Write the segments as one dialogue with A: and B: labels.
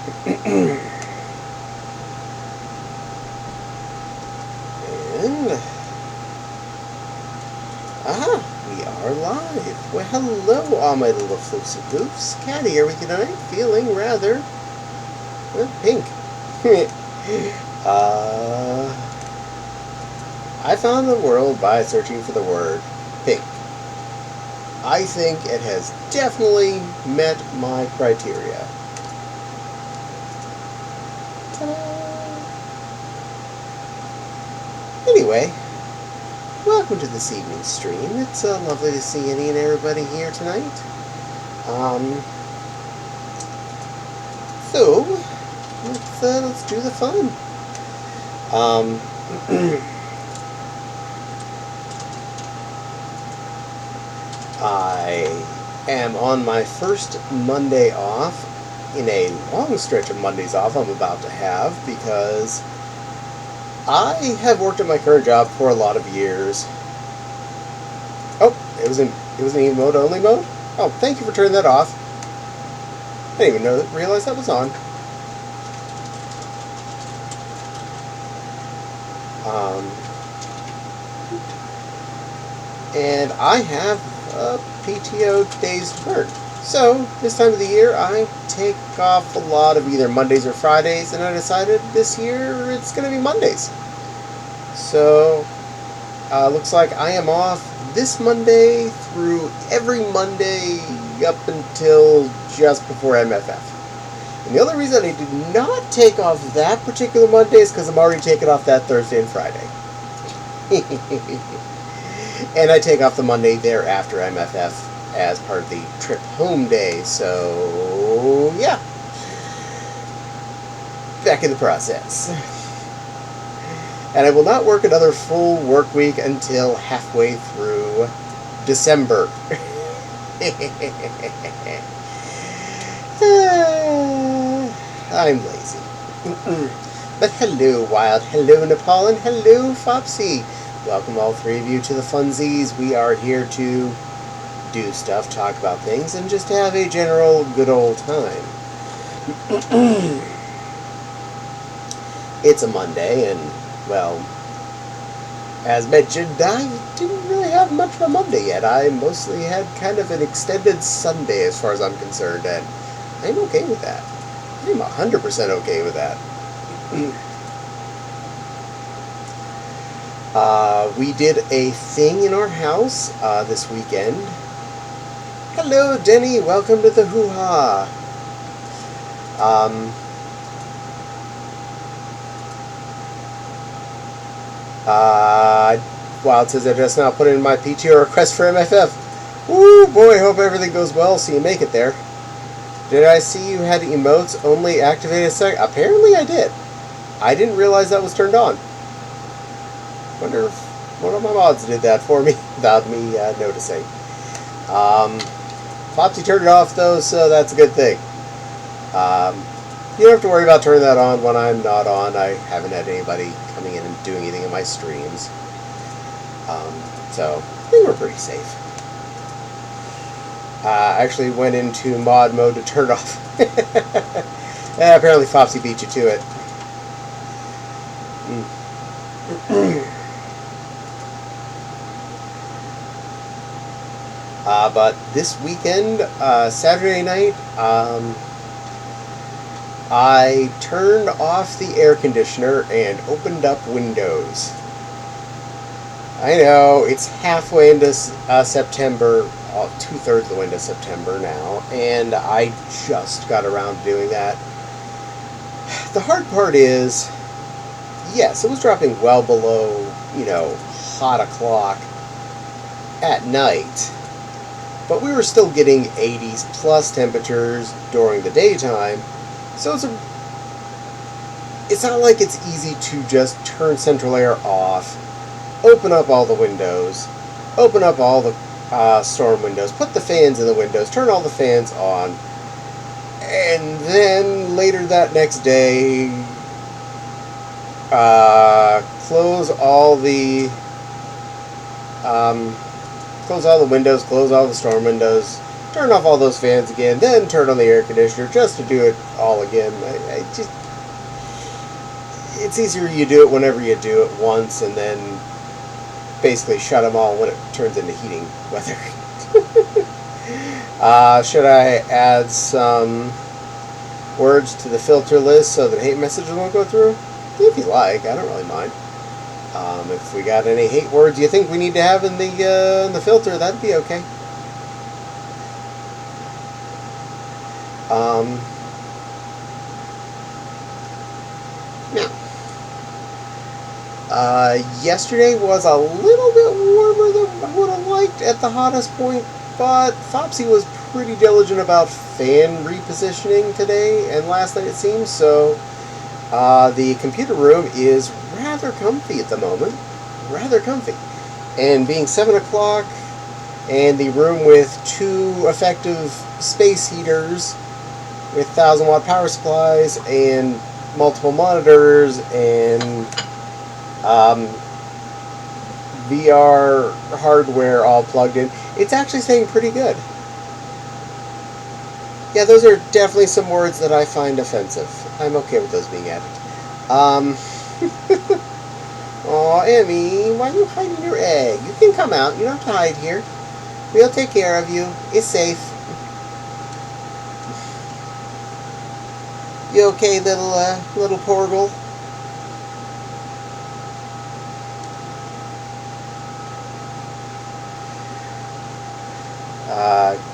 A: And we are live. Well, hello, all my little floofs and goofs. Caddie here with you tonight, feeling rather pink. I found the world by searching for the word pink. I think it has definitely met my criteria. Ta-da! Anyway, welcome to this evening's stream. It's lovely to see any and everybody here tonight. So let's do the fun. I am on my first Monday off in a long stretch of Mondays off I'm about to have, because I have worked at my current job for a lot of years. Oh, it was an emote only mode? Oh, thank you for turning that off. I didn't even realize that was on. And I have PTO days to burn. So, this time of the year, I take off a lot of either Mondays or Fridays, and I decided this year it's going to be Mondays. So, looks like I am off this Monday through every Monday up until just before MFF. And the only reason I did not take off that particular Monday is because I'm already taking off that Thursday and Friday. And I take off the Monday thereafter MFF as part of the trip home day, so yeah. Back in the process. And I will not work another full work week until halfway through December. I'm lazy. But hello, Wild. Hello, Nepal. And hello, Fopsy. Welcome, all three of you, to the Funsies. We are here to do stuff, talk about things, and just have a general good old time. It's a Monday, and, well, as mentioned, I didn't really have much of a Monday yet. I mostly had kind of an extended Sunday as far as I'm concerned, and I'm okay with that. I'm 100% okay with that. We did a thing in our house this weekend. Hello, Denny. Welcome to the hoo-ha. Wild says I just now put in my PTO request for MFF. Woo, boy, hope everything goes well so you make it there. Did I see you had emotes only activated a sec? Apparently I did. I didn't realize that was turned on. Wonder if one of my mods did that for me without me noticing. Flopsy turned it off though, so that's a good thing. You don't have to worry about turning that on when I'm not on. I haven't had anybody coming in and doing anything in my streams. So I think we're pretty safe. I actually went into mod mode to turn it off. Yeah, apparently Flopsy beat you to it. But this weekend, Saturday night, I turned off the air conditioner and opened up Windows. I know, it's halfway into September, 2/3 of the way into September now, and I just got around to doing that. The hard part is, yes, it was dropping well below, hot o'clock at night. But we were still getting 80s plus temperatures during the daytime, so it's not like it's easy to just turn central air off, open up all the windows, open up all the storm windows, put the fans in the windows, turn all the fans on, and then later that next day, close all the windows, close all the storm windows, turn off all those fans again, then turn on the air conditioner just to do it all again. It's easier you do it whenever you do it once, and then basically shut them all when it turns into heating weather. Should I add some words to the filter list so that hate messages won't go through? If you like, I don't really mind. If we got any hate words you think we need to have in the filter, that'd be okay. Yesterday was a little bit warmer than I would have liked at the hottest point, but Fopsy was pretty diligent about fan repositioning today and last night, it seems, so the computer room is rather comfy at the moment. Rather comfy. And being 7 o'clock, and the room with 2 effective space heaters with 1,000-watt power supplies and multiple monitors and VR hardware all plugged in, it's actually staying pretty good. Yeah, those are definitely some words that I find offensive. I'm okay with those being added. Aw, Emmy, why are you hiding your egg? You can come out. You don't have to hide here. We'll take care of you. It's safe. You okay, little porgal?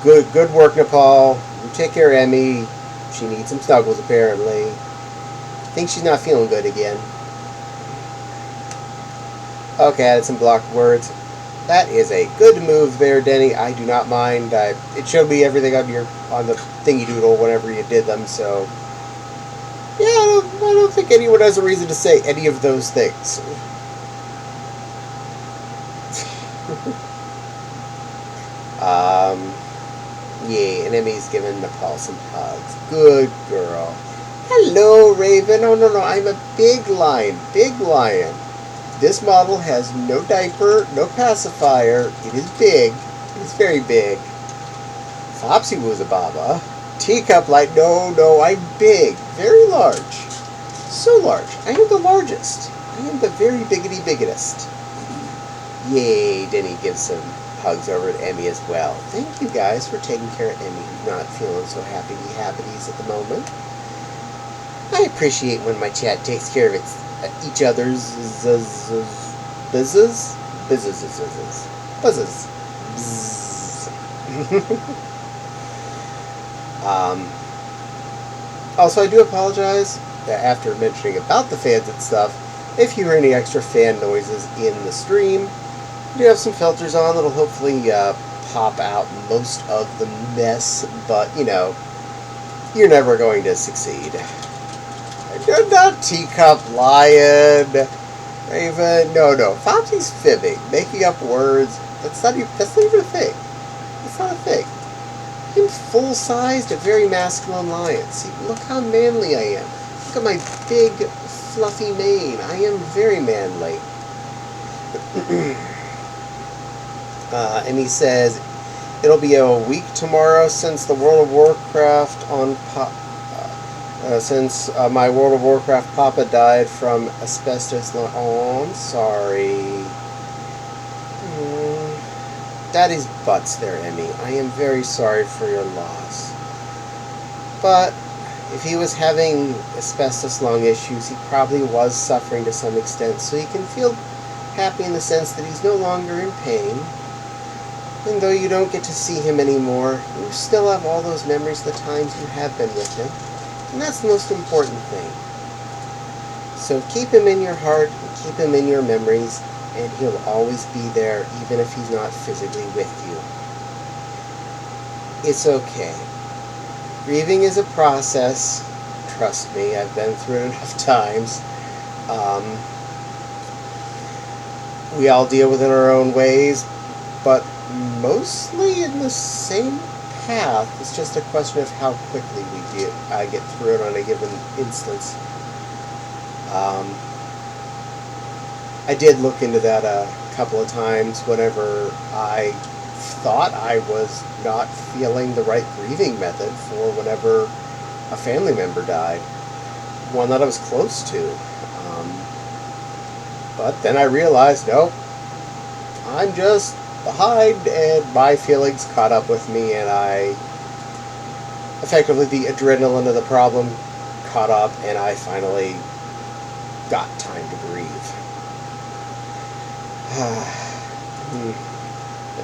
A: Good work, Nepal. You take care of Emmy. She needs some snuggles, apparently. I think she's not feeling good again. Okay, added some blocked words. That is a good move there, Denny. I do not mind. It showed me everything on the thingy doodle whenever you did them, so yeah, I don't think anyone has a reason to say any of those things. Yeah, Enemy's giving Nepal some hugs. Good girl. Hello, Raven. Oh, no, I'm a big lion. Big lion. This model has no diaper, no pacifier. It is big. It is very big. Flopsy Woozababa. Teacup light. No, I'm big. Very large. So large. I am the largest. I am the very biggitest. Yay, Denny gives some hugs over to Emmy as well. Thank you guys for taking care of Emmy, who's not feeling so happy-happities at the moment. I appreciate when my chat takes care of each other's buzzes. Also, I do apologize after mentioning about the fans and stuff. If you hear any extra fan noises in the stream, we do have some filters on that'll hopefully pop out most of the mess, but you're never going to succeed. You're not Teacup Lion, Raven. No. Fopsy's fibbing, making up words. That's not even a thing. That's not a thing. I'm full-sized, a very masculine lion. See, look how manly I am. Look at my big, fluffy mane. I am very manly. And he says, it'll be a week tomorrow since the World of Warcraft since my World of Warcraft papa died from asbestos. Oh, I'm sorry. Daddy's butts there, Emmy. I am very sorry for your loss. But if he was having asbestos lung issues, he probably was suffering to some extent, so you can feel happy in the sense that he's no longer in pain. And though you don't get to see him anymore, you still have all those memories of the times you have been with him. And that's the most important thing. So keep him in your heart, and keep him in your memories, and he'll always be there, even if he's not physically with you. It's okay. Grieving is a process. Trust me, I've been through it enough times. We all deal with it in our own ways, but mostly in the same path. It's just a question of how quickly I get through it on a given instance. I did look into that a couple of times whenever I thought I was not feeling the right grieving method for whenever a family member died, one that I was close to. But then I realized, nope, I'm just behind, and my feelings caught up with me, and effectively, the adrenaline of the problem caught up, and I finally got time to grieve.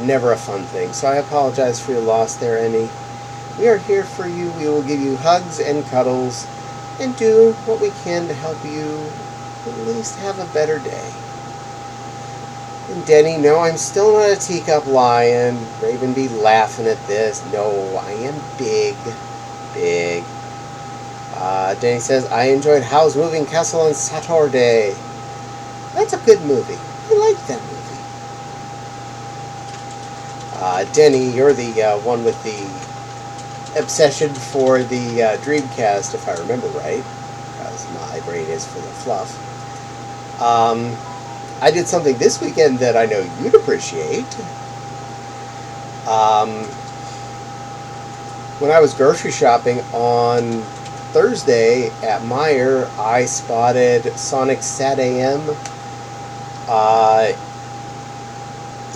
A: Never a fun thing, so I apologize for your loss there, Emmy. We are here for you. We will give you hugs and cuddles and do what we can to help you at least have a better day. And Denny, no, I'm still not a teacup lion. Raven be laughing at this. No, I am big. Big. Denny says, I enjoyed Howl's Moving Castle on Saturday. That's a good movie. I like that movie. Denny, you're the one with the obsession for the Dreamcast, if I remember right, because my brain is full of fluff. I did something this weekend that I know you'd appreciate. When I was grocery shopping on Thursday at Meijer, I spotted Sonic Sat AM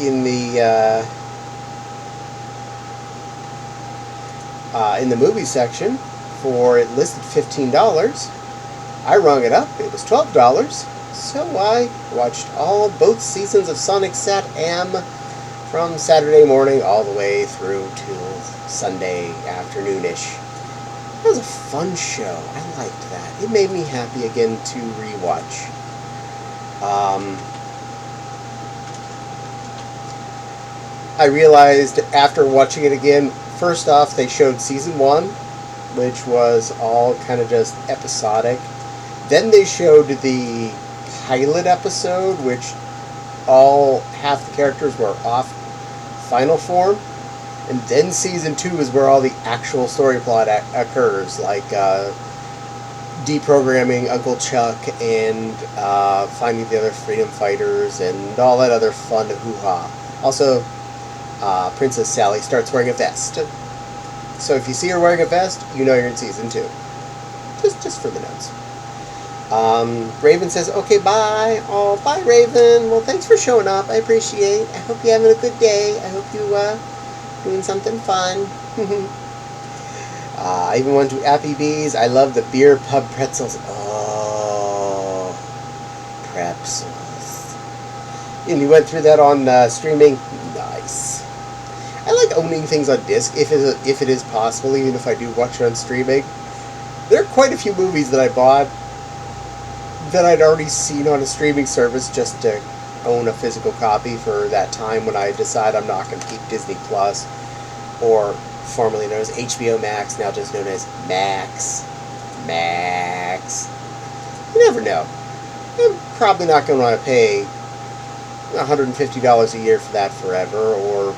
A: in the movie section for it listed $15. I rung it up. It was $12. So I watched both seasons of Sonic Sat AM from Saturday morning all the way through till Sunday afternoonish. It was a fun show. I liked that. It made me happy again to rewatch. I realized after watching it again, first off, they showed season 1, which was all kind of just episodic. Then they showed the pilot episode, which half the characters were off final form. And then season 2 is where all the actual story plot occurs, like deprogramming Uncle Chuck and finding the other freedom fighters and all that other fun hoo-ha. Also, Princess Sally starts wearing a vest. So if you see her wearing a vest, you know you're in season 2. Just for the notes. Raven says, okay, bye. Oh, bye, Raven. Well, thanks for showing up. I appreciate. I hope you're having a good day. I hope you doing something fun. I even went to Applebee's. I love the beer pub pretzels. Oh, pretzels. And you went through that on streaming. Nice. I like owning things on disc if it is possible, even if I do watch it on streaming. There are quite a few movies that I bought that I'd already seen on a streaming service just to own a physical copy for that time when I decide I'm not going to keep Disney Plus, or formerly known as HBO Max, now just known as Max. You never know. I'm probably not going to want to pay $150 a year for that forever, or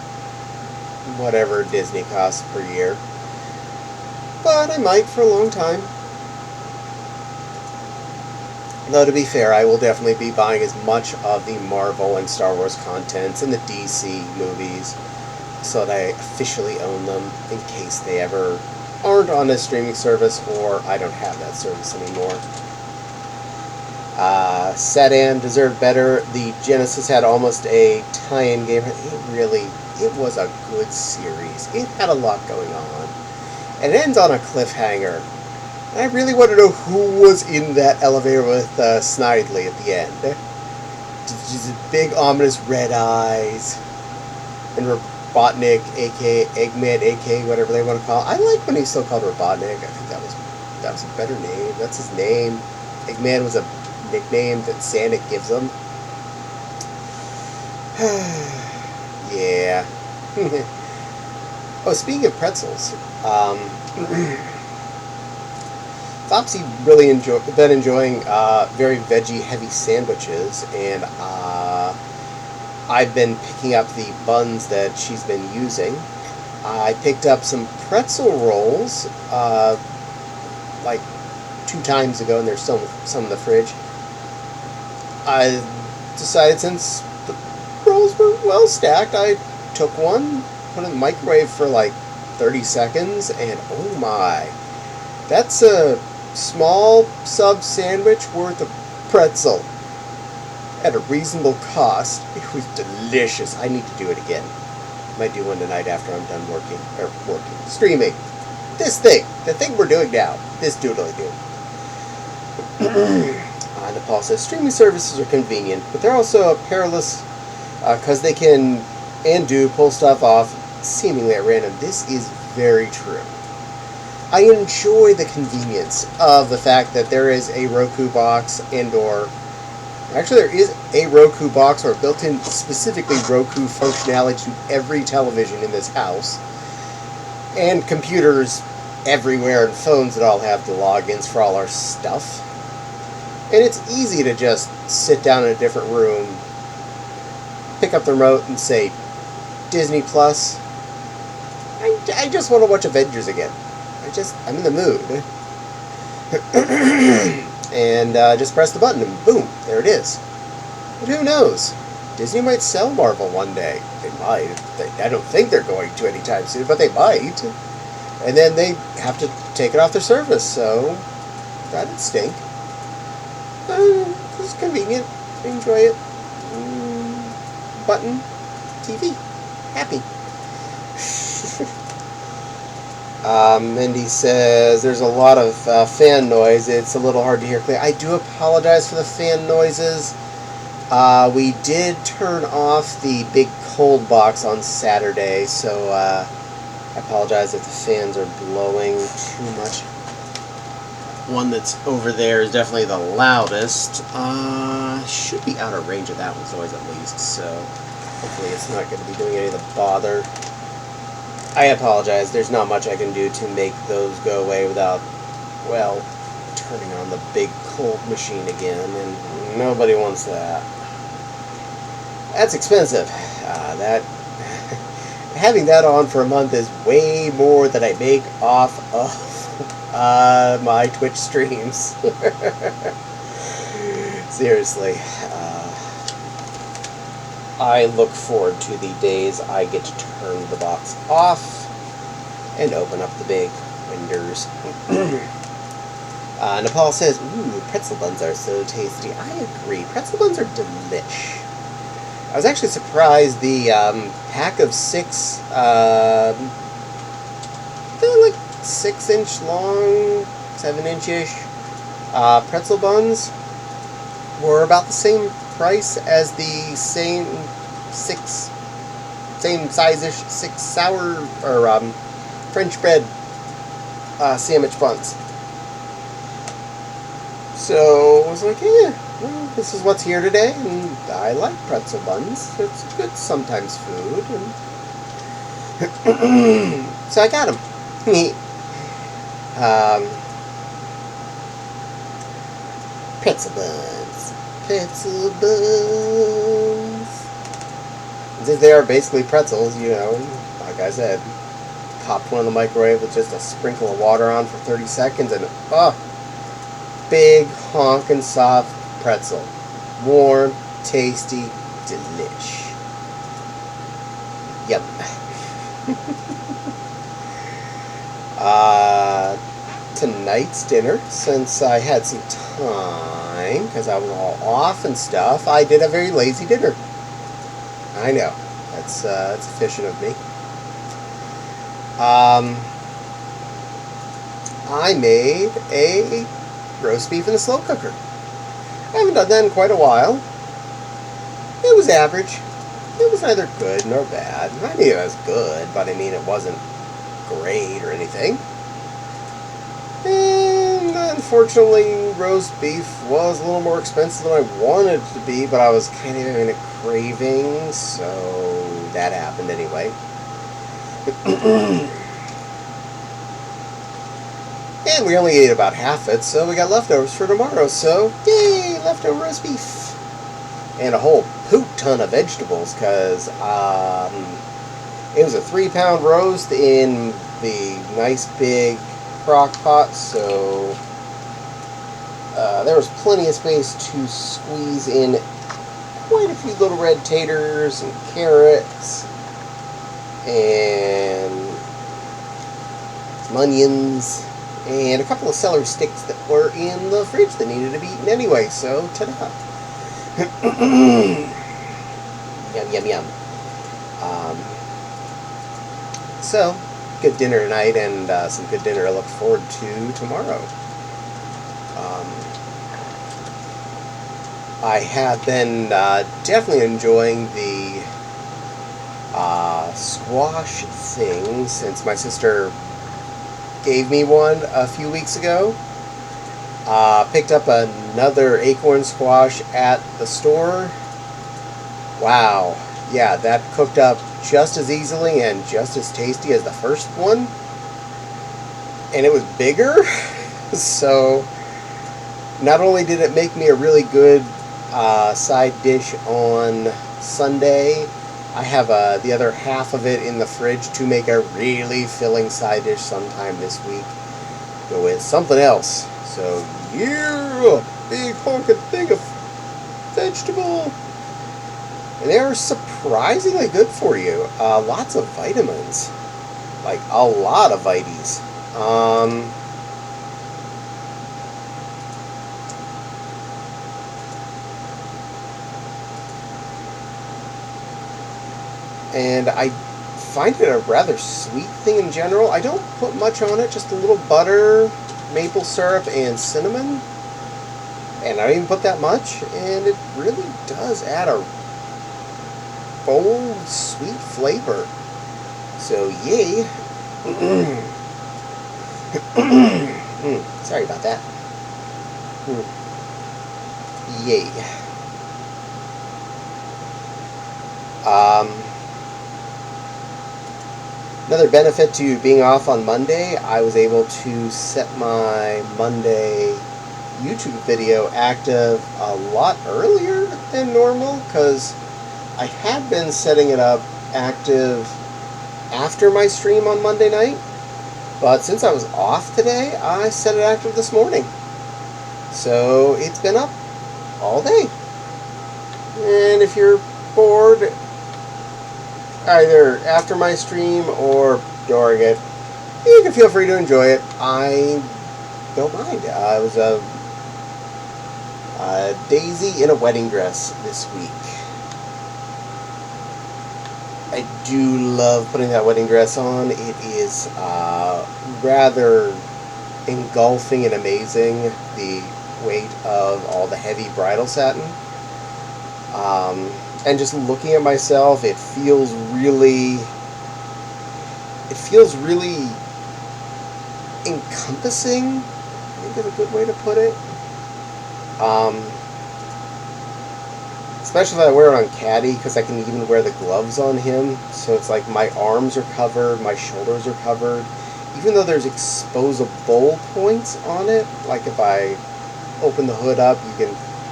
A: whatever Disney costs per year. But I might for a long time. Though, to be fair, I will definitely be buying as much of the Marvel and Star Wars contents and the DC movies so that I officially own them in case they ever aren't on a streaming service or I don't have that service anymore. Satan deserved better. The Genesis had almost a tie-in game. It was a good series. It had a lot going on. And it ends on a cliffhanger. And I really want to know who was in that elevator with Snidely at the end. Just big ominous red eyes. And Robotnik, a.k.a. Eggman, a.k.a. whatever they want to call it. I like when he's still called Robotnik. I think that was a better name. That's his name. Eggman was a nickname that Santa gives him. Yeah. Oh, speaking of pretzels, Flopsy really been enjoying very veggie heavy sandwiches, and I've been picking up the buns that she's been using. I picked up some pretzel rolls like 2 times ago, and there's still some in the fridge. I decided, since the rolls were well stacked, I took one, put it in the microwave for like 30 seconds, and oh my, that's a small sub sandwich worth of pretzel at a reasonable cost. It was delicious. I need to do it again. Might do one tonight after I'm done streaming. The thing we're doing now, this doodly do. Nepal says, streaming services are convenient, but they're also perilous because they can and do pull stuff off seemingly at random. This is very true. I enjoy the convenience of the fact that there is a Roku box actually there is a Roku box or built-in specifically Roku functionality to every television in this house, and computers everywhere and phones that all have the logins for all our stuff. And it's easy to just sit down in a different room, pick up the remote and say, Disney Plus, I just want to watch Avengers again. I'm in the mood. And just press the button and boom, there it is. But who knows? Disney might sell Marvel one day. They might. I don't think they're going to anytime soon, but they might. And then they have to take it off their service, so that'd stink. It's convenient. Enjoy it. Button. TV. Happy. Mindy says there's a lot of fan noise. It's a little hard to hear clear. I do apologize for the fan noises. We did turn off the big cold box on Saturday, so I apologize if the fans are blowing too much. One that's over there is definitely the loudest. Should be out of range of that one's noise at least, so hopefully it's not going to be doing any of the bother. I apologize, there's not much I can do to make those go away without, well, turning on the big cold machine again, and nobody wants that. That's expensive. Having that on for a month is way more than I make off of my Twitch streams. Seriously. I look forward to the days I get to turn the box off and open up the big windows. Nepal says, ooh, pretzel buns are so tasty. I agree. Pretzel buns are delish. I was actually surprised the pack of 6, they're like 6-inch long, 7-inch-ish pretzel buns were about the same price as the same size-ish 6 sour or French bread sandwich buns. So I was like, yeah, well, this is what's here today, and I like pretzel buns. It's good sometimes food, and so I got them. Pretzel buns. Pretzel buns. Since they are basically pretzels, you know, like I said, popped one in the microwave with just a sprinkle of water on for 30 seconds, and big, honkin' soft pretzel. Warm, tasty, delish. Yep. Tonight's dinner, since I had some time, because I was all off and stuff, I did a very lazy dinner. I know. That's efficient of me. I made a roast beef in a slow cooker. I haven't done that in quite a while. It was average. It was neither good nor bad. I mean, it was good, but I mean, it wasn't great or anything. And unfortunately, roast beef was a little more expensive than I wanted it to be, but I was kind of having a craving, so that happened anyway. And we only ate about half it, so we got leftovers for tomorrow, so yay, leftover roast beef. And a whole poop ton of vegetables, because it was a 3-pound roast in the nice big crock pot, so there was plenty of space to squeeze in quite a few little red taters and carrots and some onions, and a couple of celery sticks that were in the fridge that needed to be eaten anyway, so ta-da. Yum, yum, yum. So, good dinner tonight, and some good dinner I look forward to tomorrow. I have been definitely enjoying the squash thing since my sister gave me one a few weeks ago. Picked up another acorn squash at the store. Wow. Yeah, that cooked up just as easily and just as tasty as the first one. And it was bigger. So, not only did it make me a really good side dish on Sunday, I have the other half of it in the fridge to make a really filling side dish sometime this week. Go with something else. So, yeah, big honking thing of vegetable. And they're surprisingly good for you. Lots of vitamins. Like, a lot of vites. And I find it a rather sweet thing in general. I don't put much on it, just a little butter, maple syrup, and cinnamon. And I don't even put that much, and it really does add a bold, sweet flavor. So, yay. Sorry about that. Yay. Another benefit to being off on Monday, I was able to set my Monday YouTube video active a lot earlier than normal, because I had been setting it up active after my stream on Monday night, but since I was off today, I set it active this morning. So it's been up all day. And if you're bored, either after my stream or during it, you can feel free to enjoy it. I don't mind. I was a Daisy in a wedding dress this week. I do love putting that wedding dress on. It is rather engulfing and amazing, the weight of all the heavy bridal satin. And just looking at myself, it feels really encompassing, I think is a good way to put it. Especially if I wear it on Caddie, because I can even wear the gloves on him. So it's like my arms are covered, my shoulders are covered. Even though there's exposable points on it, like if I open the hood up,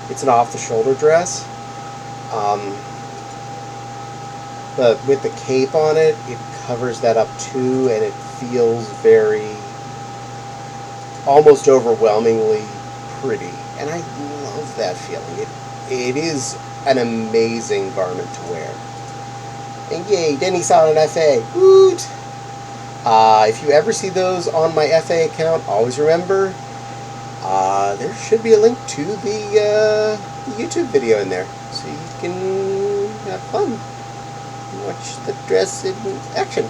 A: it's an off-the-shoulder dress. But with the cape on it, it covers that up too, and it feels almost overwhelmingly pretty. And I love that feeling. It is an amazing garment to wear. And yay, Denny's on an FA. Woot! If you ever see those on my FA account, always remember, there should be a link to the YouTube video in there, so you can have fun. Watch the dress in action.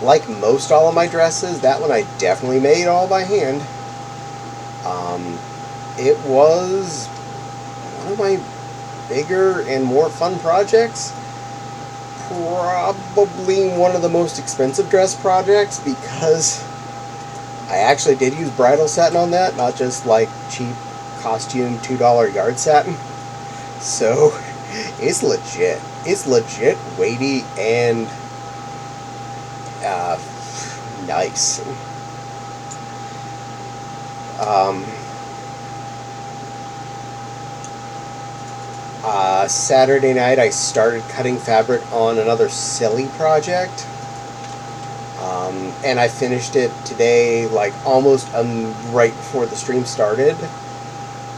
A: Like most all of my dresses, that one I definitely made all by hand. It was one of my bigger and more fun projects. Probably one of the most expensive dress projects, because I actually did use bridal satin on that, not just like cheap costume $2 yard satin. So it's legit. It's legit weighty and nice. Saturday night I started cutting fabric on another silly project, and I finished it today, like almost right before the stream started.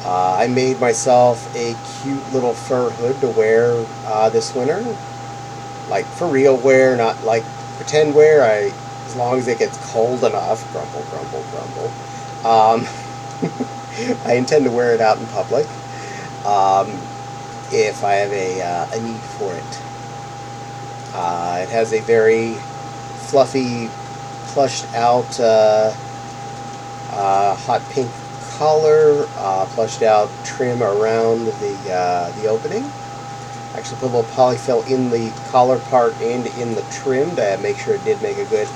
A: I made myself a cute little fur hood to wear this winter. Like for real wear, not like pretend wear. As long as it gets cold enough, grumble, grumble, grumble. I intend to wear it out in public if I have a need for it. It has a very fluffy, plushed out hot pink collar, plushed out trim around the opening. Actually put a little polyfill in the collar part and in the trim to make sure it did make a good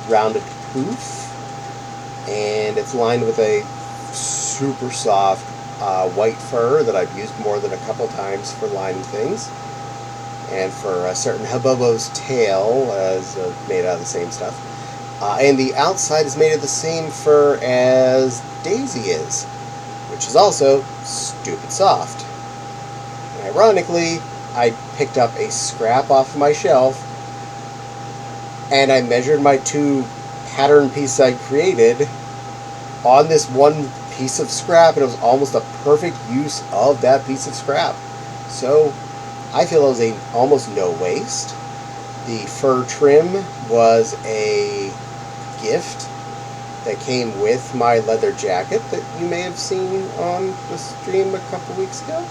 A: rounded poof. And it's lined with a super soft white fur that I've used more than a couple times for lining things. And for a certain Habobo's tail is made out of the same stuff. And the outside is made of the same fur as Daisy is, which is also stupid soft. And ironically, I picked up a scrap off of my shelf and I measured my 2 pattern pieces I created on this one piece of scrap, and it was almost a perfect use of that piece of scrap. So I feel it was a almost no waste. The fur trim was a gift that came with my leather jacket that you may have seen on the stream a couple weeks ago.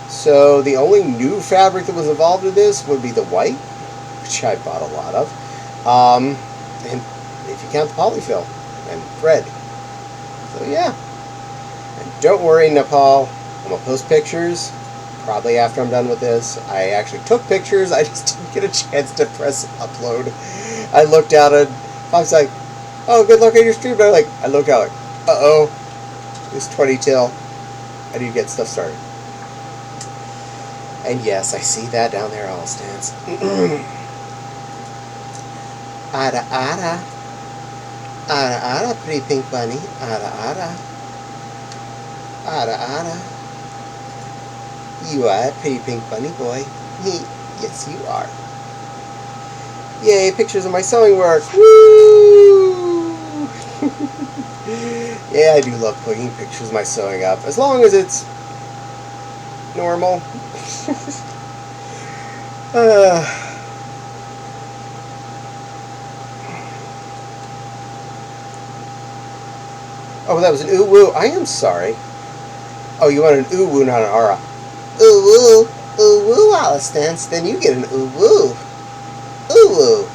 A: So the only new fabric that was involved in this would be the white, which I bought a lot of, and if you count the polyfill and thread. So yeah. And don't worry, Nepal, I'm going to post pictures probably after I'm done with this. I actually took pictures, I just didn't get a chance to press upload. I looked out and I was like, oh, good luck on your stream. But I looked out like, uh-oh, it's 20 till. I need to get stuff started. And yes, I see that down there, all stands. Ada, ada. Ada, ada, pretty pink bunny. Ada, ada. Ada, ada. You are a pretty pink bunny boy. Yes, you are. Yay, pictures of my sewing work. Woo! Yeah, I do love putting pictures of my sewing up, as long as it's normal. Oh, that was an ooh-woo. I am sorry. Oh, you want an ooh-woo, not an ara. Ooh-woo. Ooh-woo, Alice Dance. Then you get an ooh-woo. Ooh-woo.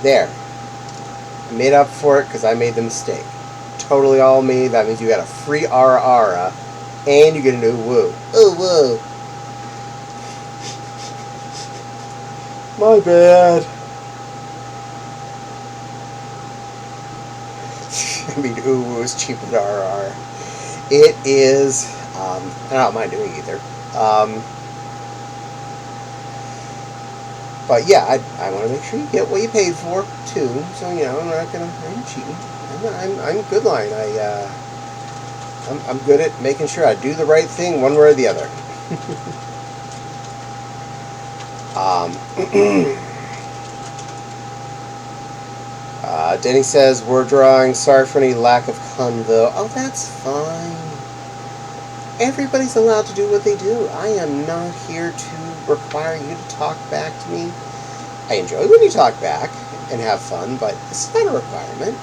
A: There. I made up for it because I made the mistake. Totally all me. That means you got a free ara-ara. And you get an ooh-woo. Ooh-woo. My bad. I mean, ooh-woo is cheaper than RR. It is, I don't mind doing either. But yeah, I want to make sure you get what you paid for, too. So, you know, I'm cheating. I'm good line. I'm good at making sure I do the right thing one way or the other. Denny says, we're drawing. Sorry for any lack of convo. Oh, that's fine. Everybody's allowed to do what they do. I am not here to require you to talk back to me. I enjoy when you talk back and have fun, but it's not a requirement.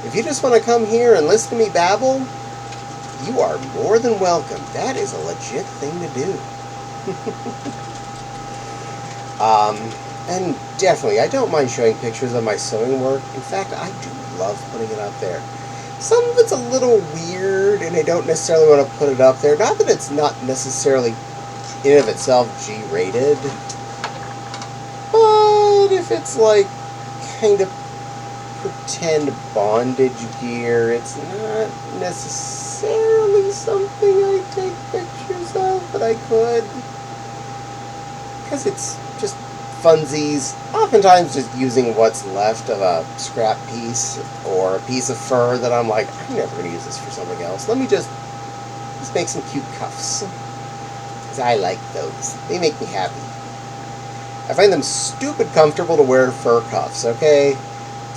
A: If you just want to come here and listen to me babble, you are more than welcome. That is a legit thing to do. And definitely, I don't mind showing pictures of my sewing work. In fact, I do love putting it up there. Some of it's a little weird, and I don't necessarily want to put it up there. Not that it's not necessarily, in and of itself, G-rated. But if it's like, kind of pretend bondage gear, it's not necessarily something I take pictures of, but I could. Because it's just funsies, oftentimes just using what's left of a scrap piece or a piece of fur that I'm like, I'm never going to use this for something else. Let me just make some cute cuffs. Because I like those. They make me happy. I find them stupid comfortable to wear fur cuffs, okay?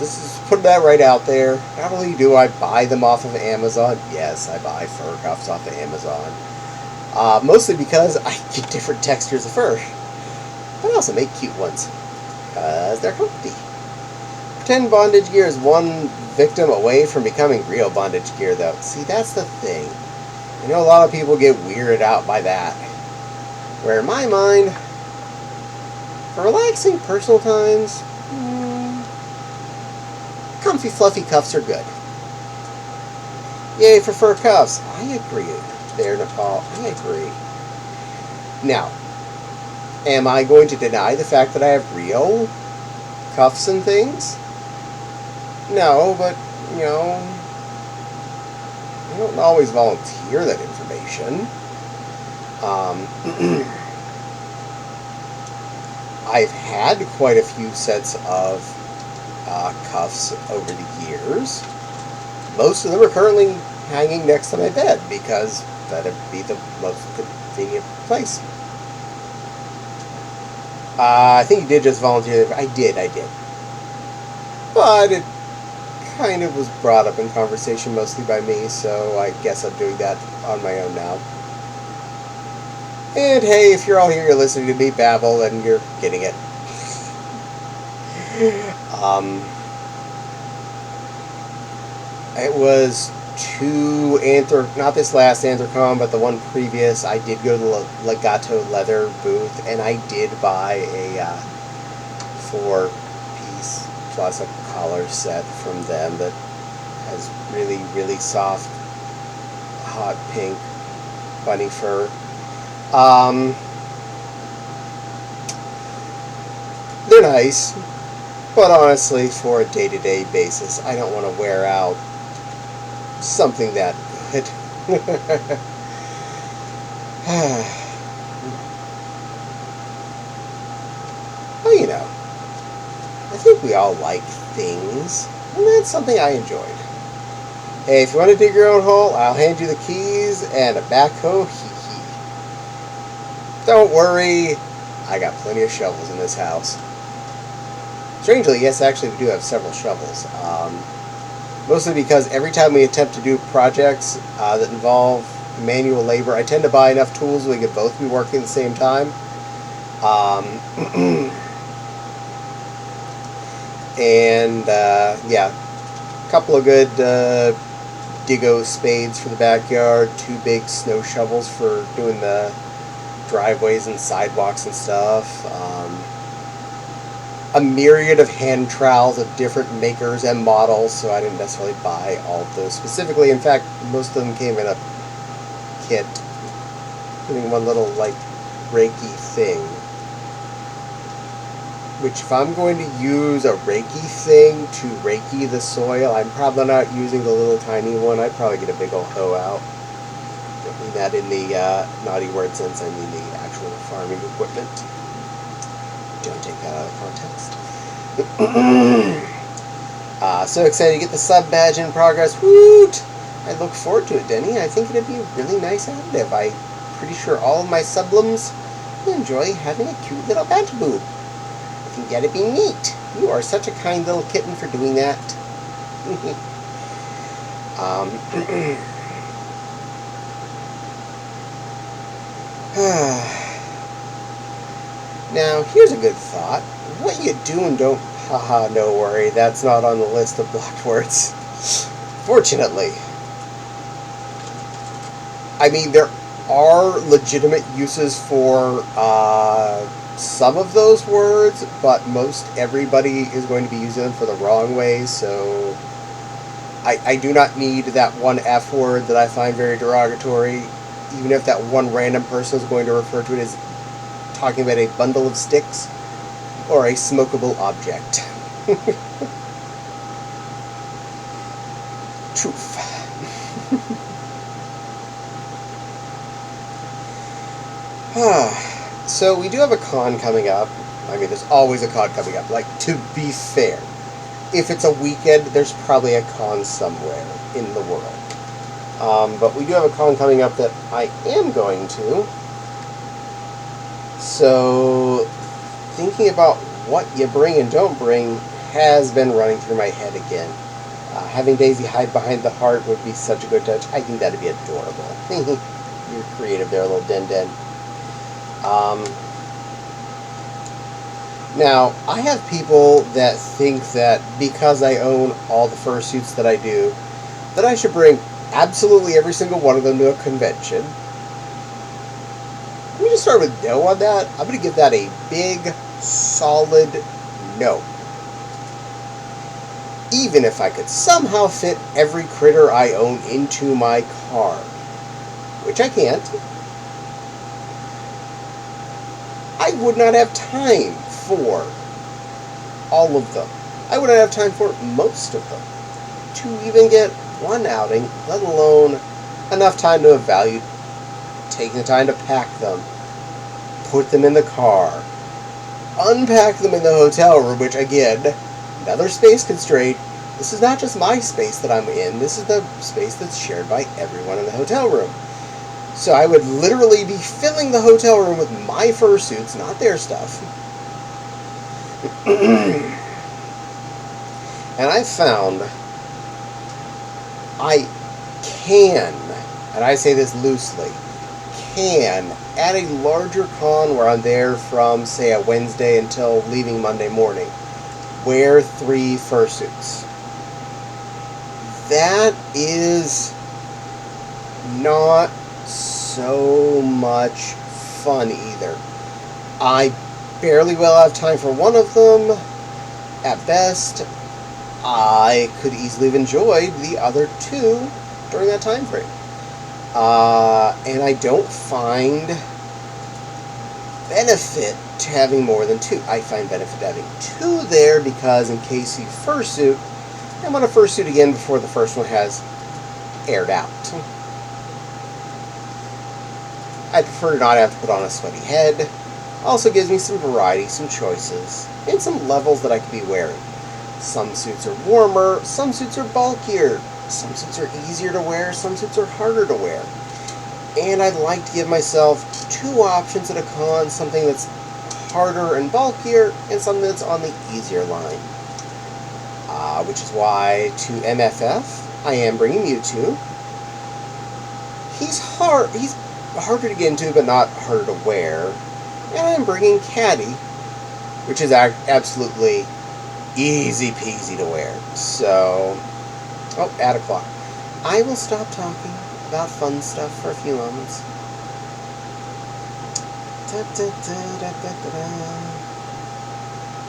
A: this is putting that right out there. Not only do I buy them off of Amazon, yes, I buy fur cuffs off of Amazon. Mostly because I get different textures of fur. But I also make cute ones. Because they're comfy. Pretend bondage gear is one victim away from becoming real bondage gear, though. See, that's the thing. I know a lot of people get weirded out by that. Where in my mind, for relaxing personal times, comfy, fluffy cuffs are good. Yay for fur cuffs. I agree there, Nepal. I agree. Now, am I going to deny the fact that I have real cuffs and things? No, but, you know, I don't always volunteer that information. I've had quite a few sets of cuffs over the years. Most of them are currently hanging next to my bed because that'd be the most convenient place. I think you did just volunteer. I did. But it kind of was brought up in conversation mostly by me, so I guess I'm doing that on my own now. And hey, if you're all here, you're listening to me babble, and you're getting it. It was not this last Anthrocon, but the one previous, I did go to the Legato leather booth, and I did buy a 4-piece plus a collar set from them that has really, really soft, hot pink bunny fur. They're nice, but honestly, for a day-to-day basis, I don't want to wear out something that good. Well, you know, I think we all like things, and that's something I enjoyed. Hey, if you want to dig your own hole, I'll hand you the keys and a backhoe. Don't worry, I got plenty of shovels in this house. Strangely, yes, actually we do have several shovels. Mostly because every time we attempt to do projects that involve manual labor, I tend to buy enough tools so we can both be working at the same time. Yeah, a couple of good Diggo spades for the backyard, 2 big snow shovels for doing the driveways and sidewalks and stuff. A myriad of hand trowels of different makers and models, so I didn't necessarily buy all of those specifically. In fact, most of them came in a kit, including one little, like, Reiki thing. Which, if I'm going to use a Reiki thing to Reiki the soil, I'm probably not using the little tiny one. I'd probably get a big old hoe out. Don't mean that in the naughty word sense, I mean the actual farming equipment. Don't take that out of context. So excited to get the sub badge in progress. Woot! I look forward to it, Denny. I think it'd be a really nice additive. I'm pretty sure all of my sublims will enjoy having a cute little badge boob. I think that'd be neat. You are such a kind little kitten for doing that. Now, here's a good thought. What you do and don't... Haha, no worry. That's not on the list of blocked words. Fortunately. I mean, there are legitimate uses for some of those words, but most everybody is going to be using them for the wrong way, so... I do not need that one F word that I find very derogatory, even if that one random person is going to refer to it as talking about a bundle of sticks or a smokable object. Truth. So we do have a con coming up. I mean, there's always a con coming up. Like, to be fair, if it's a weekend, there's probably a con somewhere in the world. But we do have a con coming up that I am going to. So, thinking about what you bring and don't bring has been running through my head again. Having Daisy hide behind the heart would be such a good touch. I think that'd be adorable. You're creative there, little Den Den. Now, I have people that think that because I own all the fursuits that I do, that I should bring absolutely every single one of them to a convention. Let me just start with no on that. I'm going to give that a big, solid no. Even if I could somehow fit every critter I own into my car, which I can't, I would not have time for all of them. I would not have time for most of them to even get one outing, let alone enough time to evaluate, taking the time to pack them, put them in the car, unpack them in the hotel room, which again, another space constraint. This is not just my space that I'm in, this is the space that's shared by everyone in the hotel room. So I would literally be filling the hotel room with my fursuits, not their stuff. And I found I can, and I say this loosely, can, at a larger con where I'm there from, say, a Wednesday until leaving Monday morning, wear 3 fursuits. That is not so much fun either. I barely will have time for one of them. At best, I could easily have enjoyed the other 2 during that time frame. And I don't find benefit to having more than 2. I find benefit to having 2 there because in case you fursuit, I want to fursuit again before the first one has aired out. I prefer to not have to put on a sweaty head. Also gives me some variety, some choices, and some levels that I could be wearing. Some suits are warmer, some suits are bulkier, some suits are easier to wear, some suits are harder to wear. And I'd like to give myself 2 options at a con, something that's harder and bulkier, and something that's on the easier line. Which is why to MFF, I am bringing Mewtwo. He's harder to get into, but not harder to wear. And I'm bringing Caddie, which is absolutely easy peasy to wear. So, add a clock. I will stop talking about fun stuff for a few moments.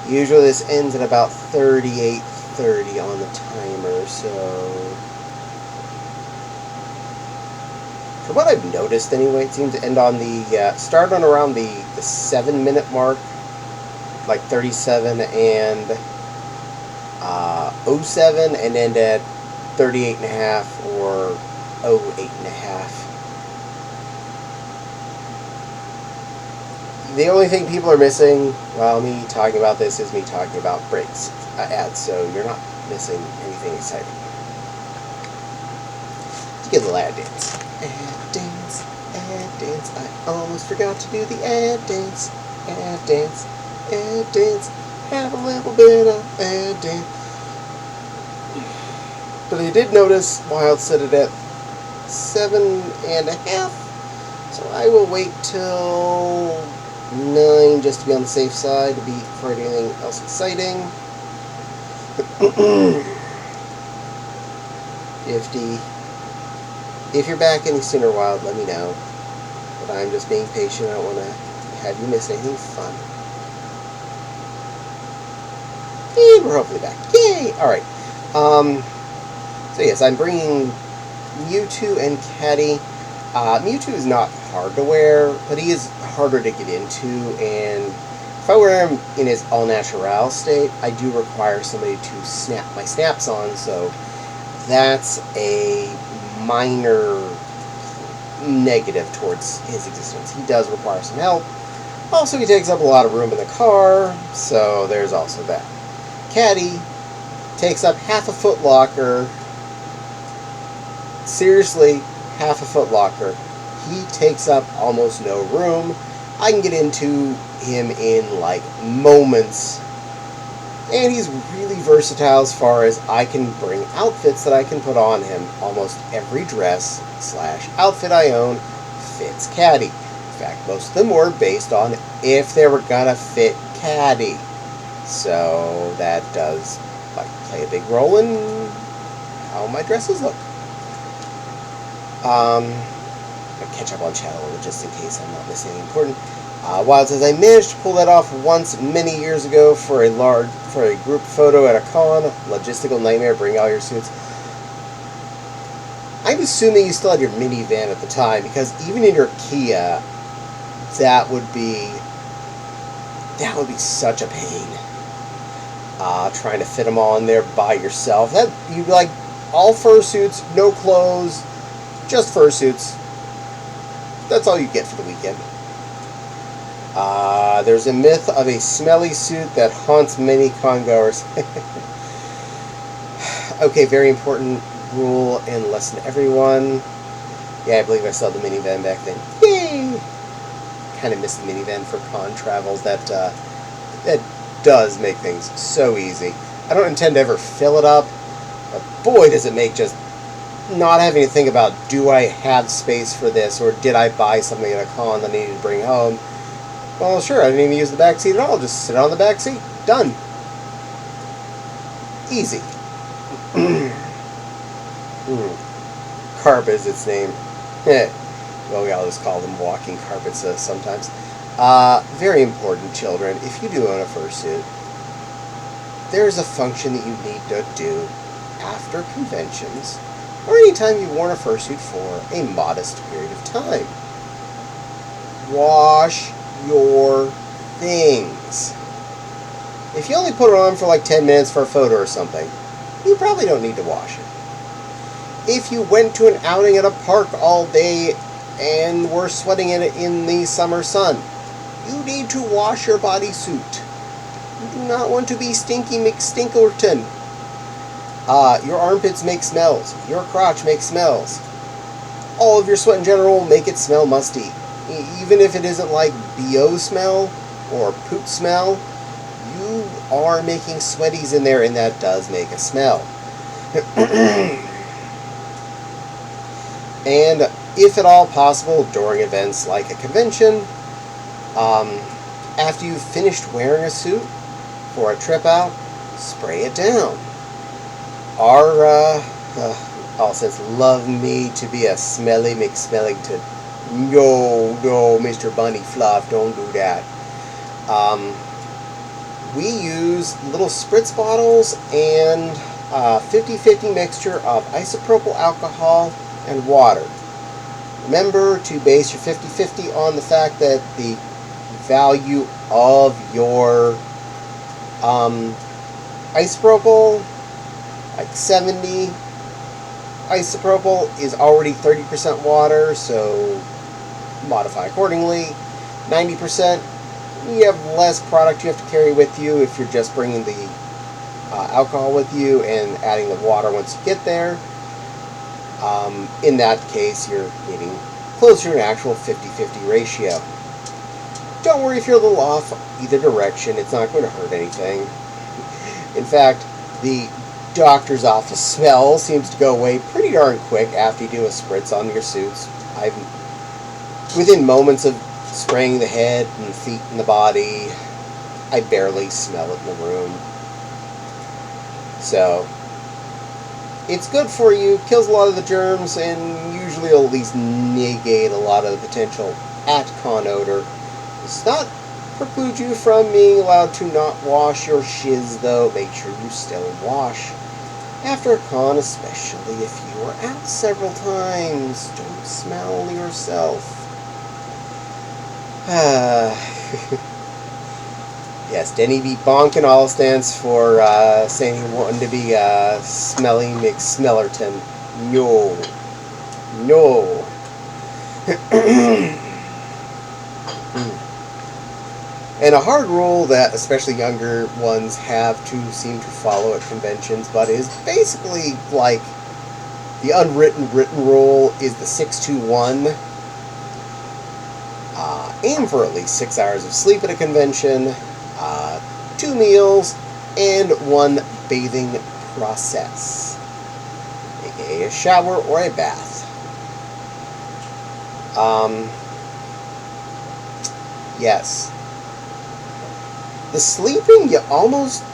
A: Usually this ends at about 38:30 on the timer, so from what I've noticed anyway, it seems to end on the start on around the 7-minute mark, like 37 and 07, and end at 38.5 or 08.5. The only thing people are missing while me talking about this is me talking about breaks, ads, so you're not missing anything exciting. Let's get a little ad dance. Ad dance, ad dance. I almost forgot to do the ad dance. Ad dance, ad dance. Have a little bit of ad dance. But I did notice Wild set it at 7.5, so I will wait till 9 just to be on the safe side for anything else exciting. 50. If you're back any sooner, Wild, let me know. But I'm just being patient. I don't want to have you miss anything fun. And we're hopefully back. Yay! Alright. So yes, I'm bringing Mewtwo and Caddie. Mewtwo is not hard to wear, but he is harder to get into, and if I wear him in his all-natural state, I do require somebody to snap my snaps on, so that's a minor negative towards his existence. He does require some help. Also, he takes up a lot of room in the car, so there's also that. Caddie takes up half a foot locker. Seriously, half a foot locker. He takes up almost no room. I can get into him in like moments And he's really versatile as far as I can bring outfits that I can put on him. Almost every dress / outfit I own fits Caddie. In fact, most of them were based on if they were gonna fit Caddie. So that does play a big role in how my dresses look. I catch up on chat a little just in case I'm not missing anything important. Wild says, I managed to pull that off once many years ago for a group photo at a con. Logistical nightmare, bring all your suits. I'm assuming you still had your minivan at the time, because even in your Kia, that would be such a pain. Trying to fit them all in there by yourself. You'd be like, all fursuits, no clothes, just fursuits. That's all you get for the weekend. There's a myth of a smelly suit that haunts many congoers. Okay, very important rule and lesson to everyone. Yeah, I believe I saw the minivan back then. Yay! Kind of miss the minivan for con travels. That does make things so easy. I don't intend to ever fill it up, but boy does it make just not having to think about, do I have space for this, or did I buy something at a con that I needed to bring home? Well, sure, I didn't even use the back seat at all. Just sit on the back seat. Done. Easy. Carp is its name. Well, we all just call them walking carpets sometimes. Very important, children. If you do own a fursuit, there's a function that you need to do after conventions, or anytime you've worn a fursuit for a modest period of time. Wash your things. If you only put it on for like 10 minutes for a photo or something, you probably don't need to wash it. If you went to an outing at a park all day and were sweating in it in the summer sun, you need to wash your bodysuit. You do not want to be Stinky McStinkerton. Your armpits make smells. Your crotch makes smells. All of your sweat in general will make it smell musty. Even if it isn't like BO smell or poop smell, you are making sweaties in there, and that does make a smell. And if at all possible, during events like a convention, after you've finished wearing a suit for a trip out, spray it down. Our all says, love me to be a smelly McSmellington. No, Mr. Bunny Fluff, don't do that. We use little spritz bottles and 50-50 mixture of isopropyl alcohol and water. Remember to base your 50-50 on the fact that the value of your isopropyl, like 70 isopropyl, is already 30% water, so modify accordingly. 90%, you have less product you have to carry with you if you're just bringing the alcohol with you and adding the water once you get there. In that case, you're getting closer to an actual 50-50 ratio. Don't worry if you're a little off either direction. It's not going to hurt anything. In fact, the doctor's office smell seems to go away pretty darn quick after you do a spritz on your suits. Within moments of spraying the head and feet and the body, I barely smell it in the room. So, it's good for you, kills a lot of the germs, and usually will at least negate a lot of the potential at-con odor. Does not preclude you from being allowed to not wash your shiz, though. Make sure you still wash after a con, especially if you are out several times. Don't smell yourself. Yes, Denny B. Bonkin all stands for saying he wanted to be Smelly McSmellerton. No. And a hard rule that especially younger ones have to seem to follow at conventions, but is basically like the unwritten written rule is the 6-2-1. Aim for at least 6 hours of sleep at a convention, 2 meals, and one bathing process, aka a shower or a bath. Yes. The sleeping, you almost,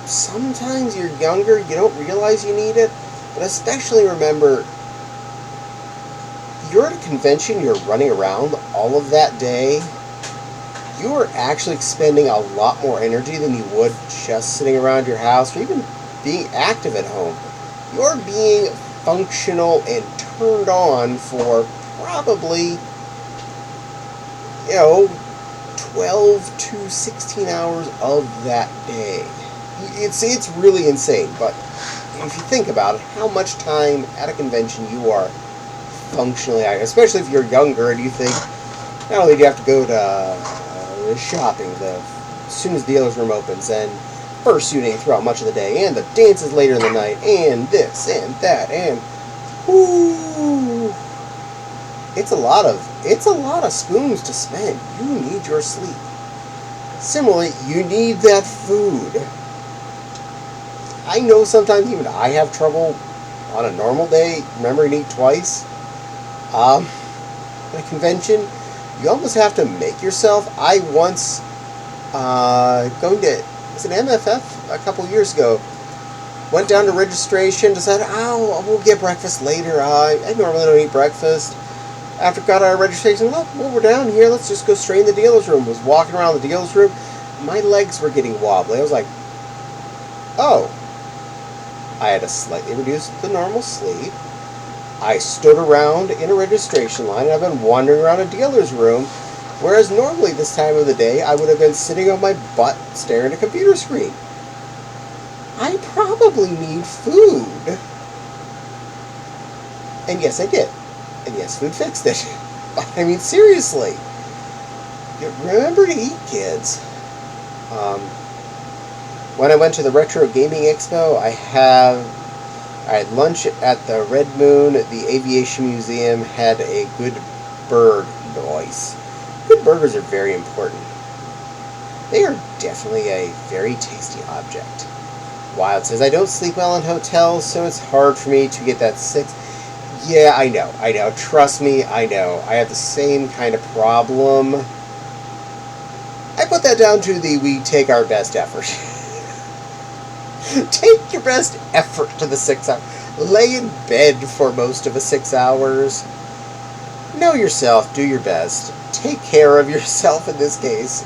A: sometimes you're younger, you don't realize you need it, but especially remember, you're at a convention, you're running around all of that day, you are actually expending a lot more energy than you would just sitting around your house or even being active at home. You're being functional and turned on for probably, 12 to 16 hours of that day. It's really insane, but if you think about it, how much time at a convention you are functionally active, especially if you're younger and you think, not only do you have to go to shopping as soon as the dealer's room opens, and fursuiting throughout much of the day, and the dances later in the night, and this and that, and whoo, it's a lot of spoons to spend. You need your sleep. Similarly, you need that food. I know sometimes even I have trouble on a normal day remembering to eat twice. At a convention, you almost have to make yourself. I once, going to, was it MFF a couple years ago, went down to registration, decided, we'll get breakfast later. I normally don't eat breakfast. After got our registration, look, well, we're down here, let's just go straight in the dealer's room. Was walking around the dealer's room, my legs were getting wobbly. I was like, oh. I had a slightly reduced the normal sleep. I stood around in a registration line, and I've been wandering around a dealer's room, whereas normally this time of the day, I would have been sitting on my butt staring at a computer screen. I probably need food. And yes, I did. And yes, food fixed it. I mean, seriously. Remember to eat, kids. When I went to the Retro Gaming Expo, I had lunch at the Red Moon. The Aviation Museum had a good bird noise. Good burgers are very important. They are definitely a very tasty object. Wild says, I don't sleep well in hotels, so it's hard for me to get that 6. Yeah, I know. Trust me, I know. I have the same kind of problem. I put that down to we take our best effort. Take your best effort to the 6 hours. Lay in bed for most of the 6 hours. Know yourself, do your best. Take care of yourself in this case.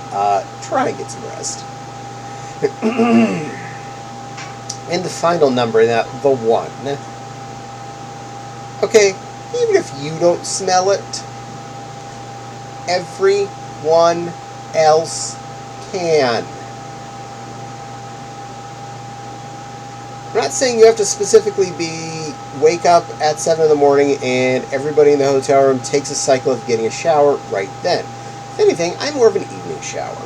A: Try and get some rest. And the final number, the 1. Okay, even if you don't smell it, everyone else can. I'm not saying you have to specifically wake up at 7 in the morning and everybody in the hotel room takes a cycle of getting a shower right then. If anything, I'm more of an evening shower.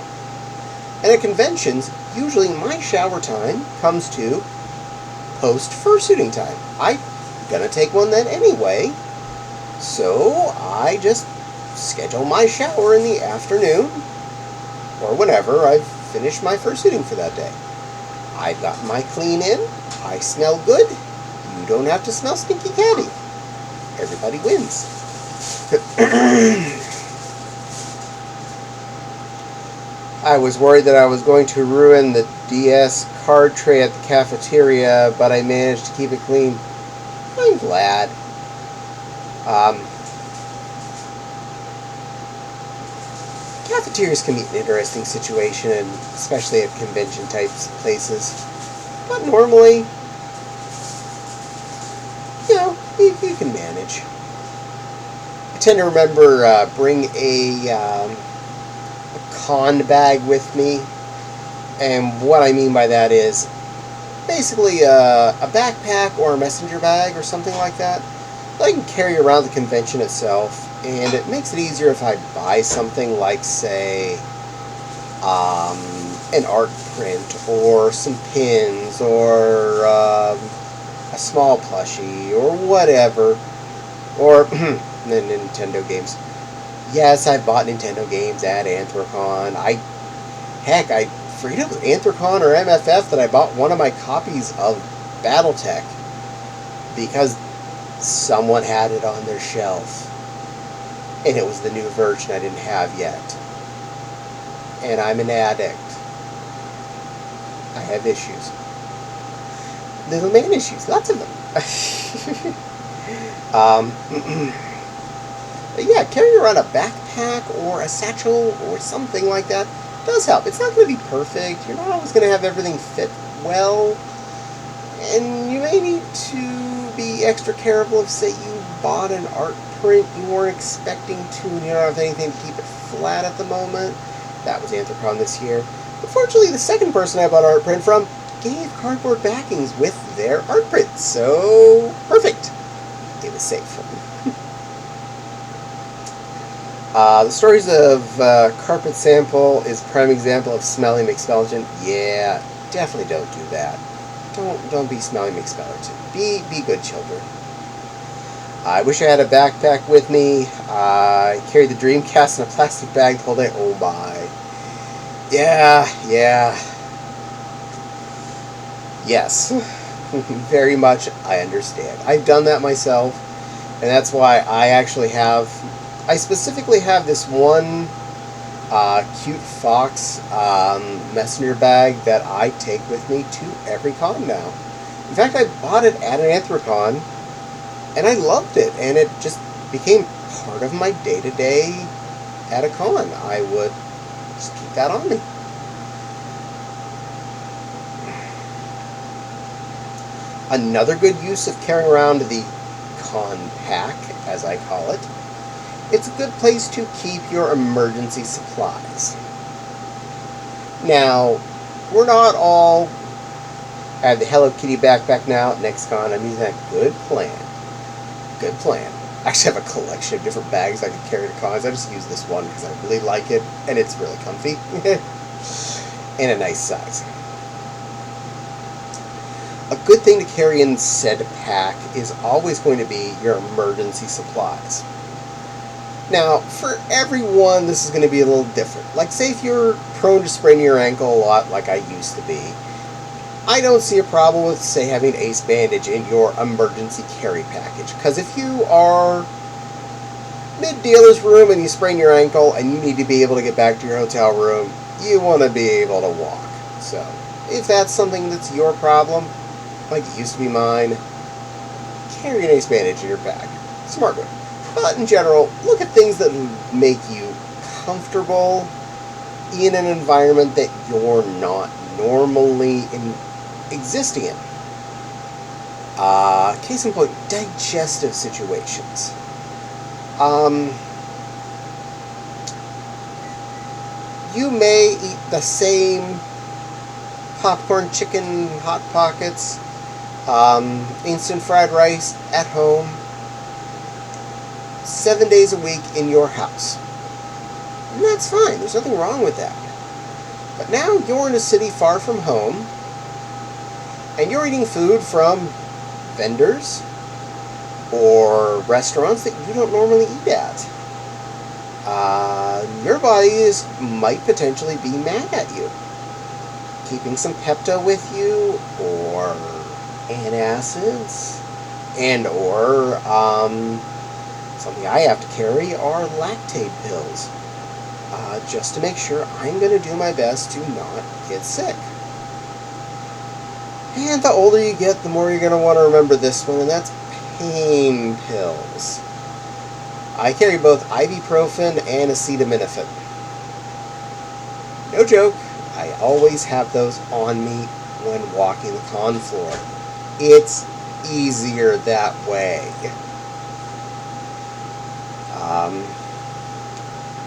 A: And at conventions, usually my shower time comes to post-fursuiting time. I'm gonna take one then anyway, so I just schedule my shower in the afternoon or whenever I've finished my fursuiting for that day. I've got my clean in, I smell good, you don't have to smell stinky Caddie. Everybody wins. I was worried that I was going to ruin the DS card tray at the cafeteria, but I managed to keep it clean. I'm glad. Cafeterias can be an interesting situation, and especially at convention types places. But normally, you can manage. I tend to remember bring a con bag with me, and what I mean by that is basically a backpack or a messenger bag or something like that I can carry around the convention itself, and it makes it easier if I buy something like, say, an art print or some pins or a small plushie or whatever, or Nintendo games. Yes, I've bought Nintendo games at Anthrocon. I forget it was Anthrocon or MFF that I bought one of my copies of BattleTech because someone had it on their shelf. And it was the new version I didn't have yet. And I'm an addict. I have issues. Little man issues. Lots of them. But yeah, carrying around a backpack or a satchel or something like that does help. It's not going to be perfect. You're not always going to have everything fit well. And you may need to be extra careful if, say, you bought an art print you weren't expecting to and you don't have anything to keep it flat at the moment. That was Anthrocon this year. Unfortunately, the second person I bought art print from gave cardboard backings with their art print, so perfect. It was safe. The stories of carpet sample is prime example of smelly McSpelligent. Yeah, definitely don't do that. Don't be smelly McSpelligent. Be good children. I wish I had a backpack with me. I carried the Dreamcast in a plastic bag the whole day. Oh my. Yeah. Yes. Very much I understand. I've done that myself, and that's why I specifically have this one cute fox messenger bag that I take with me to every con now. In fact, I bought it at an Anthrocon, and I loved it, and it just became part of my day-to-day at a con. I would just keep that on me. Another good use of carrying around the con pack, as I call it, it's a good place to keep your emergency supplies. Now, we're not all... I have the Hello Kitty backpack now at next con. I'm using that. Good plan. Good plan. I actually have a collection of different bags I can carry to cons. I just use this one because I really like it, and it's really comfy. And a nice size. A good thing to carry in said pack is always going to be your emergency supplies. Now, for everyone, this is going to be a little different. Like, say if you're prone to spraining your ankle a lot, like I used to be, I don't see a problem with, say, having an ace bandage in your emergency carry package. Because if you are mid-dealer's room and you sprain your ankle and you need to be able to get back to your hotel room, you want to be able to walk. So, if that's something that's your problem, like it used to be mine, carry an ace bandage in your bag. Smart move. But in general, look at things that make you comfortable in an environment that you're not normally existing in. Case in point, digestive situations. You may eat the same popcorn, chicken, Hot Pockets, instant fried rice at home 7 days a week in your house. And that's fine. There's nothing wrong with that. But now you're in a city far from home, and you're eating food from vendors or restaurants that you don't normally eat at. Your body might potentially be mad at you. Keeping some Pepto with you, or antacids, and or something I have to carry are lactate pills, just to make sure I'm going to do my best to not get sick. And the older you get, the more you're going to want to remember this one, and that's pain pills. I carry both ibuprofen and acetaminophen. No joke, I always have those on me when walking the con floor. It's easier that way.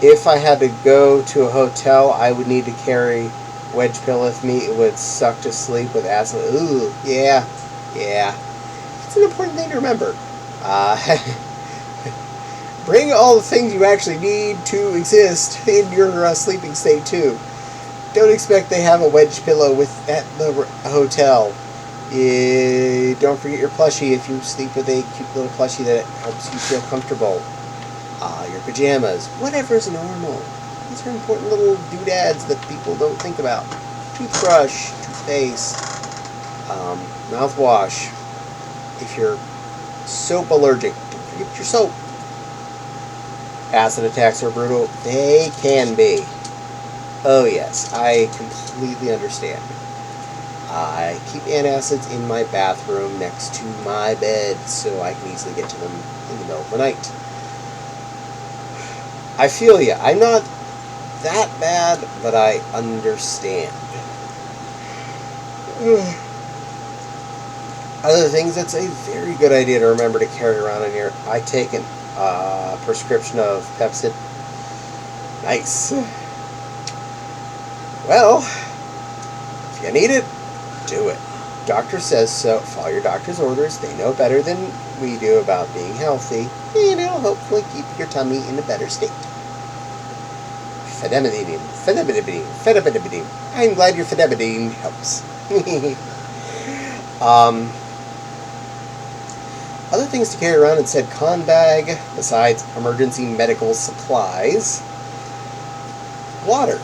A: If I had to go to a hotel, I would need to carry wedge pill with me. It would suck to sleep with acid. Ooh, yeah. It's an important thing to remember. Bring all the things you actually need to exist in your sleeping state too. Don't expect they have a wedge pillow at the hotel. Don't forget your plushie if you sleep with a cute little plushie that helps you feel comfortable. Your pajamas, whatever is normal. These are important little doodads that people don't think about. toothbrush, toothpaste, mouthwash. If you're soap allergic, don't forget your soap. Acid attacks are brutal. They can be. Oh yes, I completely understand. I keep antacids in my bathroom next to my bed so I can easily get to them in the middle of the night. I feel ya. I'm not that bad, but I understand. Other things, it's a very good idea to remember to carry around in here. I take a prescription of Pepsid. Nice. Well, if you need it, do it. Doctor says so. Follow your doctor's orders. They know better than we do about being healthy, and it'll hopefully keep your tummy in a better state. Fedemidine. I'm glad your fedemidine helps. Other things to carry around in said con bag, besides emergency medical supplies. Water.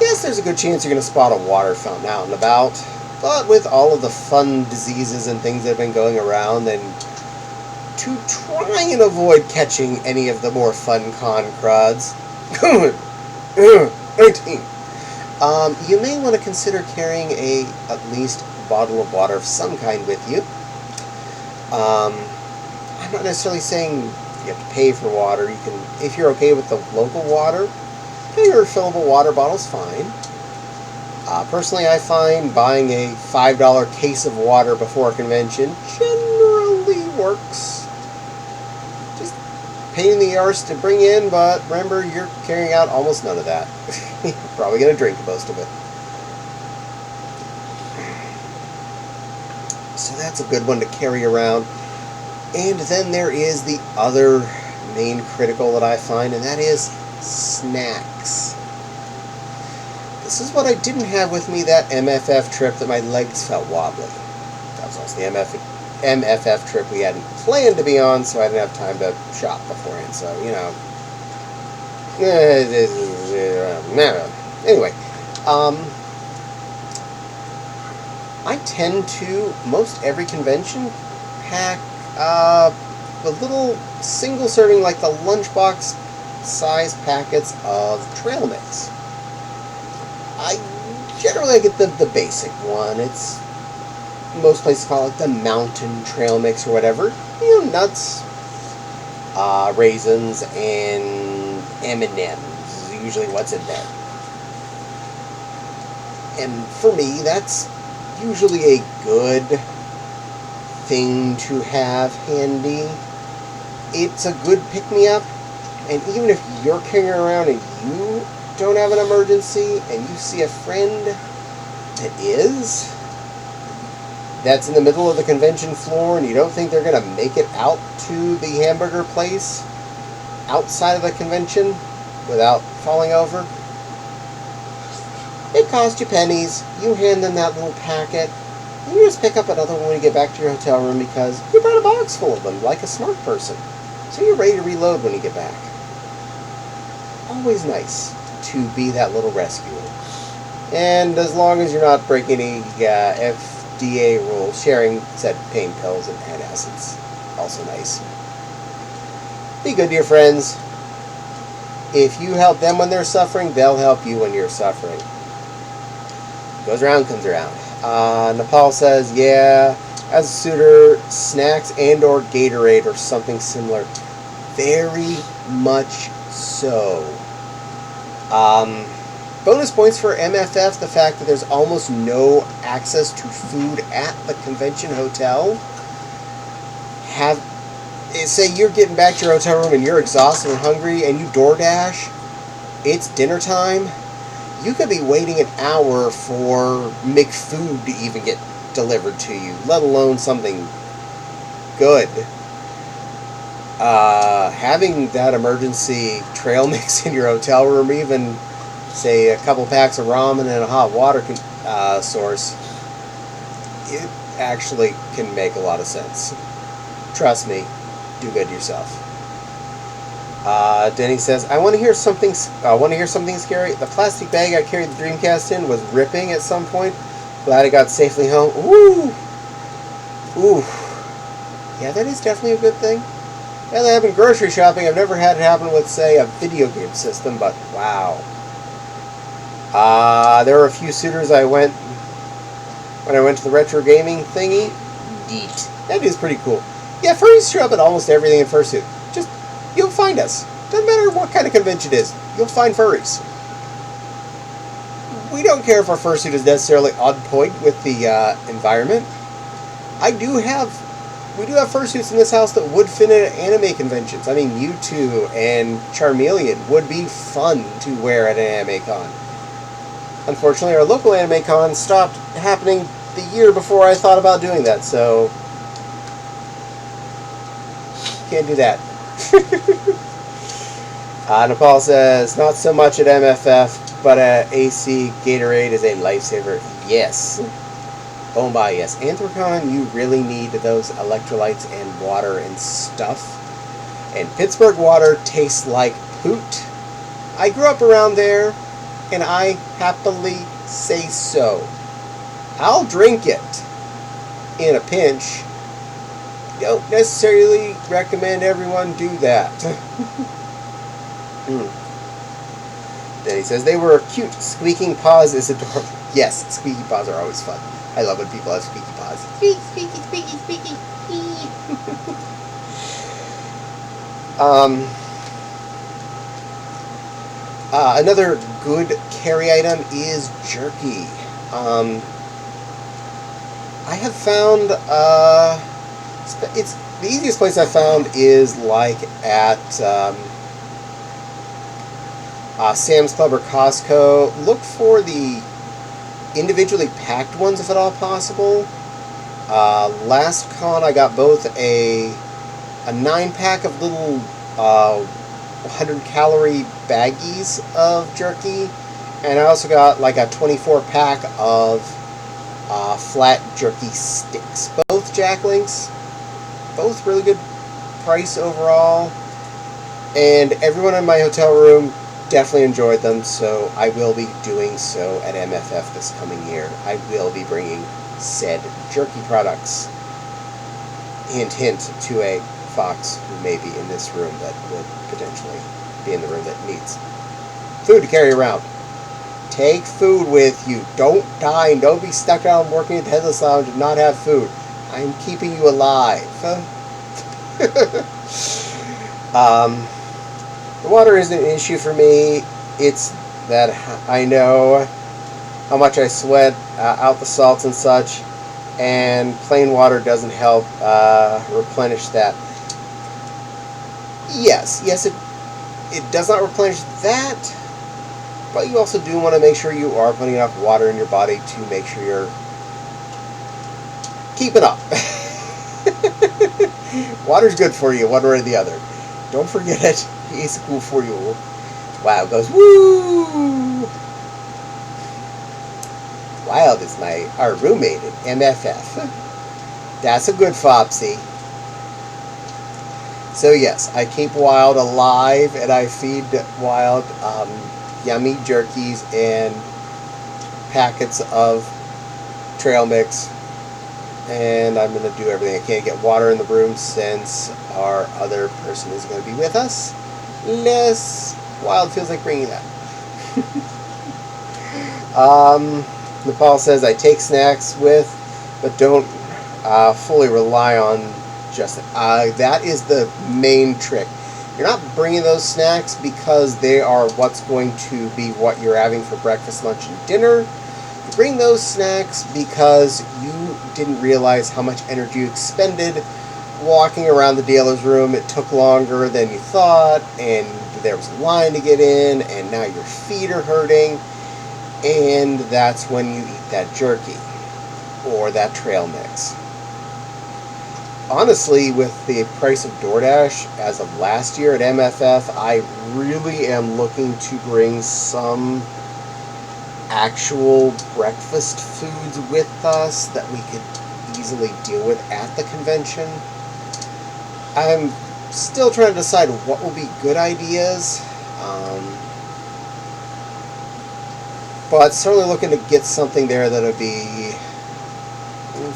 A: Yes, there's a good chance you're going to spot a water fountain out and about, but with all of the fun diseases and things that have been going around, and to try and avoid catching any of the more fun con crowds, 19. You may want to consider carrying at least bottle of water of some kind with you. I'm not necessarily saying you have to pay for water. You can, if you're okay with the local water, your refillable water bottle's fine. Personally, I find buying a $5 case of water before a convention generally works. Just pain in the arse to bring in, but remember, you're carrying out almost none of that. You're probably going to drink most of it. So that's a good one to carry around. And then there is the other main critical that I find, and that is snacks. This is what I didn't have with me that MFF trip that my legs felt wobbly. That was also the MFF trip we hadn't planned to be on, so I didn't have time to shop beforehand. So, you know. Anyway. I tend to, most every convention, pack a little single serving, like the lunchbox size packets of trail mix. I generally get the basic one. It's, most places call it the mountain trail mix or whatever. You know, nuts, raisins, and M&Ms is usually what's in there. And for me, that's usually a good thing to have handy. It's a good pick-me-up, and even if you're carrying around and you don't have an emergency and you see a friend that's in the middle of the convention floor and you don't think they're going to make it out to the hamburger place outside of the convention without falling over, it costs you pennies. You hand them that little packet, and you just pick up another one when you get back to your hotel room because you brought a box full of them like a smart person. So you're ready to reload when you get back. Always nice to be that little rescuer. And as long as you're not breaking any FDA rules, sharing said pain pills and antacids. Also nice. Be good to your friends. If you help them when they're suffering, they'll help you when you're suffering. Goes around, comes around. Nepal says, yeah, as a suitor, snacks and or Gatorade or something similar. Very much so. Bonus points for MFF, the fact that there's almost no access to food at the convention hotel. Say you're getting back to your hotel room and you're exhausted and hungry and you DoorDash, it's dinner time. You could be waiting an hour for McFood to even get delivered to you, let alone something good. Having that emergency trail mix in your hotel room, even, say, a couple packs of ramen and a hot water source, it actually can make a lot of sense. Trust me, do good to yourself. Denny says, "I want to hear something. Want to hear something scary. The plastic bag I carried the Dreamcast in was ripping at some point. Glad I got safely home. Ooh, ooh. Yeah, that is definitely a good thing. Yeah, that happened grocery shopping. I've never had it happen with, say, a video game system, but wow. There were a few suitors when I went to the retro gaming thingy. Neat. That is pretty cool. Yeah, furries show up at almost everything in fursuit. Just, you'll find us. Doesn't matter what kind of convention it is. You'll find furries. We don't care if our fursuit is necessarily on point with the environment. We do have fursuits in this house that would fit at anime conventions. I mean, Mewtwo and Charmeleon would be fun to wear at an anime con. Unfortunately, our local anime con stopped happening the year before I thought about doing that, so can't do that. Nepal says, not so much at MFF, but at AC Gatorade is a lifesaver. Yes. Oh my, yes. Anthrocon, you really need those electrolytes and water and stuff. And Pittsburgh water tastes like poot. I grew up around there, and I happily say so. I'll drink it in a pinch. Don't necessarily recommend everyone do that. Then he says, they were cute. Squeaking paws is adorable. Yes, squeaky paws are always fun. I love when people have squeaky paws. Squeaky, squeaky, squeaky, squeaky. Another good carry item is jerky. I have found, it's the easiest place I've found is like at Sam's Club or Costco. Look for the individually packed ones if at all possible. Last con I got both a 9-pack of little 100-calorie baggies of jerky, and I also got like a 24-pack of flat jerky sticks. Both Jack Links, both really good price overall, and everyone in my hotel room definitely enjoyed them, so I will be doing so at MFF this coming year. I will be bringing said jerky products. Hint, hint, to a fox who may be in this room that would potentially be in the room that needs food to carry around. Take food with you. Don't die and don't be stuck down working at the Headless Lounge and not have food. I'm keeping you alive. The water isn't an issue for me. It's that I know how much I sweat out the salts and such, and plain water doesn't help replenish that. Yes, it does not replenish that, but you also do want to make sure you are putting enough water in your body to make sure you're keeping up. Water's good for you, one way or the other. Don't forget it. It's cool for you. Wow, it goes woo! Wild is our roommate at MFF. That's a good Fopsy. So yes, I keep Wild alive and I feed Wild yummy jerkies and packets of trail mix, and I'm going to do everything I can to get water in the room since our other person is going to be with us. Unless Wild feels like bringing that. Nepal says, I take snacks with, but don't fully rely on just that is the main trick. You're not bringing those snacks because they are what's going to be what you're having for breakfast, lunch, and dinner. You bring those snacks because you didn't realize how much energy you expended walking around the dealer's room. It took longer than you thought, and there was a line to get in, and now your feet are hurting, and that's when you eat that jerky or that trail mix. Honestly, with the price of DoorDash as of last year at MFF, I really am looking to bring some actual breakfast foods with us that we could easily deal with at the convention. I'm still trying to decide what will be good ideas. But certainly looking to get something there that'll be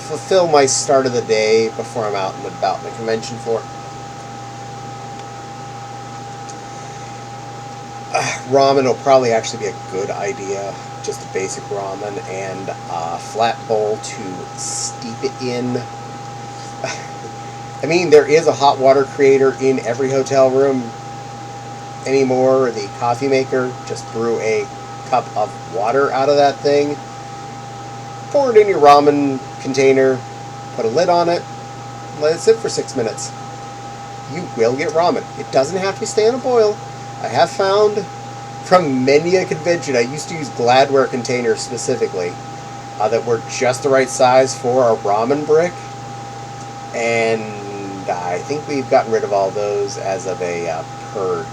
A: fulfill my start of the day before I'm out and about in the convention floor. Ramen will probably actually be a good idea. Just a basic ramen and a flat bowl to steep it in. I mean, there is a hot water creator in every hotel room anymore. The coffee maker, just brew a cup of water out of that thing, pour it in your ramen container, put a lid on it, let it sit for 6 minutes. You will get ramen. It doesn't have to stay on a boil. I have found from many a convention, I used to use Gladware containers specifically that were just the right size for a ramen brick, and I think we've gotten rid of all those as of a purge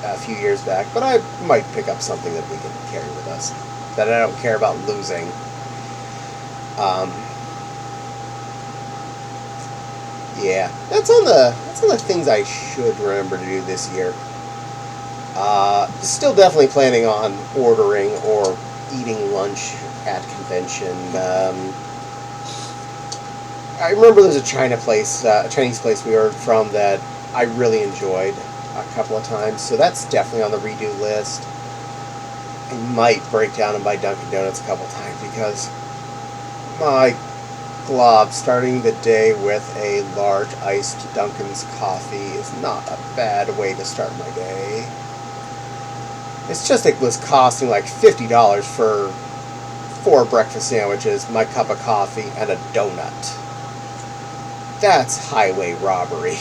A: a few years back, but I might pick up something that we can carry with us that I don't care about losing. Yeah, that's on the things I should remember to do this year. Still definitely planning on ordering or eating lunch at convention. I remember there's a Chinese place we ordered from that I really enjoyed a couple of times, so that's definitely on the redo list. I might break down and buy Dunkin' Donuts a couple times because my glob, starting the day with a large iced Dunkin's coffee is not a bad way to start my day. It's just it was costing like $50 for 4 breakfast sandwiches, my cup of coffee, and a donut. That's highway robbery.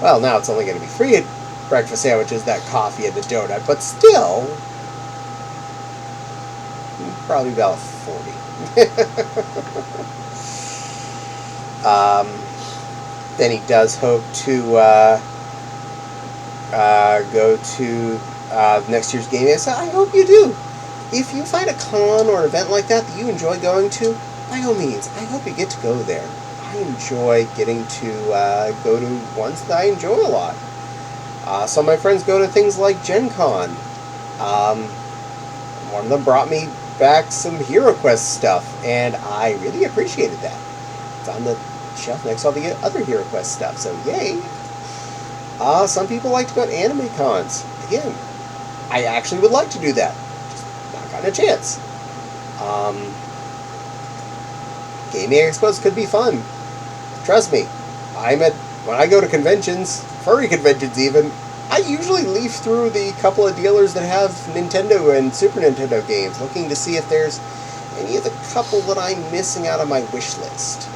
A: Well, now it's only going to be free at breakfast sandwiches, that coffee and the donut, but still, probably about 40. Then he does hope to go to next year's game. So I hope you do. If you find a con or event like that that you enjoy going to, by all means, I hope you get to go there. I enjoy getting to go to ones that I enjoy a lot. Some of my friends go to things like Gen Con. One of them brought me back some HeroQuest stuff, and I really appreciated that. It's on the shelf next to all the other HeroQuest stuff, so yay! Some people like to go to anime cons. Again, I actually would like to do that. Just not gotten a chance. Gaming expos could be fun. Trust me, when I go to conventions, furry conventions even, I usually leaf through the couple of dealers that have Nintendo and Super Nintendo games, looking to see if there's any of the couple that I'm missing out on my wish list.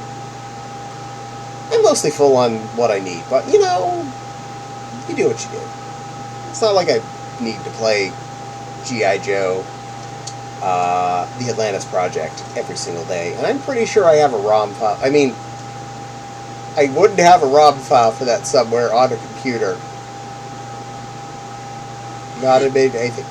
A: I'm mostly full on what I need, but you know, you do what you do. It's not like I need to play G.I. Joe, the Atlantis Project every single day, and I'm pretty sure I have a ROM file. I mean, I wouldn't have a ROM file for that somewhere on a computer. Not admitting to anything.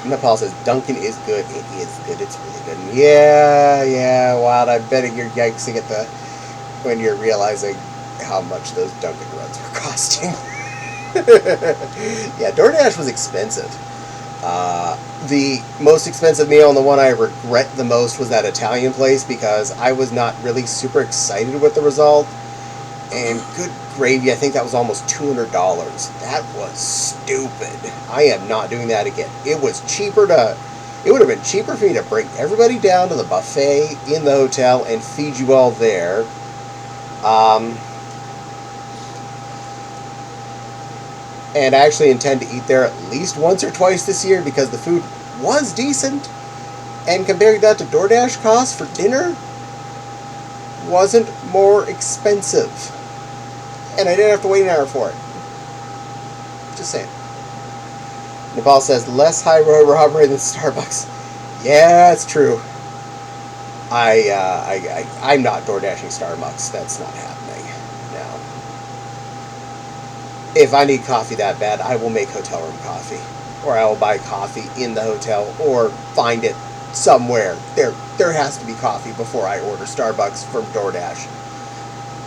A: Nepal says, Dunkin' is good. It is good. It's really good. And yeah, Wild, I'm betting you're yikesing at when you're realizing how much those Dunkin' runs were costing. Yeah, DoorDash was expensive. The most expensive meal and the one I regret the most was that Italian place because I was not really super excited with the result. And good gravy, I think that was almost $200. That was stupid. I am not doing that again. It would have been cheaper for me to bring everybody down to the buffet in the hotel and feed you all there. And I actually intend to eat there at least once or twice this year because the food was decent. And comparing that to DoorDash costs for dinner, wasn't more expensive. And I didn't have to wait an hour for it. Just saying. Nepal says, less high road robbery than Starbucks. Yeah, it's true. I'm not DoorDashing Starbucks. That's not happening. No. If I need coffee that bad, I will make hotel room coffee. Or I will buy coffee in the hotel or find it somewhere. There has to be coffee before I order Starbucks from DoorDash.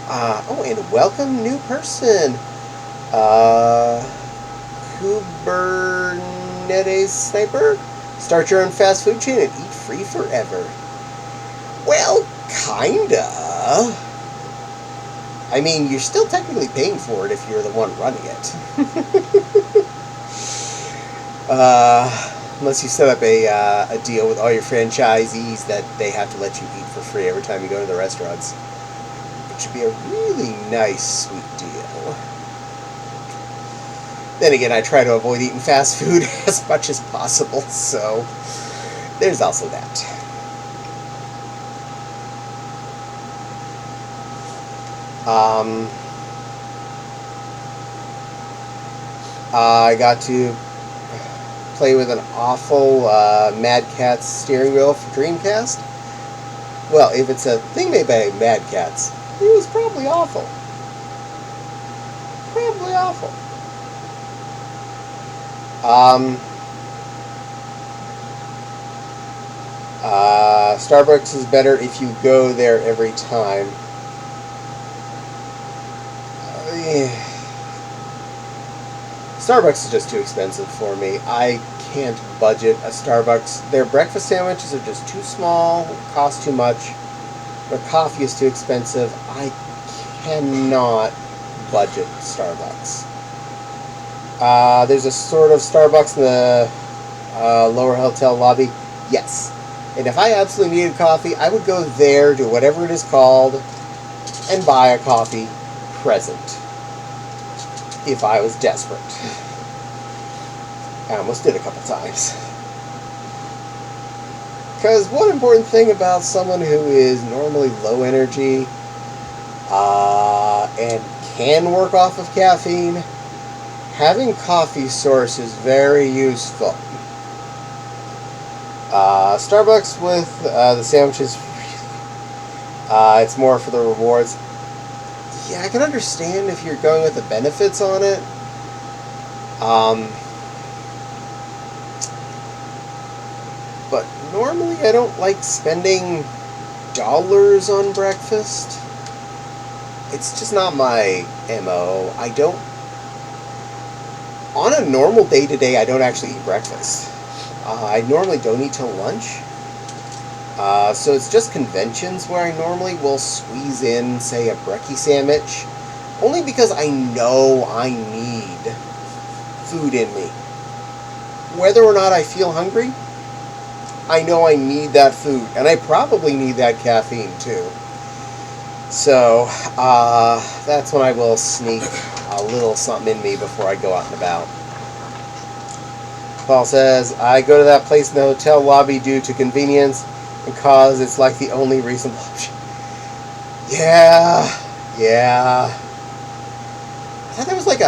A: Oh, and welcome new person. Uh, Kubernetes Sniper. Start your own fast food chain and eat free forever. Well, kinda. I mean, you're still technically paying for it if you're the one running it. Unless you set up a deal with all your franchisees that they have to let you eat for free every time you go to the restaurants. Which would be a really nice, sweet deal. Then again, I try to avoid eating fast food as much as possible, so there's also that. I got to play with an awful Mad Catz steering wheel for Dreamcast. Well, if it's a thing made by Mad Catz, it was probably awful. Probably awful. Starbucks is better if you go there every time. Starbucks is just too expensive for me. I can't budget a Starbucks. Their breakfast sandwiches are just too small, cost too much. Their coffee is too expensive. I cannot budget Starbucks. There's a sort of Starbucks in the lower hotel lobby. Yes. And if I absolutely needed coffee, I would go there, do whatever it is called, and buy a coffee present. If I was desperate. I almost did a couple times. Because one important thing about someone who is normally low energy and can work off of caffeine, having coffee source is very useful. Starbucks with the sandwiches, it's more for the rewards. Yeah, I can understand if you're going with the benefits on it. But normally I don't like spending dollars on breakfast. It's just not my MO. I don't... On a normal day-to-day, I don't actually eat breakfast. I normally don't eat till lunch. So it's just conventions where I normally will squeeze in, say, a brekkie sandwich. Only because I know I need food in me. Whether or not I feel hungry, I know I need that food. And I probably need that caffeine, too. So, that's when I will sneak a little something in me before I go out and about. Paul says, I go to that place in the hotel lobby due to convenience, because it's like the only reasonable option. Yeah. I thought there was like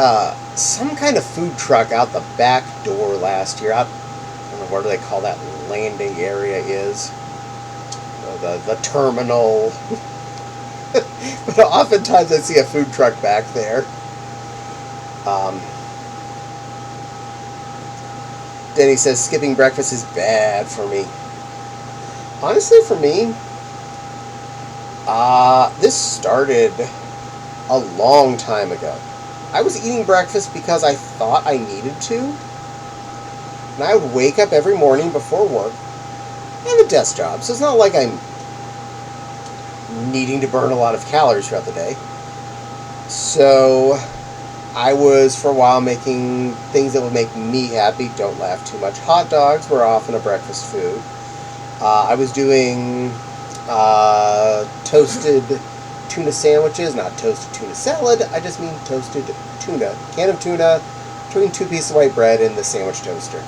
A: some kind of food truck out the back door last year. I don't know what do they call that landing area is. The terminal. But oftentimes I see a food truck back there. Denny says skipping breakfast is bad for me. Honestly, for me, this started a long time ago. I was eating breakfast because I thought I needed to. And I would wake up every morning before work. I have a desk job, so it's not like I'm needing to burn a lot of calories throughout the day. So I was, for a while, making things that would make me happy. Don't laugh too much. Hot dogs were often a breakfast food. I was doing toasted tuna sandwiches, not toasted tuna salad. I just mean toasted tuna. Can of tuna between 2 pieces of white bread in the sandwich toaster.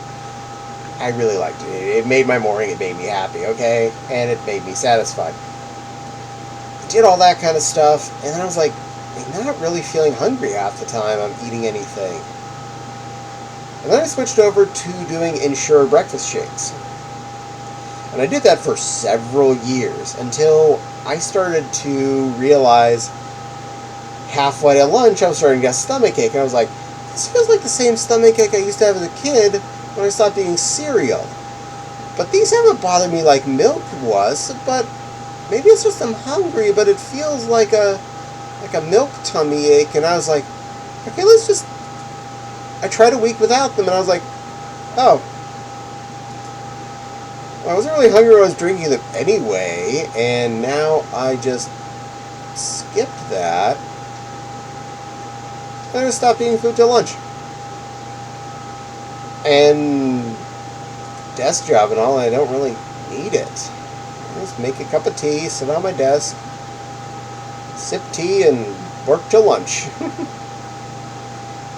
A: I really liked it. It made my morning. It made me happy, okay? And it made me satisfied. I did all that kind of stuff, and then I was like, I'm not really feeling hungry half the time I'm eating anything. And then I switched over to doing Ensure breakfast shakes. And I did that for several years until I started to realize halfway to lunch I was starting to get stomachache. And I was like, this feels like the same stomachache I used to have as a kid when I stopped eating cereal. But these haven't bothered me like milk was, but maybe it's just I'm hungry, but it feels like a like a milk tummy ache, and I was like, okay, let's just. I tried a week without them, and I was like, oh, I wasn't really hungry when I was drinking them anyway, and now I just skipped that. I just stopped eating food till lunch. And desk job and all, I don't really need it. I just make a cup of tea, sit on my desk, sip tea, and work till lunch.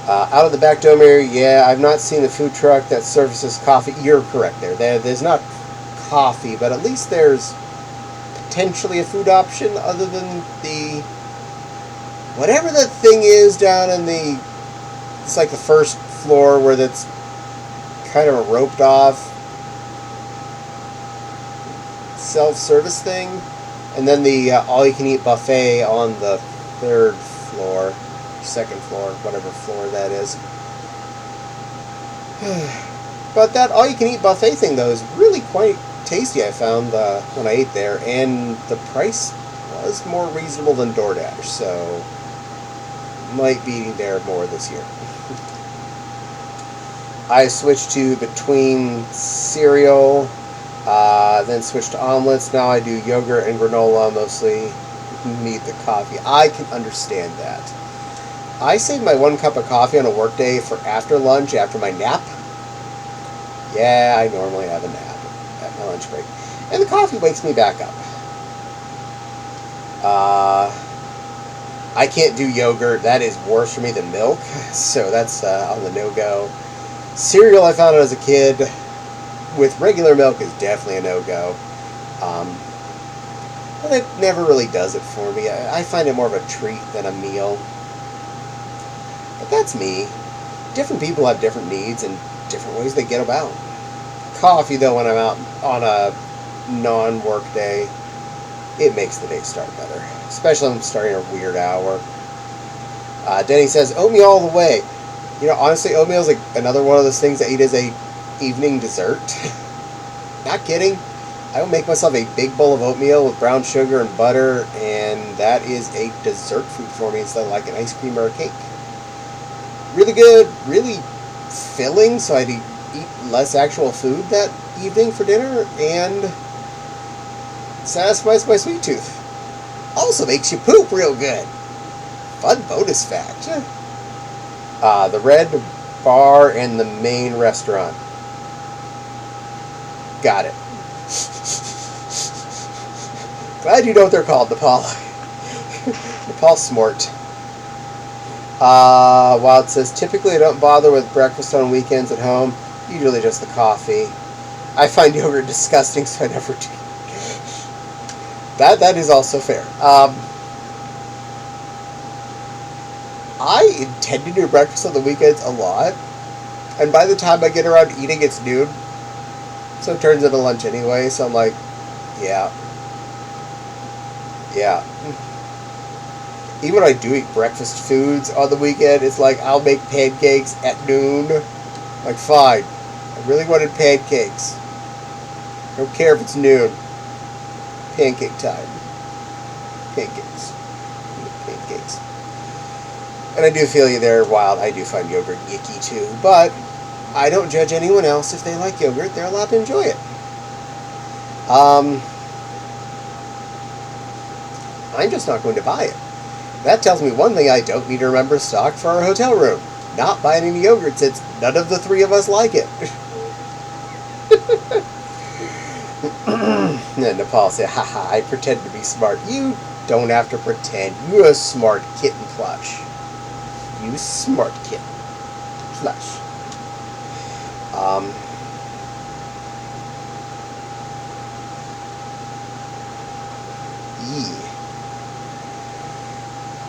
A: Out of the back dome area, yeah, I've not seen the food truck that services coffee. You're correct there's not coffee, but at least there's potentially a food option other than the whatever that thing is down in the, it's like the first floor where that's kind of a roped off self-service thing, and then the all-you-can-eat buffet on the third floor, second floor, whatever floor that is. But that all-you-can-eat buffet thing, though, is really quite tasty, I found when I ate there, and the price was more reasonable than DoorDash, so might be eating there more this year. I switched to between cereal, then switched to omelets. Now I do yogurt and granola, mostly need the coffee. I can understand that. I save my 1 cup of coffee on a work day for after lunch, after my nap. Yeah, I normally have a nap at my lunch break. And the coffee wakes me back up. I can't do yogurt. That is worse for me than milk. So that's on the no-go. Cereal, I found out as a kid, with regular milk is definitely a no-go. But it never really does it for me. I find it more of a treat than a meal. But that's me. Different people have different needs and different ways they get about. Coffee, though, when I'm out on a non-work day, it makes the day start better. Especially when I'm starting a weird hour. Denny says, oatmeal all the way. You know, honestly, oatmeal is like another one of those things I eat as a evening dessert. Not kidding. I will make myself a big bowl of oatmeal with brown sugar and butter, and that is a dessert food for me instead of like an ice cream or a cake. Really good, really filling, so I'd eat less actual food that evening for dinner, and satisfies my sweet tooth. Also makes you poop real good. Fun bonus fact. The Red Bar and the main restaurant. Got it. Glad you know what they're called, Nepal. Nepal Smart. While it says, typically I don't bother with breakfast on weekends at home. Usually just the coffee. I find yogurt disgusting, so I never do. That is also fair. I intend to do breakfast on the weekends a lot, and by the time I get around to eating, it's noon, so it turns into lunch anyway, so I'm like, yeah. Even when I do eat breakfast foods on the weekend, it's like, I'll make pancakes at noon. Like, fine, I really wanted pancakes. I don't care if it's noon. Pancake time. Pancakes. Pancakes. And I do feel you there, Wild. I do find yogurt yicky too, but I don't judge anyone else. If they like yogurt, they're allowed to enjoy it. I'm just not going to buy it. That tells me one thing I don't need to remember to stock for our hotel room. Not buying any yogurt since none of the three of us like it. And Nepal said, haha, I pretend to be smart. You don't have to pretend. You're a smart kitten plush. You smart kitten plush.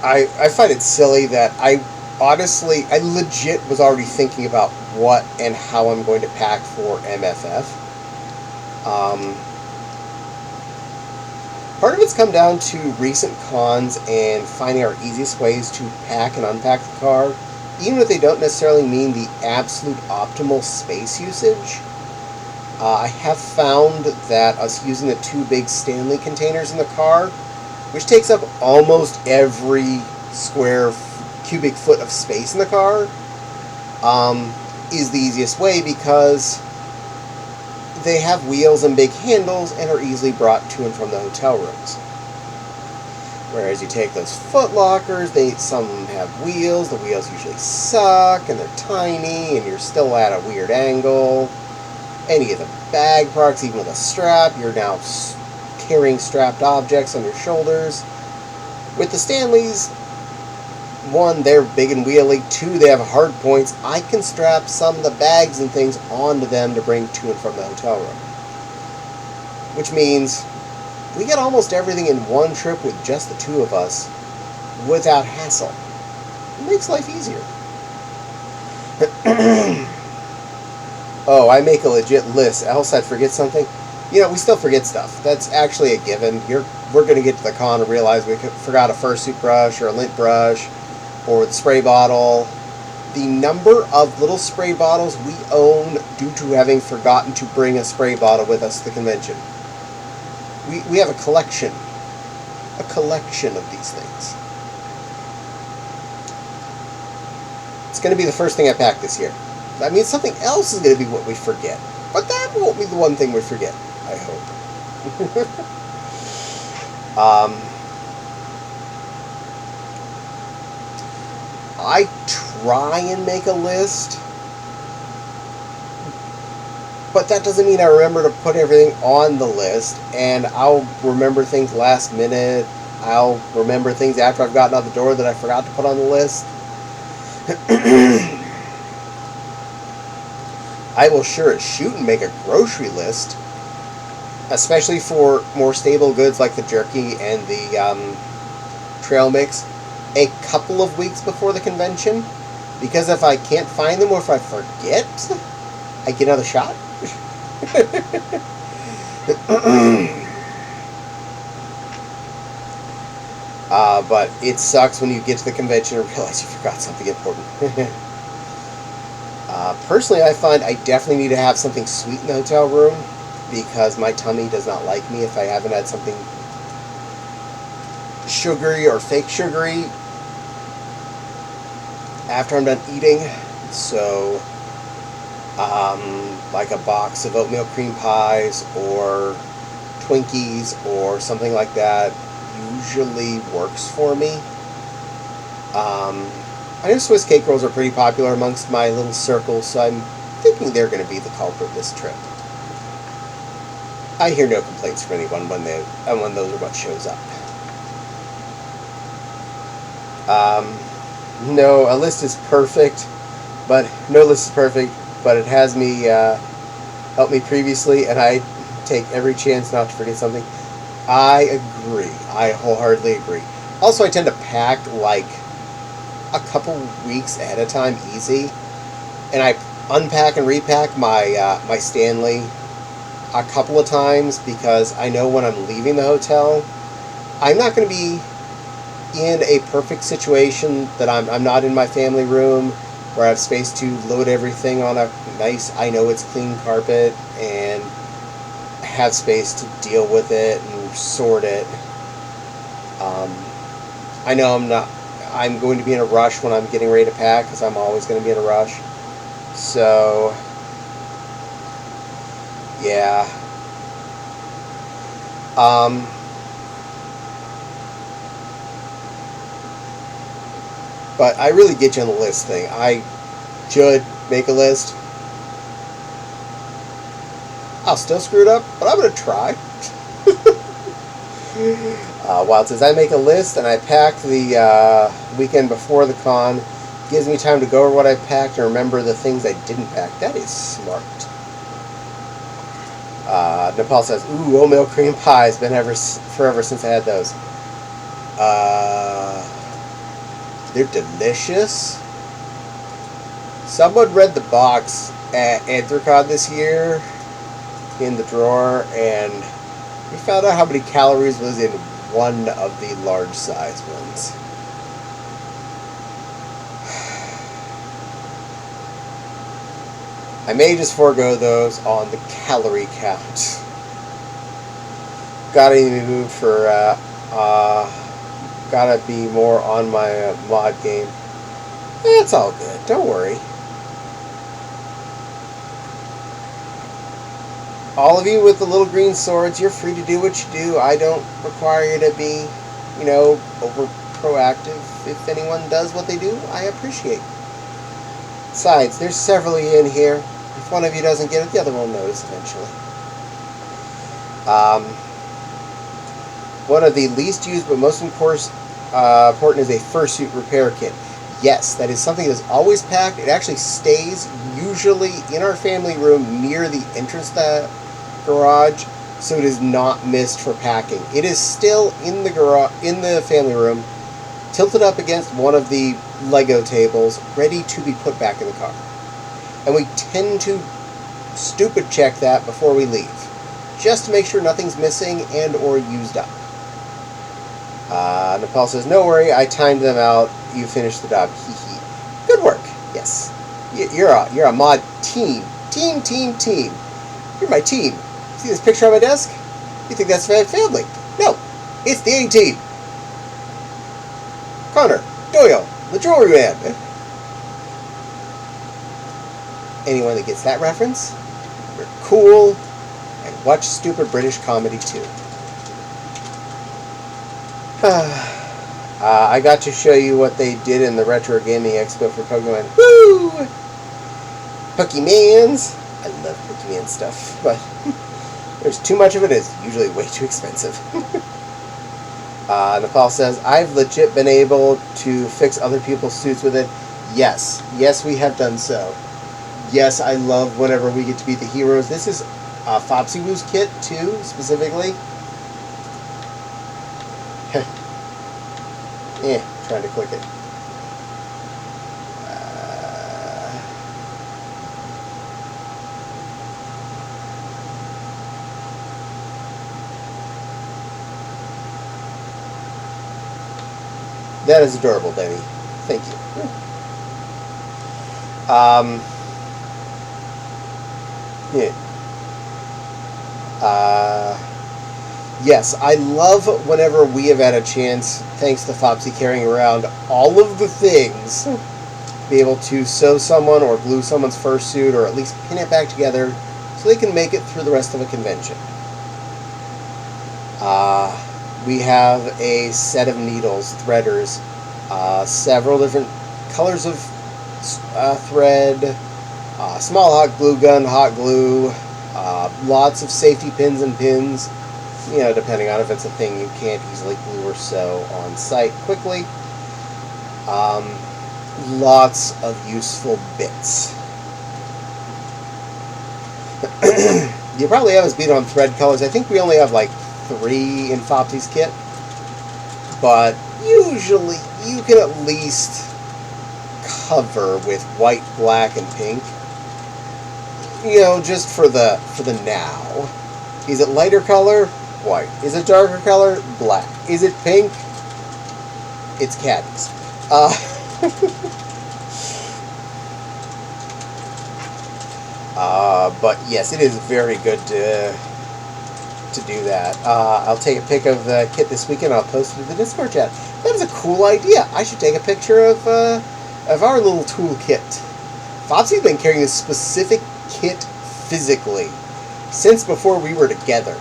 A: I find it silly that I legit was already thinking about what and how I'm going to pack for MFF. Part of it's come down to recent cons and finding our easiest ways to pack and unpack the car, even if they don't necessarily mean the absolute optimal space usage. I have found that us using the two big Stanley containers in the car which takes up almost every square cubic foot of space in the car, is the easiest way because they have wheels and big handles and are easily brought to and from the hotel rooms. Whereas you take those foot lockers, some of them have wheels, the wheels usually suck, and they're tiny, and you're still at a weird angle. Any of the bag parts, even with a strap, you're now carrying strapped objects on your shoulders. With the Stanleys, one, they're big and wheelie. Two, they have hard points. I can strap some of the bags and things onto them to bring to and from the hotel room. Which means we get almost everything in one trip with just the two of us without hassle. It makes life easier. Oh, I make a legit list, else I'd forget something. You know, we still forget stuff. That's actually a given. We're going to get to the con and realize we forgot a fursuit brush or a lint brush or the spray bottle. The number of little spray bottles we own due to having forgotten to bring a spray bottle with us to the convention. We have a collection of these things. It's going to be the first thing I pack this year. That means something else is going to be what we forget. But that won't be the one thing we forget, I hope. I try and make a list, but that doesn't mean I remember to put everything on the list, and I'll remember things last minute. I'll remember things after I've gotten out the door that I forgot to put on the list. I will sure as shoot and make a grocery list, especially for more stable goods like the jerky and the trail mix, a couple of weeks before the convention, because if I can't find them or if I forget, I get another shot. But it sucks when you get to the convention and realize you forgot something important. Personally, I find I definitely need to have something sweet in the hotel room because my tummy does not like me if I haven't had something sugary or fake sugary after I'm done eating. So, like a box of oatmeal cream pies or Twinkies or something like that usually works for me. I know Swiss cake rolls are pretty popular amongst my little circle, so I'm thinking they're going to be the culprit this trip. I hear no complaints from anyone when those are what shows up. No, a list is perfect, but no list is perfect, but it has me helped me previously, and I take every chance not to forget something. I agree. I wholeheartedly agree. Also, I tend to pack like a couple weeks ahead of time, easy, and I unpack and repack my my Stanley a couple of times because I know when I'm leaving the hotel, I'm not going to be in a perfect situation that I'm not in my family room where I have space to load everything on a nice, I know it's clean carpet and have space to deal with it and sort it. I know I'm going to be in a rush when I'm getting ready to pack because I'm always going to be in a rush. So, yeah. But I really get you on the list thing. I should make a list. I'll still screw it up, but I'm going to try. While it says I make a list and I pack the weekend before the con, gives me time to go over what I packed and remember the things I didn't pack. That is smart. Nepal says, ooh, oatmeal cream pie. It's been forever since I had those. They're delicious. Someone read the box at Anthrocon this year in the drawer, and we found out how many calories was in one of the large size ones. I may just forego those on the calorie count. Got any move for Gotta be more on my mod game. It's all good. Don't worry. All of you with the little green swords, you're free to do what you do. I don't require you to be, over proactive. If anyone does what they do, I appreciate. Besides, there's several of you in here. If one of you doesn't get it, the other will notice eventually. One of the least used but most important is a fursuit repair kit. Yes, that is something that's always packed. It actually stays usually in our family room near the entrance to the garage, so it is not missed for packing. It is still in the family room, tilted up against one of the Lego tables, ready to be put back in the car. And we tend to stupid check that before we leave, just to make sure nothing's missing and or used up. Nepal says, "No worry, I timed them out. You finished the job. Hee hee. Good work. Yes, you're a mod team. Team. You're my team. See this picture on my desk? You think that's family? No, it's the A-Team. Connor, Doyle, the Jewelry Man." Anyone that gets that reference, you're cool, and watch stupid British comedy too. I got to show you what they did in the Retro Gaming Expo for Pokemon. Woo! Pokemans! I love Pokemon stuff, but there's too much of it. It's usually way too expensive. Nepal says, "I've legit been able to fix other people's suits with it." Yes, we have done so. Yes, I love whenever we get to be the heroes. This is Fopsy Woo's kit, too, specifically. Trying to click it. That is adorable, Denny. Thank you. Yes, I love whenever we have had a chance, thanks to Fopsy carrying around all of the things, be able to sew someone or glue someone's fursuit or at least pin it back together so they can make it through the rest of a convention. We have a set of needles, threaders, several different colors of thread, small hot glue gun, hot glue, lots of safety pins and pins, depending on if it's a thing you can't easily glue or sew on site quickly. Lots of useful bits. You probably have us beat on thread colors. I think we only have like 3 in Fopsy's kit, but usually you can at least cover with white, black, and pink. Just for the now. Is it lighter color? White. Is it darker color? Black. Is it pink? It's Caddie's. But yes, it is very good to do that. I'll take a pic of the kit this weekend. I'll post it to the Discord chat. That was a cool idea. I should take a picture of our little toolkit. Fopsy's been carrying this specific kit physically since before we were together.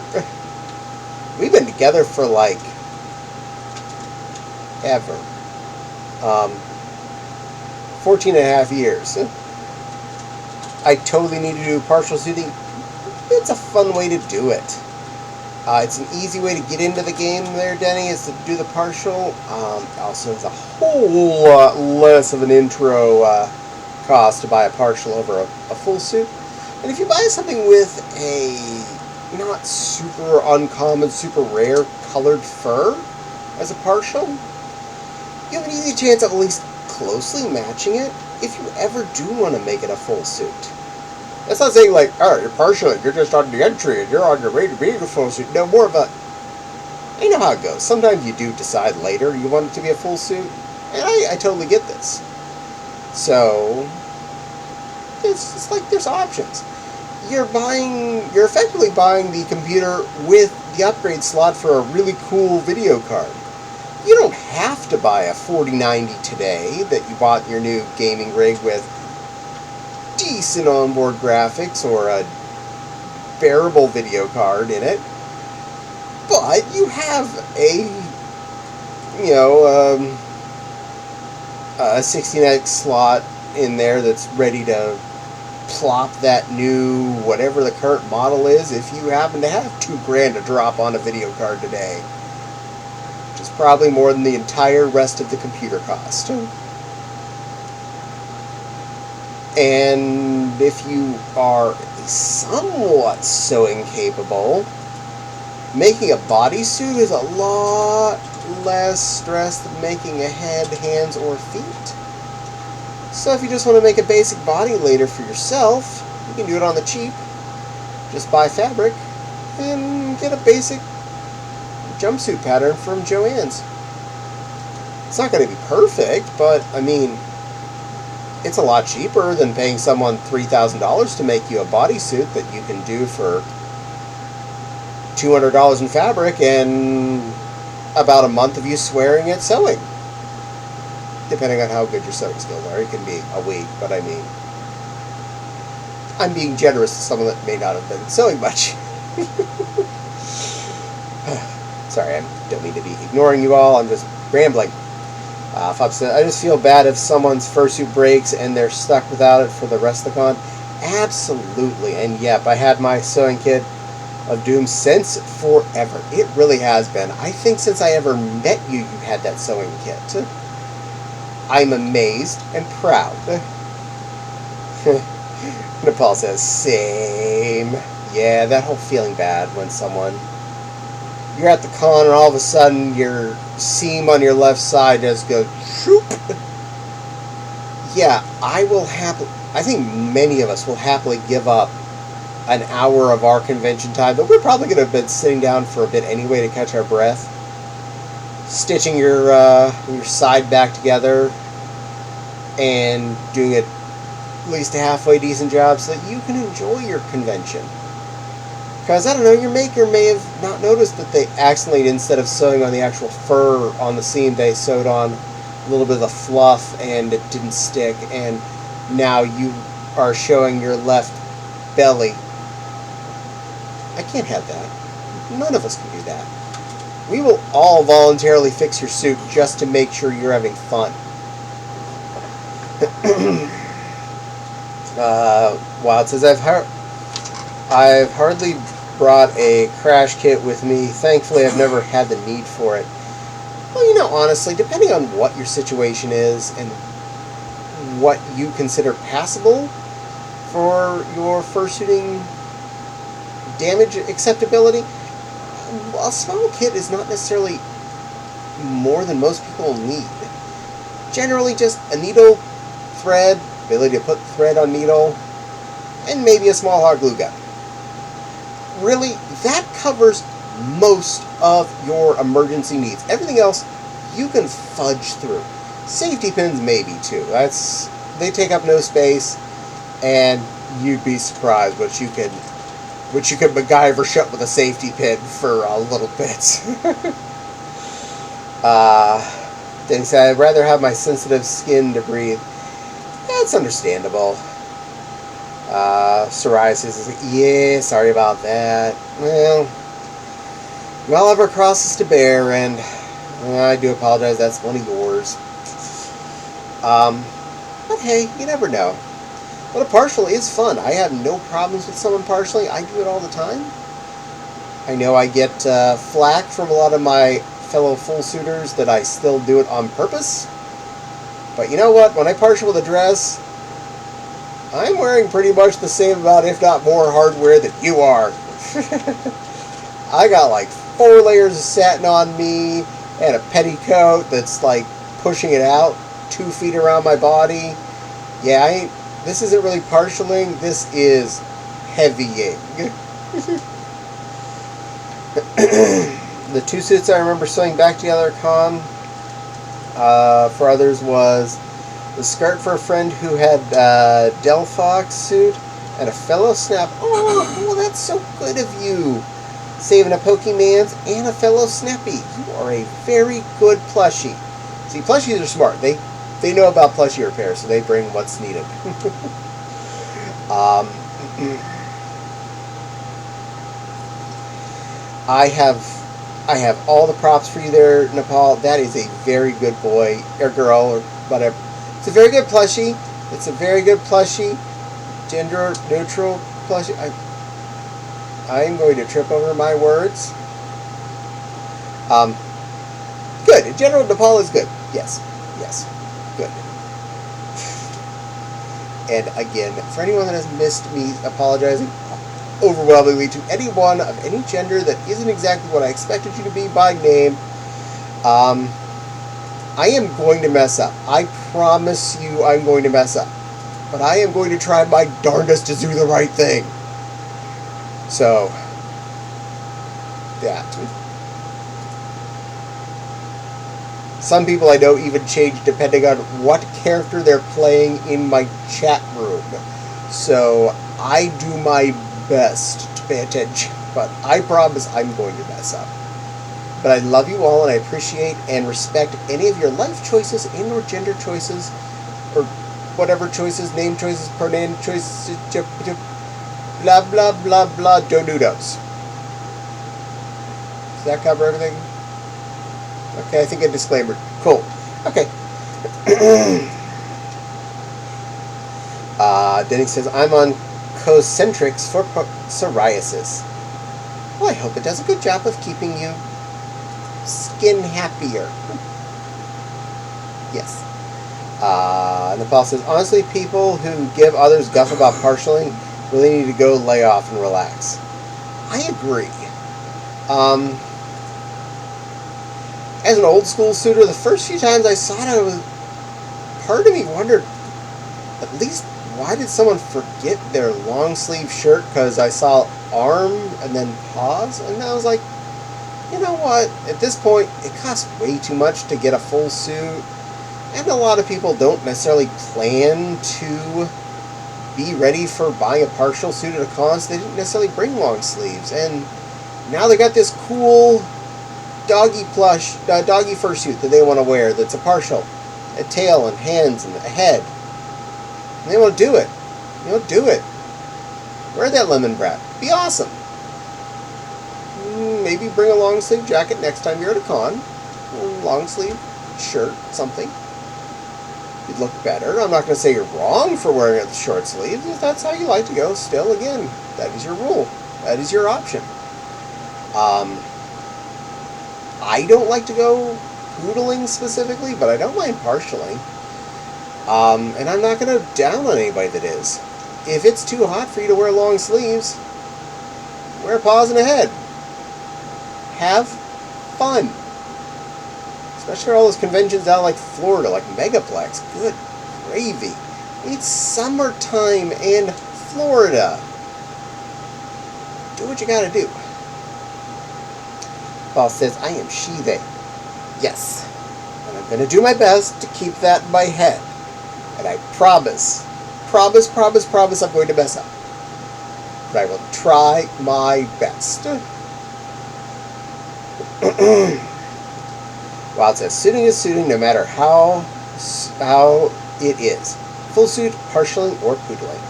A: We've been together for like ever. 14 and a half years. I totally need to do partial suiting. It's a fun way to do it. It's an easy way to get into the game there, Denny, is to do the partial. Also, it's a whole lot less of an intro cost to buy a partial over a full suit. And if you buy something with a not super uncommon, super rare colored fur as a partial, you have an easy chance of at least closely matching it if you ever do want to make it a full suit. That's not saying like, oh, you're partial, you're just on the entry and you're on your way to being a full suit. No, more of a, you know how it goes. Sometimes you do decide later you want it to be a full suit, and I totally get this. So, it's like there's options. You're effectively buying the computer with the upgrade slot for a really cool video card. You don't have to buy a 4090 today that you bought in your new gaming rig with decent onboard graphics or a bearable video card in it. But you have a 16X slot in there that's ready to plop that new whatever the current model is if you happen to have $2,000 to drop on a video card today, which is probably more than the entire rest of the computer cost. And if you are somewhat sewing capable, making a bodysuit is a lot less stress than making a head, hands, or feet. So if you just want to make a basic body later for yourself, you can do it on the cheap. Just buy fabric and get a basic jumpsuit pattern from Joann's. It's not going to be perfect, but I mean, it's a lot cheaper than paying someone $3,000 to make you a bodysuit that you can do for $200 in fabric and about a month of you swearing at sewing. Depending on how good your sewing skills are. It can be a week, but I mean, I'm being generous to someone that may not have been sewing much. Sorry, I don't mean to be ignoring you all. I'm just rambling. I just feel bad if someone's fursuit breaks and they're stuck without it for the rest of the con. Absolutely. And yep, I had my sewing kit of doom since forever. It really has been. I think since I ever met you, you had that sewing kit. I'm amazed and proud. Nepal says, same. Yeah, that whole feeling bad when you're at the con and all of a sudden your seam on your left side just goes shoop. Yeah, I think many of us will happily give up an hour of our convention time, but we're probably going to have been sitting down for a bit anyway to catch our breath, stitching your side back together and doing at least a halfway decent job so that you can enjoy your convention. Because, I don't know, your maker may have not noticed that they accidentally, instead of sewing on the actual fur on the seam, they sewed on a little bit of the fluff and it didn't stick, and now you are showing your left belly. I can't have that. None of us can do that. We will all voluntarily fix your suit just to make sure you're having fun. Wild says, I've hardly brought a crash kit with me. Thankfully, I've never had the need for it. Well, honestly, depending on what your situation is and what you consider passable for your fursuiting damage acceptability, a small kit is not necessarily more than most people need. Generally, just a needle, thread, ability to put thread on needle, and maybe a small hot glue gun. Really, that covers most of your emergency needs. Everything else, you can fudge through. Safety pins, maybe, too. They take up no space, and you'd be surprised what you could MacGyver shut with a safety pin for a little bit. Then say, I'd rather have my sensitive skin to breathe. That's understandable. Psoriasis is like, yeah, sorry about that. Well, we all have our crosses to bear, and I do apologize, that's one of yours. But hey, you never know. But a partial is fun. I have no problems with someone partially. I do it all the time. I know I get flack from a lot of my fellow full suiters that I still do it on purpose. But you know what? When I partial with a dress, I'm wearing pretty much the same amount, if not more, hardware that you are. I got like 4 layers of satin on me and a petticoat that's like pushing it out 2 feet around my body. Yeah, this isn't really partialing, this is heavying. The 2 suits I remember sewing back together at con for others was the skirt for a friend who had Delphox suit and a fellow snap. Oh, that's so good of you. saving a Pokemans and a fellow Snappy. You are a very good plushie. See, plushies are smart. They know about plushie repair, so they bring what's needed. I have all the props for you there, Nepal. That is a very good boy or girl or whatever. It's a very good plushie. It's a very good plushie. Gender neutral plushie. I am going to trip over my words. Good. In general, Nepal is good. Yes. Good. And again, for anyone that has missed me apologizing overwhelmingly to anyone of any gender that isn't exactly what I expected you to be by name, I am going to mess up. I promise you I'm going to mess up. But I am going to try my darndest to do the right thing. So, that. Some people I know even change depending on what character they're playing in my chat room. So, I do my best to pay attention. But I promise I'm going to mess up. But I love you all, and I appreciate and respect any of your life choices and or gender choices, or whatever choices, name choices, pronoun choices, blah, blah, blah, blah, donudos. Does that cover everything? Okay, I think a disclaimer. Cool. Okay. Denny says, I'm on Concentrix for psoriasis. Well, I hope it does a good job of keeping you skin happier. Yes. Nepal says, honestly, people who give others guff about partialing really need to go lay off and relax. I agree. As an old school suitor, the first few times I saw it, part of me wondered, at least, why did someone forget their long sleeve shirt? Because I saw arm and then paws, and I was like, you know what? At this point, it costs way too much to get a full suit, and a lot of people don't necessarily plan to be ready for buying a partial suit at a con, so they didn't necessarily bring long sleeves. And now they got this cool doggy fursuit that they want to wear that's a partial, a tail and hands and a head. And they want to do it. Do it. Wear that lemon brat. Be awesome. Maybe bring a long sleeve jacket next time you're at a con. A long sleeve shirt, something. You'd look better. I'm not going to say you're wrong for wearing it with short sleeves. If that's how you like to go, still, again, that is your rule. That is your option. I don't like to go poodling specifically, but I don't mind partialing. And I'm not going to down on anybody that is. If it's too hot for you to wear long sleeves, wear paws and a head. Have fun. Especially all those conventions out like Florida, like Megaplex. Good gravy. It's summertime in Florida. Do what you gotta do. Paul says, I am she, they. Yes. And I'm gonna do my best to keep that in my head. And I promise I'm going to mess up. But I will try my best. Wild says, suiting is suiting no matter how it is. Full suit, partialing, or poodling.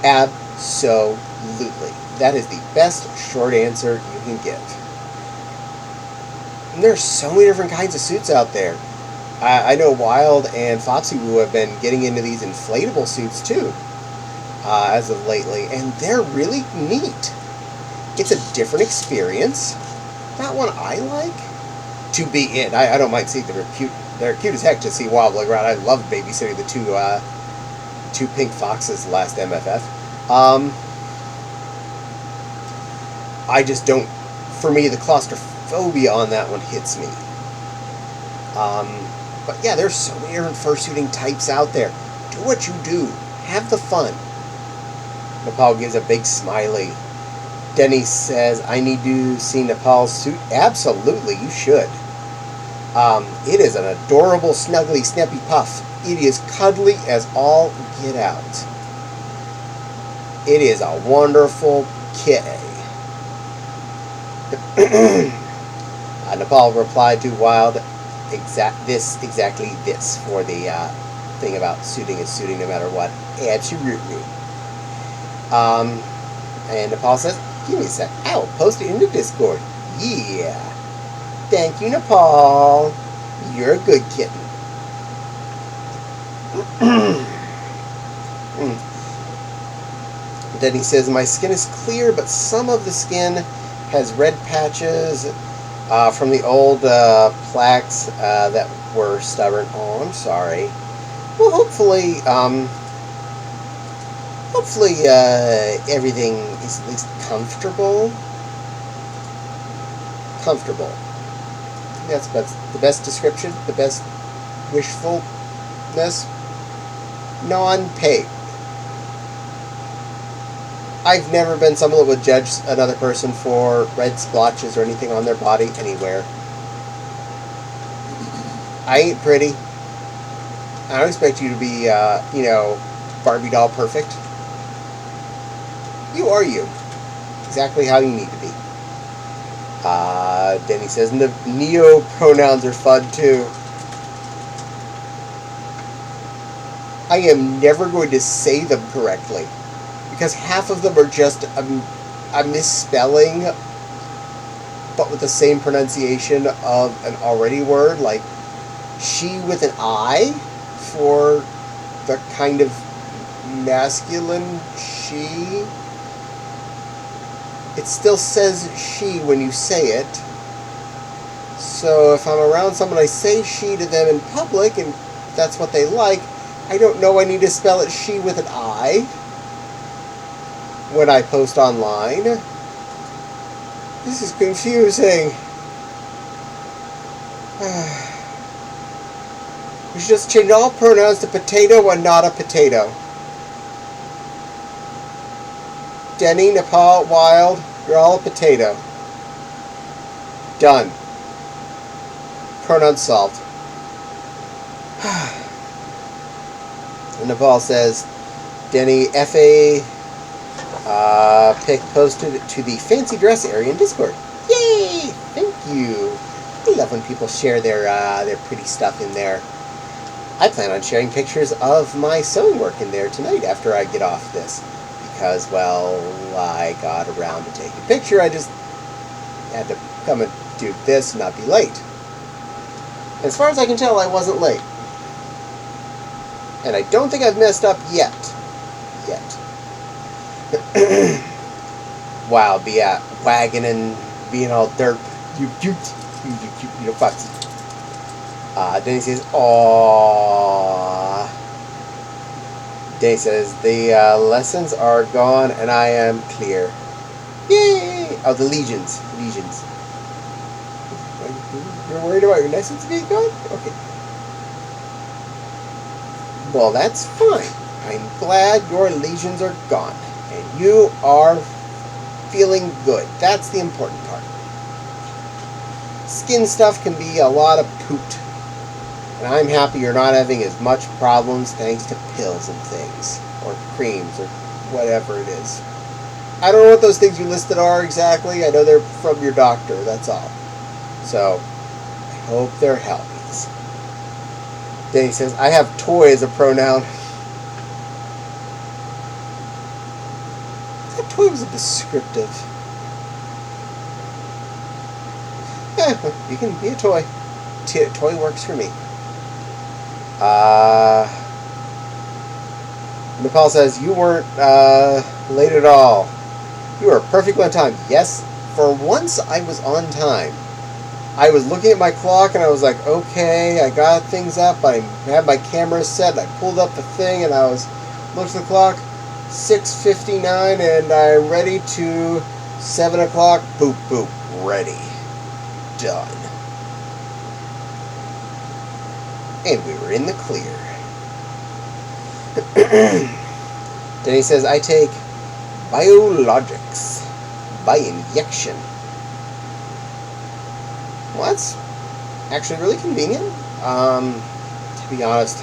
A: Absolutely. That is the best short answer you can give. And there are so many different kinds of suits out there. I know Wild and Foxy Woo have been getting into these inflatable suits too, as of lately, and they're really neat. It's a different experience. Not one I like to be in. I don't mind seeing them. They're cute. They're cute as heck to see wobbling around. I love babysitting the two pink foxes last MFF. I just don't. For me, the claustrophobia on that one hits me. But yeah, there's so many different fursuiting types out there. Do what you do. Have the fun. Nepal gives a big smiley. Denny says, I need to see Nepal's suit. Absolutely, you should. It is an adorable, snuggly, snappy puff. It is cuddly as all get out. It is a wonderful kitty. Nepal replied to Wild, exactly this for the thing about suiting is suiting no matter what. Absolutely. And Nepal says, give me a sec. I'll post it in the Discord. Yeah. Thank you, Nepal. You're a good kitten. Then he says, my skin is clear, but some of the skin has red patches from the old plaques that were stubborn. Oh, I'm sorry. Well, hopefully everything is at least comfortable. Comfortable. That's the best description, the best wishfulness. Non-paid. I've never been someone that would judge another person for red splotches or anything on their body anywhere. I ain't pretty. I don't expect you to be, Barbie doll perfect. You are you. Exactly how you need to be. Denny says, and the neo pronouns are fun too. I am never going to say them correctly, because half of them are just a misspelling, but with the same pronunciation of an already word, like she with an I for the kind of masculine she. It still says she when you say it. So if I'm around someone, I say she to them in public, and that's what they like, I don't know I need to spell it she with an I when I post online. This is confusing. We should just change all pronouns to potato and not a potato. Denny, Nepal, Wild, you're all a potato. Done. Pronoun solved. And Nepal says, Denny, FA pic posted to the fancy dress area in Discord. Yay! Thank you. I love when people share their pretty stuff in there. I plan on sharing pictures of my sewing work in there tonight after I get off this. Because, well, I got around to taking a picture. I just had to come and do this and not be late. As far as I can tell, I wasn't late. And I don't think I've messed up yet. Wow, be wagging and being all derp. You foxy. Then he says, aww. Day says, the lessons are gone and I am clear. Yay! Oh, the legions. You're worried about your lessons being gone? Okay. Well, that's fine. I'm glad your legions are gone. And you are feeling good. That's the important part. Skin stuff can be a lot of poot. And I'm happy you're not having as much problems thanks to pills and things. Or creams, or whatever it is. I don't know what those things you listed are exactly. I know they're from your doctor, that's all. So, I hope they're helpies. Then he says, I have toy as a pronoun. That toy was a descriptive. You can be a toy. Toy works for me. Nepal says, you weren't late at all. You were perfectly on time. Yes, for once I was on time. I was looking at my clock and I was like, okay, I got things up. I had my camera set. I pulled up the thing and I was looked at the clock. 6:59 and I'm ready to 7 o'clock. Boop, boop. Ready. Done. And we were in the clear. Then he says, I take biologics by injection. Well, that's actually really convenient. To be honest,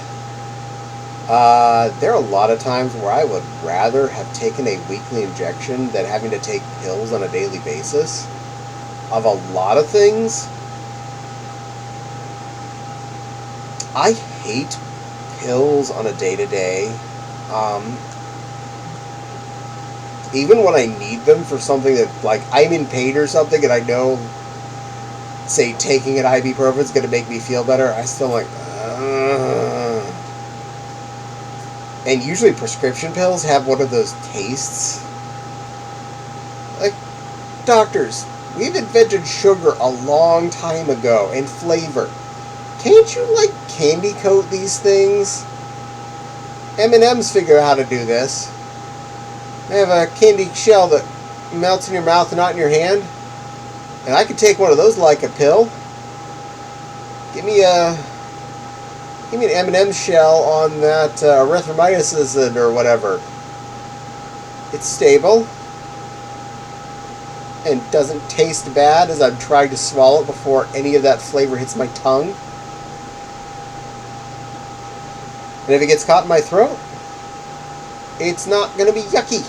A: there are a lot of times where I would rather have taken a weekly injection than having to take pills on a daily basis. of a lot of things. I hate pills on a day-to-day. Even when I need them for something that, like, I'm in pain or something and I know, say, taking an ibuprofen is going to make me feel better, I still like, And usually prescription pills have one of those tastes. Like, doctors, we've invented sugar a long time ago and flavor. Can't you, like, candy coat these things? M&M's figure out how to do this. They have a candy shell that melts in your mouth and not in your hand. And I could take one of those like a pill. Give me an M&M shell on that erythromycin or whatever. It's stable and doesn't taste bad as I'm trying to swallow it before any of that flavor hits my tongue. And if it gets caught in my throat, it's not going to be yucky.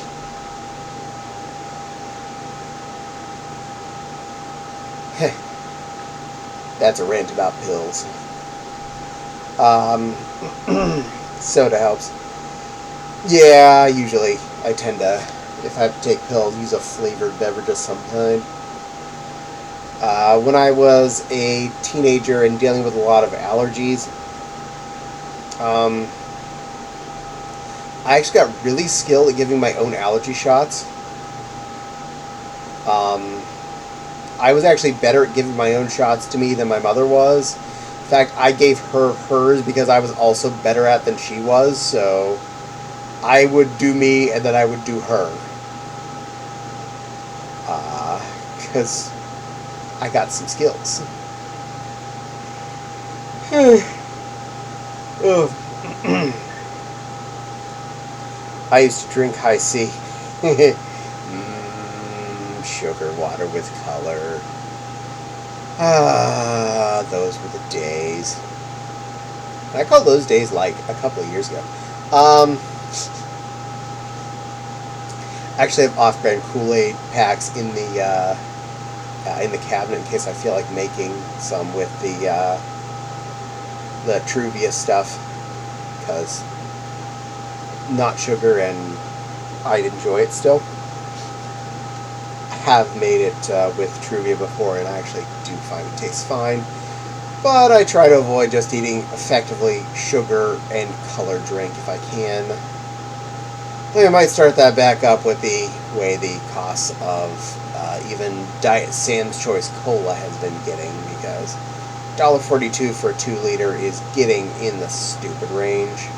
A: That's a rant about pills. Soda helps. Yeah, usually I tend to, if I have to take pills, use a flavored beverage of some kind. When I was a teenager and dealing with a lot of allergies, I actually got really skilled at giving my own allergy shots. I was actually better at giving my own shots to me than my mother was. In fact, I gave her hers because I was also better at than she was, so I would do me and then I would do her. Because I got some skills. I used to drink high C. Sugar water with color. Those were the days. And I call those days like a couple of years ago. Actually, I have off-brand Kool-Aid packs in the cabinet in case I feel like making some with the Truvia stuff, because not sugar and I'd enjoy it still. Have made it with Truvia before, and I actually do find it tastes fine. But I try to avoid just eating effectively sugar and color drink if I can. I might start that back up with the way the cost of even Diet Sam's Choice Cola has been getting, because $1.42 for a 2-liter is getting in the stupid range.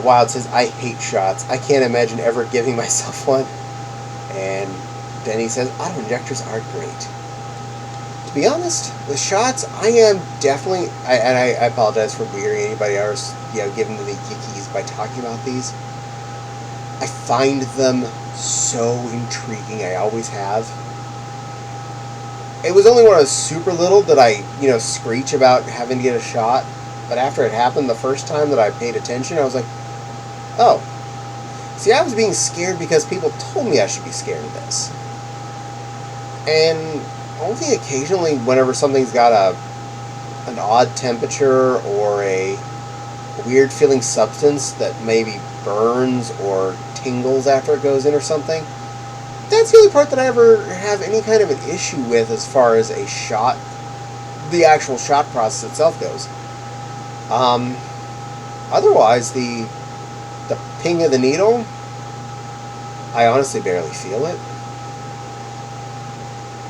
A: Wild says, I hate shots. I can't imagine ever giving myself one. And Denny says, auto-injectors are great. To be honest, with shots, I am definitely, and I apologize for wearying anybody else, giving them the yickies by talking about these. I find them so intriguing. I always have. It was only when I was super little that I, screech about having to get a shot. But after it happened the first time that I paid attention, I was like, oh. See, I was being scared because people told me I should be scared of this. And only occasionally, whenever something's got an odd temperature or a weird feeling substance that maybe burns or tingles after it goes in or something, that's the only part that I ever have any kind of an issue with as far as a shot, the actual shot process itself goes. Otherwise, the ping of the needle, I honestly barely feel it.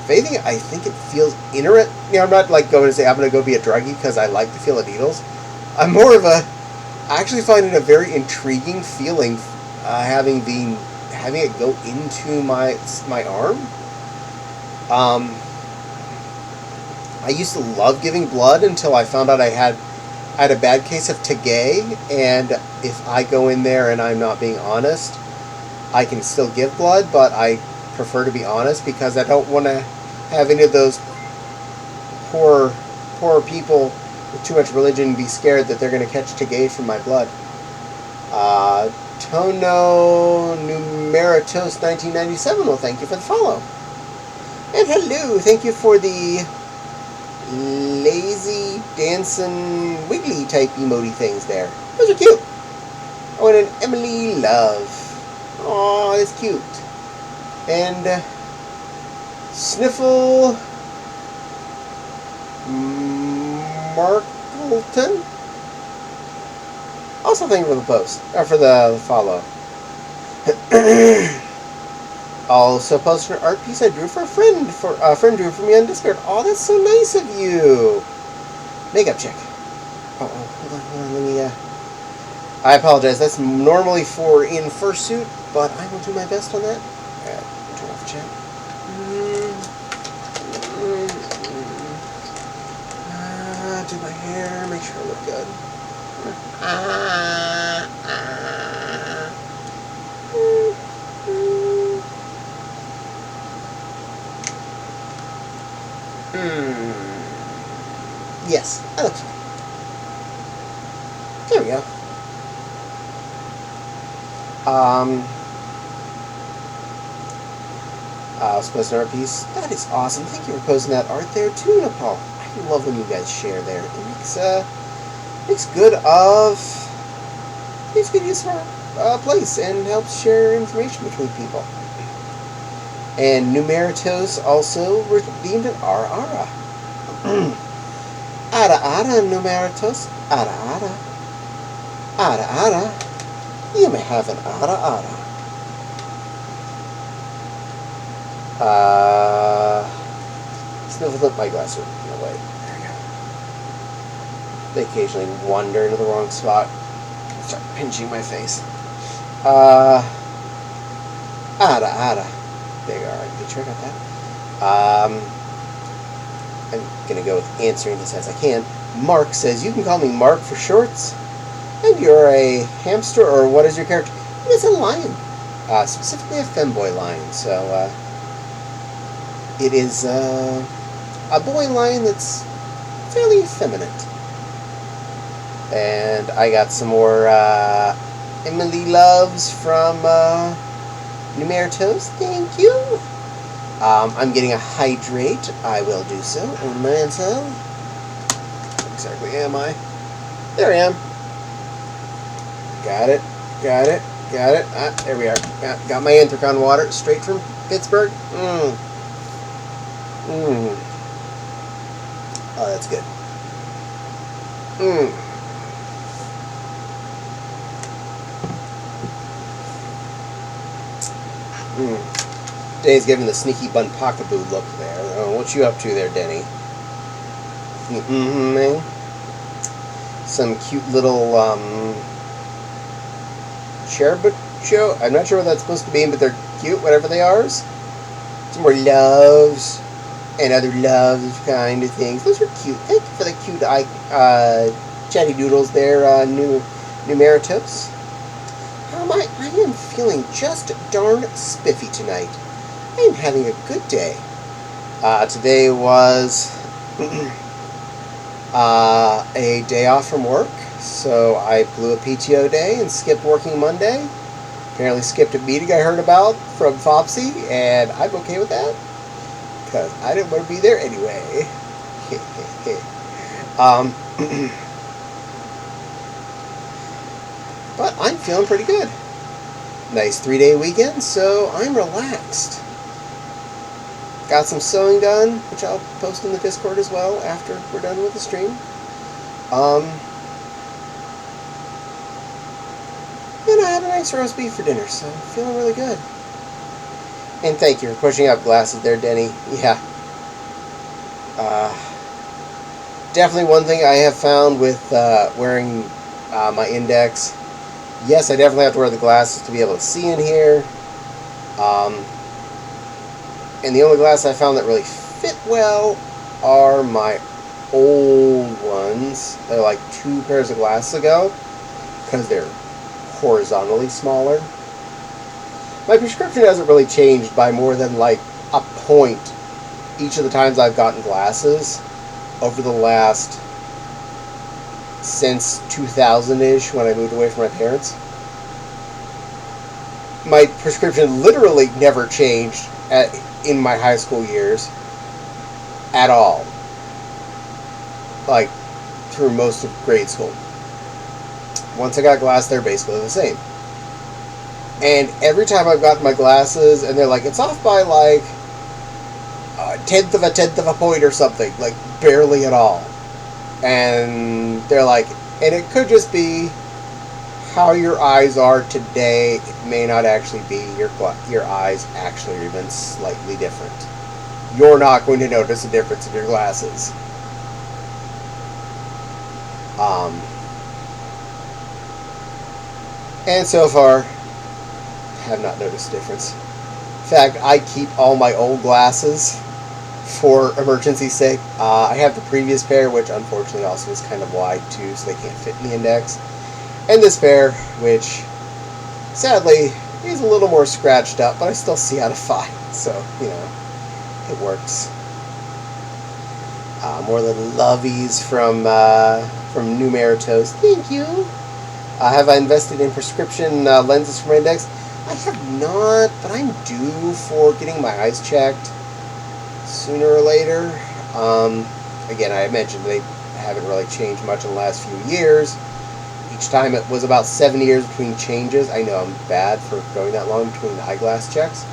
A: If anything, I think it feels interesting. I'm not like going to say I'm going to go be a druggie because I like the feel of needles. I'm more of I actually find it a very intriguing feeling, having it go into my arm. I used to love giving blood until I found out I had a bad case of Tagay, and if I go in there and I'm not being honest, I can still give blood, but I prefer to be honest because I don't want to have any of those poor people with too much religion be scared that they're going to catch Tagay from my blood. Tono Numeratos 1997. Well, thank you for the follow. And hello, thank you for the lazy, dancing, wiggly type emoji things there. Those are cute. Oh, and an Emily Love. Aw, that's cute. And Sniffle Markleton. Also, thank you for the post, or for the follow. Also, posted an art piece I drew for a friend. A friend drew for me on Discord. Oh, that's so nice of you. Makeup check. Oh, hold on. Let me. I apologize. That's normally for in fursuit, but I will do my best on that. Turn off chat. Do my hair. Make sure I look good. Yes, that looks fine. There we go. Supposed art piece. That is awesome. Thank you for posting that art there too, Nepal. I love when you guys share there. It makes good use of our place and helps share information between people. And Numeratos also redeemed an Ara. Ara Numeratos. Ara. You may have an Ara. Sniffled up my glasses. No way. There we go. They occasionally wander into the wrong spot and start pinching my face. Ara. There you are. Did you check out that? I'm gonna go with answering this as I can. Mark says, you can call me Mark for shorts. And you're a hamster, or what is your character? It's a lion. Specifically a femboy lion. So, it is a boy lion that's fairly effeminate. And I got some more Emily Loves from Numeratos. Thank you. I'm getting a hydrate. I will do so on myself. Where exactly am I? There I am. Got it. There we are. Got my Anthracon water straight from Pittsburgh. Oh, that's good. Denny's giving the sneaky bun pockaboo look there. Oh, what you up to there, Denny? Some cute little Cherbucho. I'm not sure what that's supposed to mean, but they're cute, whatever they are. Some more loves and other loves kind of things. Those are cute. Thank you for the cute chatty doodles there, Numeratos. I am feeling just darn spiffy tonight. I am having a good day. Today was a day off from work, so I blew a PTO day and skipped working Monday. Apparently skipped a meeting I heard about from Fopsy, and I'm okay with that, because I didn't want to be there anyway. But I'm feeling pretty good. Nice 3-day weekend, so I'm relaxed. Got some sewing done, which I'll post in the Discord as well after we're done with the stream. And I had a nice roast beef for dinner, so I'm feeling really good. And thank you for pushing up glasses there, Denny. Yeah. Definitely one thing I have found with wearing my index. Yes, I definitely have to wear the glasses to be able to see in here. And the only glasses I found that really fit well are my old ones. They're like 2 pairs of glasses ago, because they're horizontally smaller. My prescription hasn't really changed by more than like a point each of the times I've gotten glasses over the last, since 2000-ish, when I moved away from my parents. my prescription literally never changed in my high school years at all. Like, through most of grade school. Once I got glasses, they're basically the same. And every time I've gotten my glasses, and they're like, it's off by like a tenth of a point or something, like barely at all. And they're like, and it could just be how your eyes are today. It may not actually be your eyes actually are even slightly different. You're not going to notice a difference in your glasses. And so far, have not noticed a difference. In fact, I keep all my old glasses for emergency's sake. I have the previous pair, which unfortunately also is kind of wide too, so they can't fit in the index. And this pair, which sadly is a little more scratched up, but I still see out of 5, so, you know, it works. More little lovies from Numeritos. Thank you. Have I invested in prescription lenses for my index? I have not, but I'm due for getting my eyes checked sooner or later. Again, I mentioned they haven't really changed much in the last few years. Each time it was about 7 years between changes. I know I'm bad for going that long between the eyeglass checks.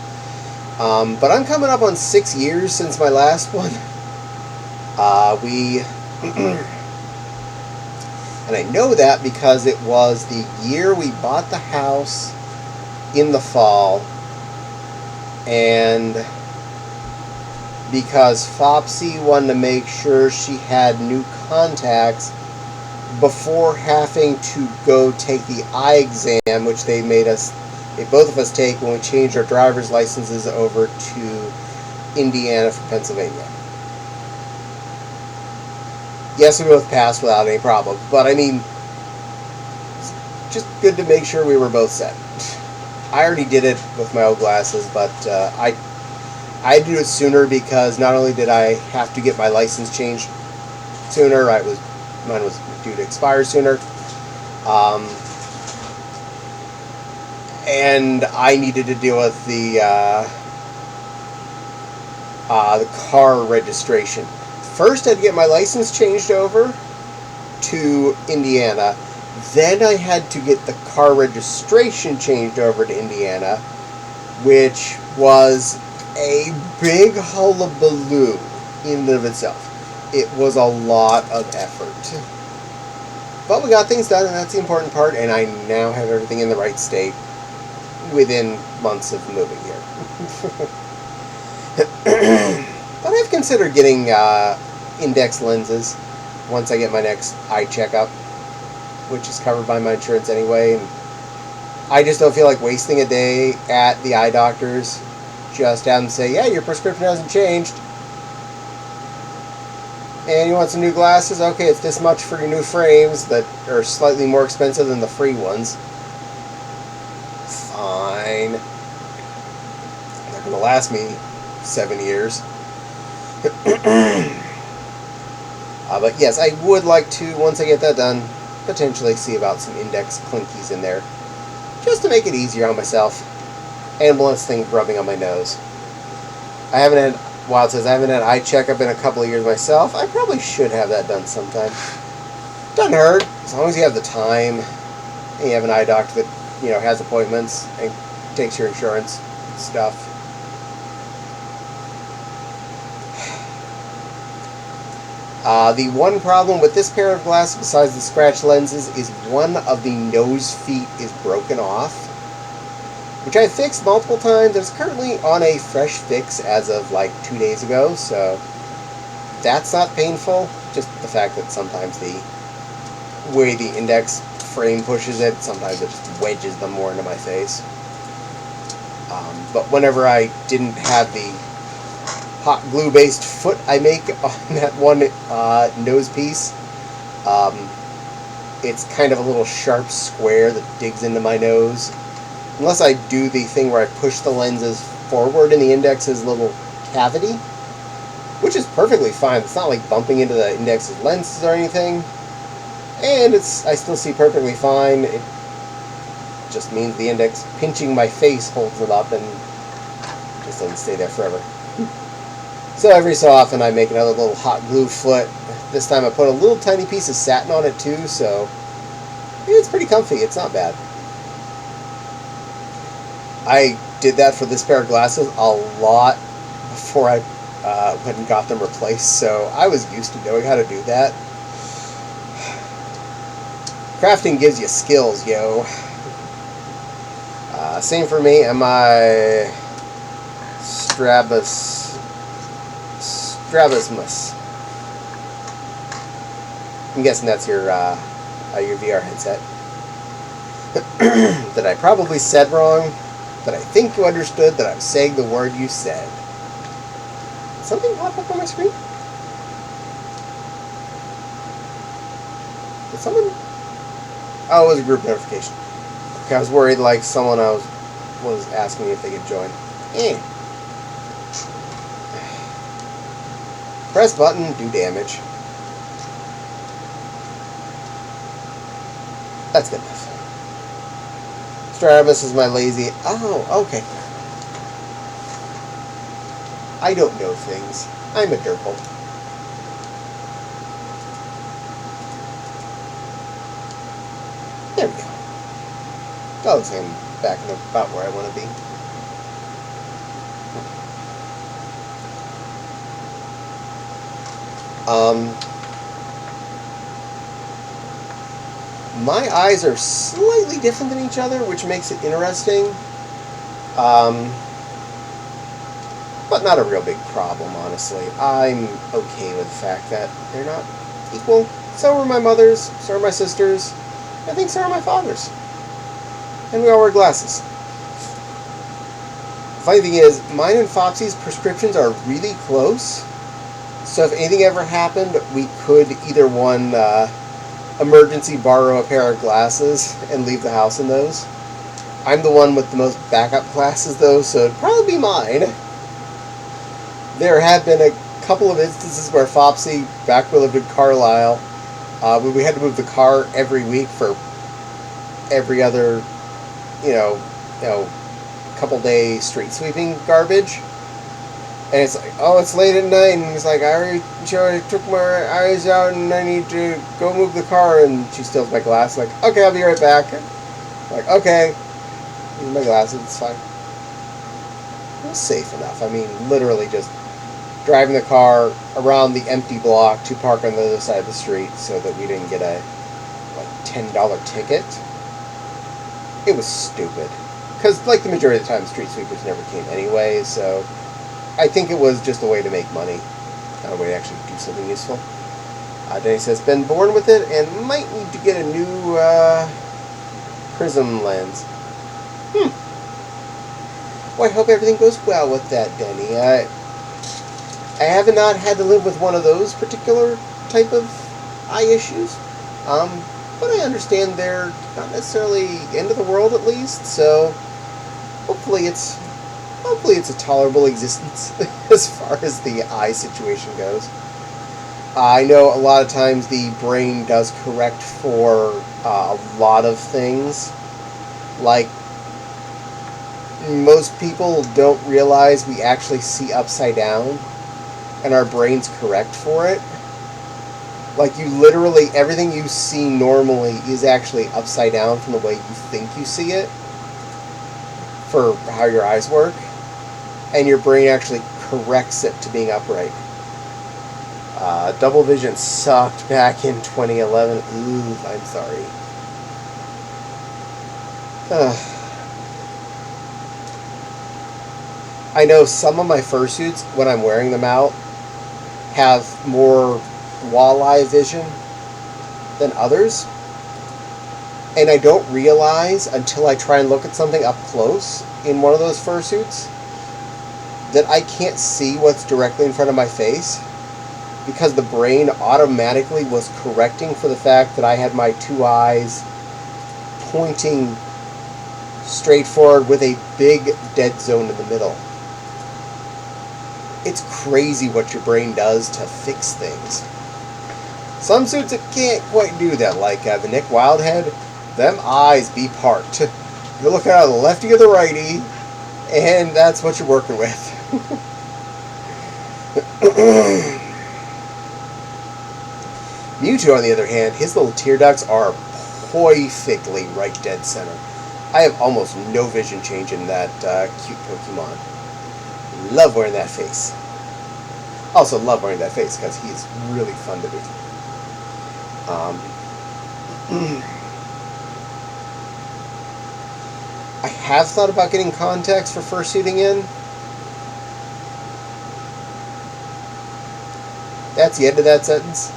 A: But I'm coming up on 6 years since my last one. And I know that because it was the year we bought the house in the fall, and because Fopsy wanted to make sure she had new contacts before having to go take the eye exam, which they both of us take when we changed our driver's licenses over to Indiana from Pennsylvania. Yes, we both passed without any problem, but I mean, it's just good to make sure we were both set. I already did it with my old glasses, but I did it sooner because not only did I have to get my license changed sooner, mine was due to expire sooner, and I needed to deal with the car registration. First, I had to get my license changed over to Indiana. Then I had to get the car registration changed over to Indiana, which was a big hullabaloo in and of itself. It was a lot of effort. But we got things done, and that's the important part, and I now have everything in the right state within months of moving here. But I've considered getting index lenses once I get my next eye checkup, which is covered by my insurance anyway, and I just don't feel like wasting a day at the eye doctor's just have them say, yeah, your prescription hasn't changed, and you want some new glasses? Okay, it's this much for your new frames that are slightly more expensive than the free ones. Fine. They're going to last me 7 years. But yes, I would like to, once I get that done, potentially see about some index clinkies in there, just to make it easier on myself, and less things rubbing on my nose. I haven't had, Wild says, I haven't had an eye checkup in a couple of years myself. I probably should have that done sometime. Doesn't hurt, as long as you have the time, and you have an eye doctor that, you know, has appointments, and takes your insurance and stuff. The one problem with this pair of glasses, besides the scratch lenses, is one of the nose feet is broken off, which I fixed multiple times. It's currently on a fresh fix as of like 2 days ago, so that's not painful. Just the fact that sometimes the way the index frame pushes it, sometimes it just wedges them more into my face. But whenever I didn't have the hot glue based foot I make on that one nose piece, it's kind of a little sharp square that digs into my nose. Unless I do the thing where I push the lenses forward in the index's little cavity, which is perfectly fine. It's not like bumping into the index's lenses or anything, and I still see perfectly fine. just means the index pinching my face holds it up and just doesn't stay there forever. So every so often I make another little hot glue foot. This time I put a little tiny piece of satin on it too, so it's pretty comfy. It's not bad. I did that for this pair of glasses a lot before I went and got them replaced, so I was used to knowing how to do that. Crafting gives you skills, yo. Same for me and my strabismus. I'm guessing that's your VR headset. That I probably said wrong, but I think you understood that I was saying the word you said. Did something pop up on my screen? Did someone? Oh, it was a group notification. Okay, I was worried like someone else was asking me if they could join. Press button, do damage. That's good enough. Strabismus is my lazy... Oh, okay. I don't know things. I'm a dirtball. There we go. Oh, looks like I'm back in about where I want to be. My eyes are slightly different than each other, which makes it interesting. But not a real big problem, honestly. I'm okay with the fact that they're not equal. So are my mother's, so are my sisters. I think so are my father's. And we all wear glasses. The funny thing is, mine and Foxy's prescriptions are really close. So if anything ever happened, we could either one emergency borrow a pair of glasses and leave the house in those. I'm the one with the most backup glasses though, so it'd probably be mine. There have been a couple of instances where Foxy, back when we lived in Carlisle, when we had to move the car every week for every other, couple day street sweeping garbage. And it's like, oh, it's late at night, and he's like, I already took my eyes out, and I need to go move the car, and she steals my glasses, like, okay, I'll be right back. Like, okay, use my glasses, it's fine. It was safe enough. I mean, literally just driving the car around the empty block to park on the other side of the street so that we didn't get a, $10 ticket. It was stupid. Because, the majority of the time, street sweepers never came anyway, so I think it was just a way to make money, not a way to actually do something useful. Denny says, been born with it and might need to get a new prism lens. Well, I hope everything goes well with that, Denny. I have not had to live with one of those particular type of eye issues, but I understand they're not necessarily end of the world at least, so hopefully it's a tolerable existence as far as the eye situation goes. I know a lot of times the brain does correct for a lot of things. Like, most people don't realize we actually see upside down, and our brains correct for it. Like, you literally, everything you see normally is actually upside down from the way you think you see it, for how your eyes work. And your brain actually corrects it to being upright. Double vision sucked back in 2011. Ooh, I'm sorry. I know some of my fursuits, when I'm wearing them out, have more walleye vision than others. And I don't realize until I try and look at something up close in one of those fursuits that I can't see what's directly in front of my face, because the brain automatically was correcting for the fact that I had my two eyes pointing straight forward with a big dead zone in the middle. It's crazy what your brain does to fix things. Some suits it can't quite do that, like the Nick Wildhead, them eyes be parked. You're looking at the lefty or the righty, and that's what you're working with. Mewtwo, on the other hand, his little tear ducts are perfectly right dead center. I have almost no vision change in that cute Pokemon. Love wearing that face. Also love wearing that face because he's really fun to be. I have thought about getting contacts for fursuiting in. That's the end of that sentence.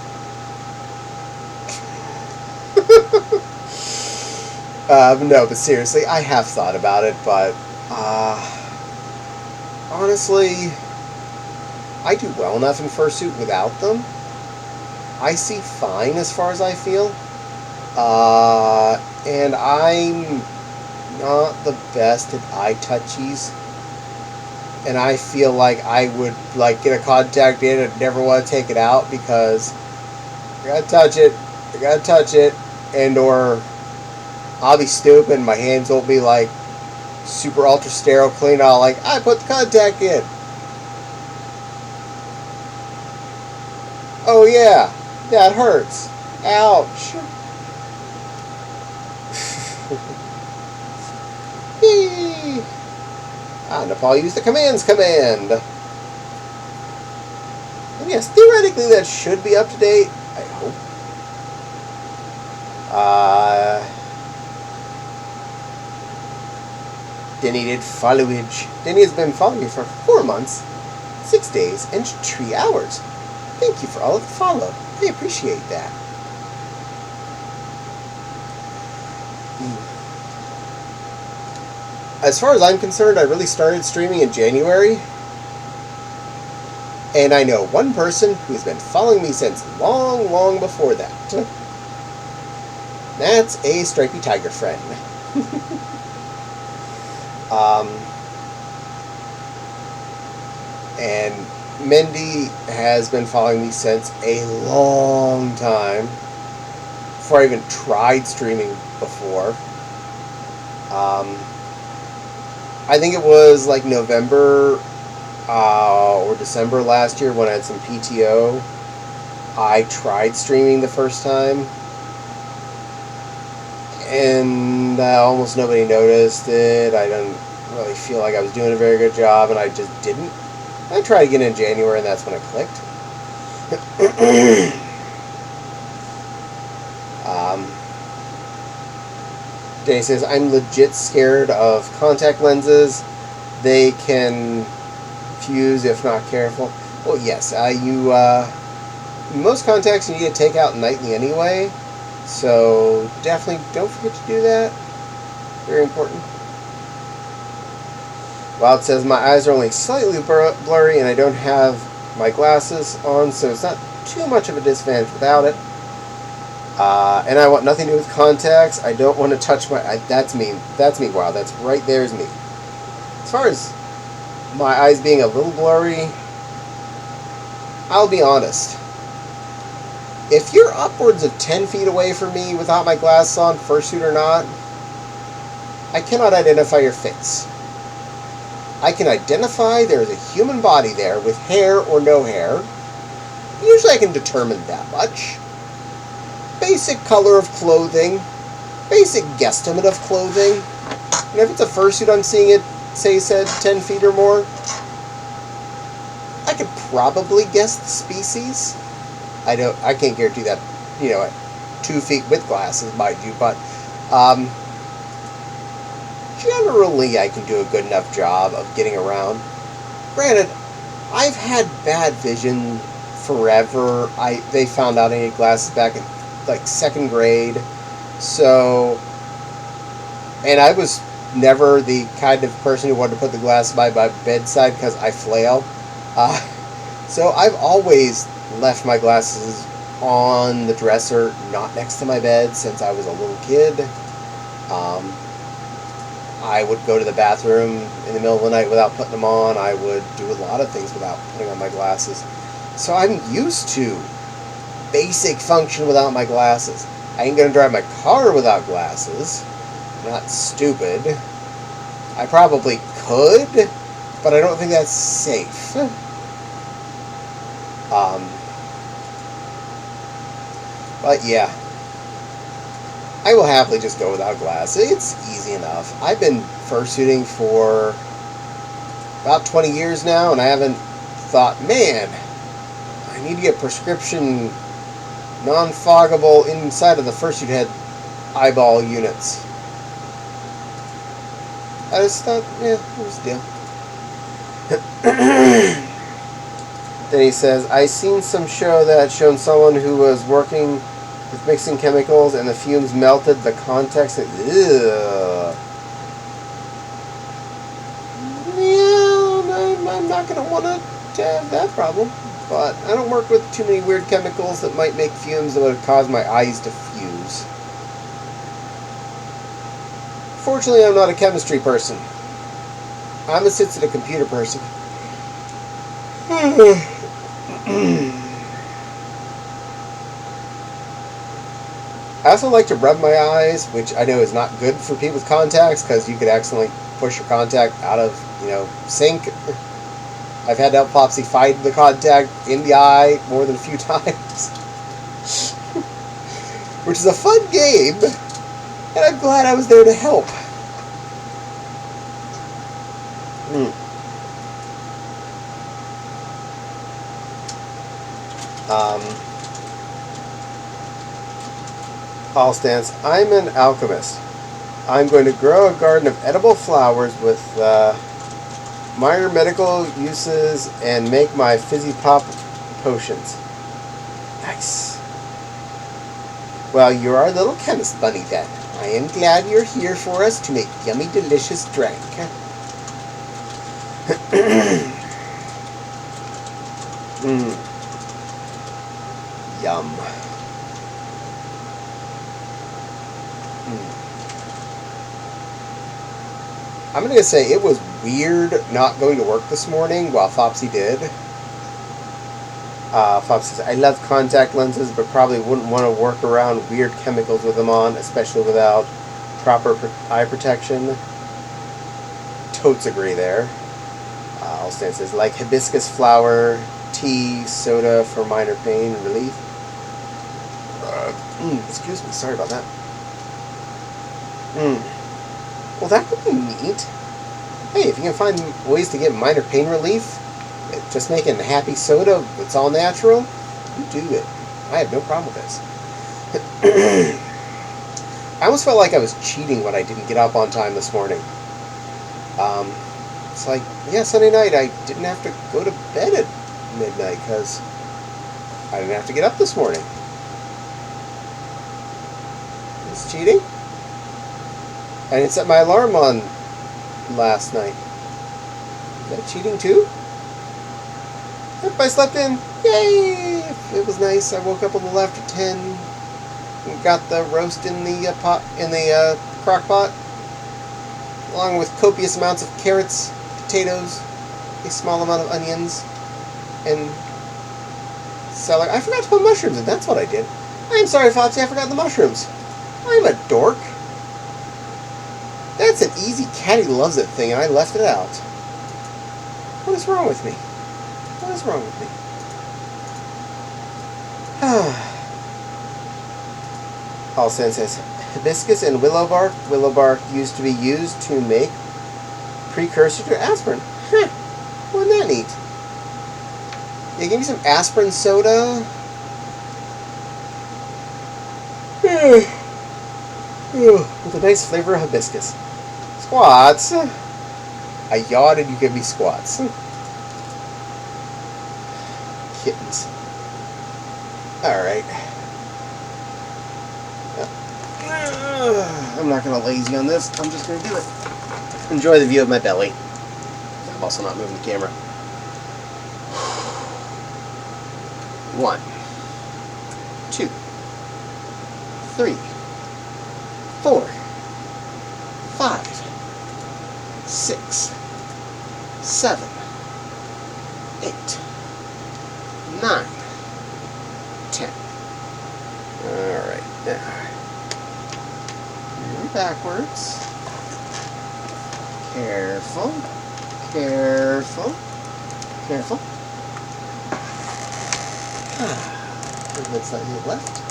A: No, but seriously, I have thought about it, but honestly, I do well enough in fursuit without them. I see fine as far as I feel. And I'm not the best at eye touchies. And I feel like I would like get a contact in and never want to take it out because I gotta touch it, and or I'll be stupid and my hands will be like super ultra sterile clean. I'll like, I put the contact in. Oh yeah, that hurts. Ouch. Yee. Nepal used the commands command. And yes, theoretically that should be up to date. I hope. Denny did followage. Denny has been following me for 4 months, 6 days, and 3 hours. Thank you for all of the follow. I appreciate that. As far as I'm concerned, I really started streaming in January. And I know one person who's been following me since long, long before that. That's a stripy tiger friend. And Mindy has been following me since a long time. Before I even tried streaming before. I think it was like November or December last year when I had some PTO. I tried streaming the first time. And almost nobody noticed it. I didn't really feel like I was doing a very good job, and I just didn't. I tried again in January, and that's when it clicked. Jay says, I'm legit scared of contact lenses. They can fuse if not careful. Well, yes, most contacts you need to take out nightly anyway. So definitely don't forget to do that. Very important. Wild says, my eyes are only slightly blurry and I don't have my glasses on, so it's not too much of a disadvantage without it. And I want nothing to do with contacts. I don't want to touch that's me. That's me. Wow, that's right there is me. As far as my eyes being a little blurry, I'll be honest. If you're upwards of 10 feet away from me without my glasses on, fursuit or not, I cannot identify your face. I can identify there is a human body there with hair or no hair. Usually I can determine that much. Basic color of clothing. Basic guesstimate of clothing. And if it's a fursuit I'm seeing it, say, said 10 feet or more, I could probably guess the species. I can't guarantee that, at 2 feet with glasses, mind you, but generally I can do a good enough job of getting around. Granted, I've had bad vision forever. They found out I needed glasses back in like 2nd grade, so, and I was never the kind of person who wanted to put the glasses by my bedside because I flail. So I've always left my glasses on the dresser, not next to my bed, since I was a little kid. I would go to the bathroom in the middle of the night without putting them on. I would do a lot of things without putting on my glasses. So I'm used to basic function without my glasses. I ain't going to drive my car without glasses. not stupid. I probably could, but I don't think that's safe. But yeah, I will happily just go without glass. It's easy enough. I've been fursuiting for about 20 years now, and I haven't thought, man, I need to get prescription non-foggable inside of the fursuit head eyeball units. I just thought, yeah, it was a deal. Then he says, I seen some show that shown someone who was working with mixing chemicals and the fumes melted the contacts. Ugh. Yeah, I'm not going to want to have that problem. But I don't work with too many weird chemicals that might make fumes that would cause my eyes to fuse. Fortunately, I'm not a chemistry person. I'm a sit-at a computer person. I also like to rub my eyes, which I know is not good for people with contacts because you could accidentally push your contact out of, sync. I've had to help Flopsy fight the contact in the eye more than a few times. Which is a fun game, and I'm glad I was there to help. All stance. I'm an alchemist. I'm going to grow a garden of edible flowers with minor medical uses and make my fizzy pop potions. Nice. Well, you're our little chemist bunny then. I am glad you're here for us to make yummy, delicious drink. Yum. I'm going to say it was weird not going to work this morning while Flopsy did. Flopsy says, I love contact lenses, but probably wouldn't want to work around weird chemicals with them on, especially without proper eye protection. Totes agree there. Allstan says, like hibiscus flower, tea, soda for minor pain relief. Excuse me, sorry about that. Well, that would be neat. Hey, if you can find ways to get minor pain relief, just making happy soda that's all natural, you do it. I have no problem with this. I almost felt like I was cheating when I didn't get up on time this morning. It's like, yeah, Sunday night I didn't have to go to bed at midnight because I didn't have to get up this morning. Is it cheating? I didn't set my alarm on last night. Is that cheating too? Yep, I slept in. Yay! It was nice. I woke up a little after 10 and got the roast in the pot, in the crock pot, along with copious amounts of carrots, potatoes, a small amount of onions, and celery. I forgot to put mushrooms in. That's what I did. I'm sorry, Flopsy. I forgot the mushrooms. I'm a dork. That's an easy Caddie loves it thing, and I left it out. What is wrong with me? What is wrong with me? Allstan says, hibiscus and willow bark. Willow bark used to be used to make precursor to aspirin. Huh. Wasn't that neat? Yeah, give me some aspirin soda. With a nice flavor of hibiscus. Squats. I yawned and you give me squats. Kittens. Alright. I'm not going to lazy on this. I'm just going to do it. Enjoy the view of my belly. I'm also not moving the camera. 1, 2, 3, 4, 5, 6, 7, 8, 9, 10. Alright. I'm back. backwards. Careful. Careful. Careful. A little bit slightly left.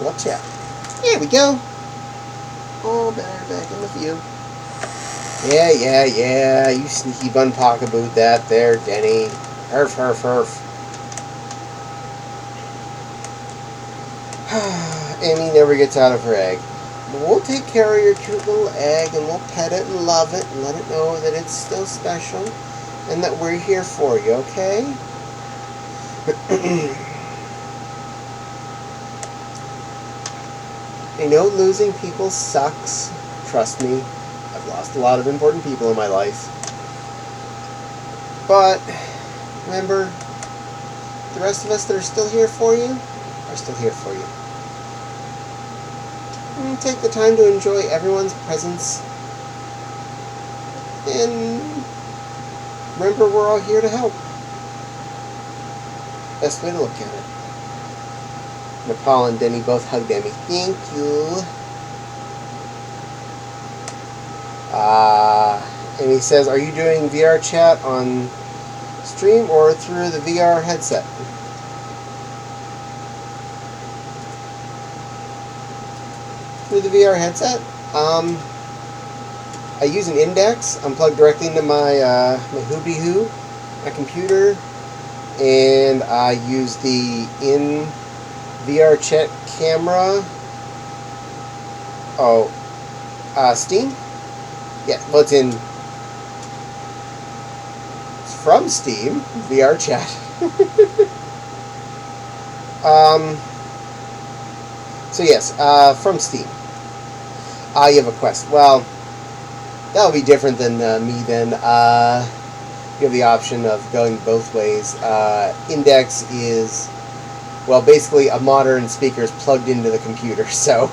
A: Watch out. Here we go. Oh, better back in the view. Yeah. You sneaky bun pockaboo that there, Denny. Herf. Amy never gets out of her egg. But we'll take care of your cute little egg, and we'll pet it and love it and let it know that it's still special and that we're here for you, okay? I know losing people sucks. Trust me, I've lost a lot of important people in my life. But remember, the rest of us that are still here for you are still here for you. And take the time to enjoy everyone's presence. And remember, we're all here to help. Best way to look at it. Nepal and Denny both hugged Emmy. Thank you. Emmy says, are you doing VR chat on stream or through the VR headset? Through the VR headset? I use an index. I'm plugged directly into my my Hoobie-Hoo, my computer, and I use the VR chat camera. Oh, Steam? Yeah, well, it's from Steam, VR chat. So yes, from Steam. You have a Quest. Well, that'll be different than me then. You have the option of going both ways. Index is, well, basically a modern speaker is plugged into the computer, so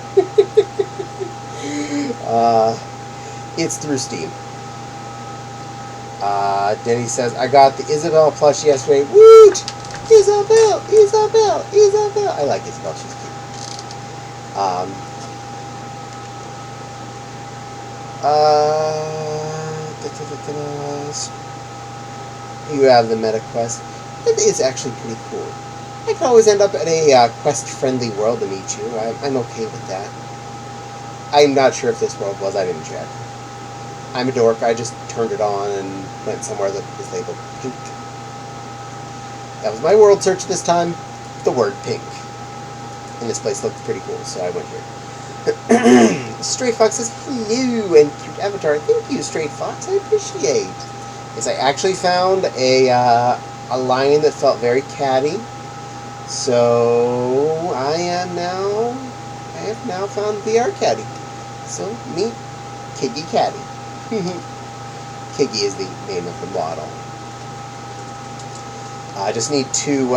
A: it's through Steam. Denny says, I got the Isabel plush yesterday. Woot! Isabel! I like Isabel, she's cute. You have the Meta Quest. It is actually pretty cool. I could always end up at a Quest-friendly world to meet you. I'm okay with that. I'm not sure if this world was. I didn't check. I'm a dork. I just turned it on and went somewhere that was labeled pink. That was my world search this time. The word pink. And this place looked pretty cool, so I went here. Stray Fox says, hello, and cute avatar. Thank you, Stray Fox. I appreciate. Yes, I actually found a lion that felt very catty. So I have now found VR Caddie. So meet Kiggy Caddie. Kiggy is the name of the model. I just need to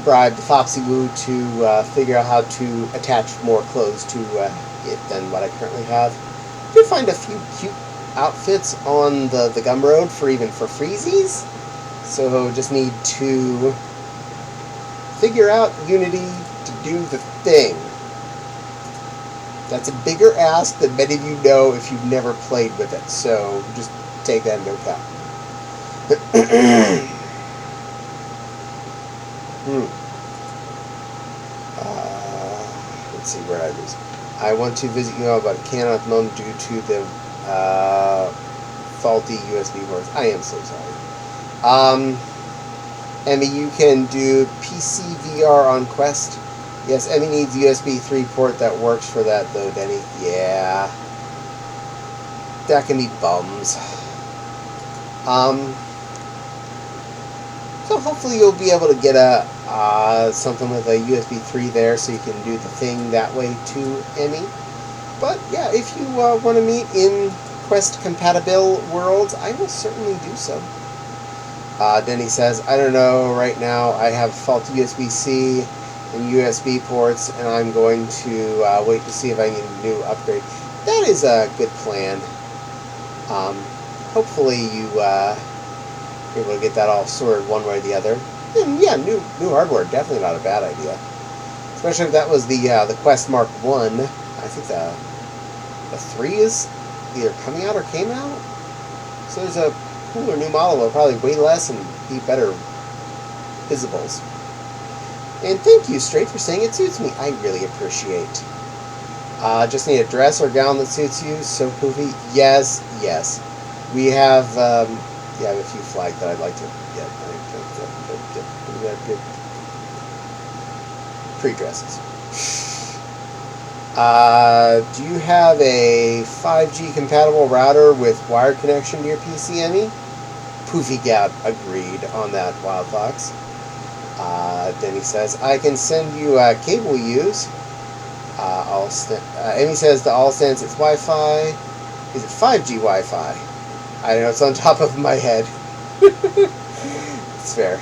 A: bribe the Foxy Woo to figure out how to attach more clothes to it than what I currently have. I did find a few cute outfits on the Gumroad for freezies. So just need to figure out Unity to do the thing. That's a bigger ask than many of you know if you've never played with it, so just take that into account. Let's see, where I was. I want to visit you all, but cannot at the moment due to the faulty USB ports. I am so sorry. Emmy, you can do PC VR on Quest. Yes, Emmy needs USB 3 port that works for that, though, Denny. Yeah. That can be bums. So hopefully you'll be able to get something with a USB 3 there so you can do the thing that way too, Emmy. But yeah, if you want to meet in Quest compatible worlds, I will certainly do so. Denny says, I don't know, right now I have faulty USB-C and USB ports, and I'm going to wait to see if I need a new upgrade. That is a good plan. Hopefully you are able to get that all sorted one way or the other. And yeah, new hardware, definitely not a bad idea. Especially if that was the Quest Mark 1. I think the 3 is either coming out or came out. So there's a cooler new model will probably weigh less and be better visibles. And thank you, Straight, for saying it suits me. I really appreciate. Just need a dress or gown that suits you. So poofy. Yes, yes. We have a few flags that I'd like to get. Pre-dresses. Do you have a 5G compatible router with wired connection to your PC, Emmy? Poofy Gap agreed on that, Wild Fox. Denny says, I can send you a cable we use. Emmy says to all stands it's Wi-Fi. Is it 5G Wi-Fi? I don't know, it's on top of my head. It's fair.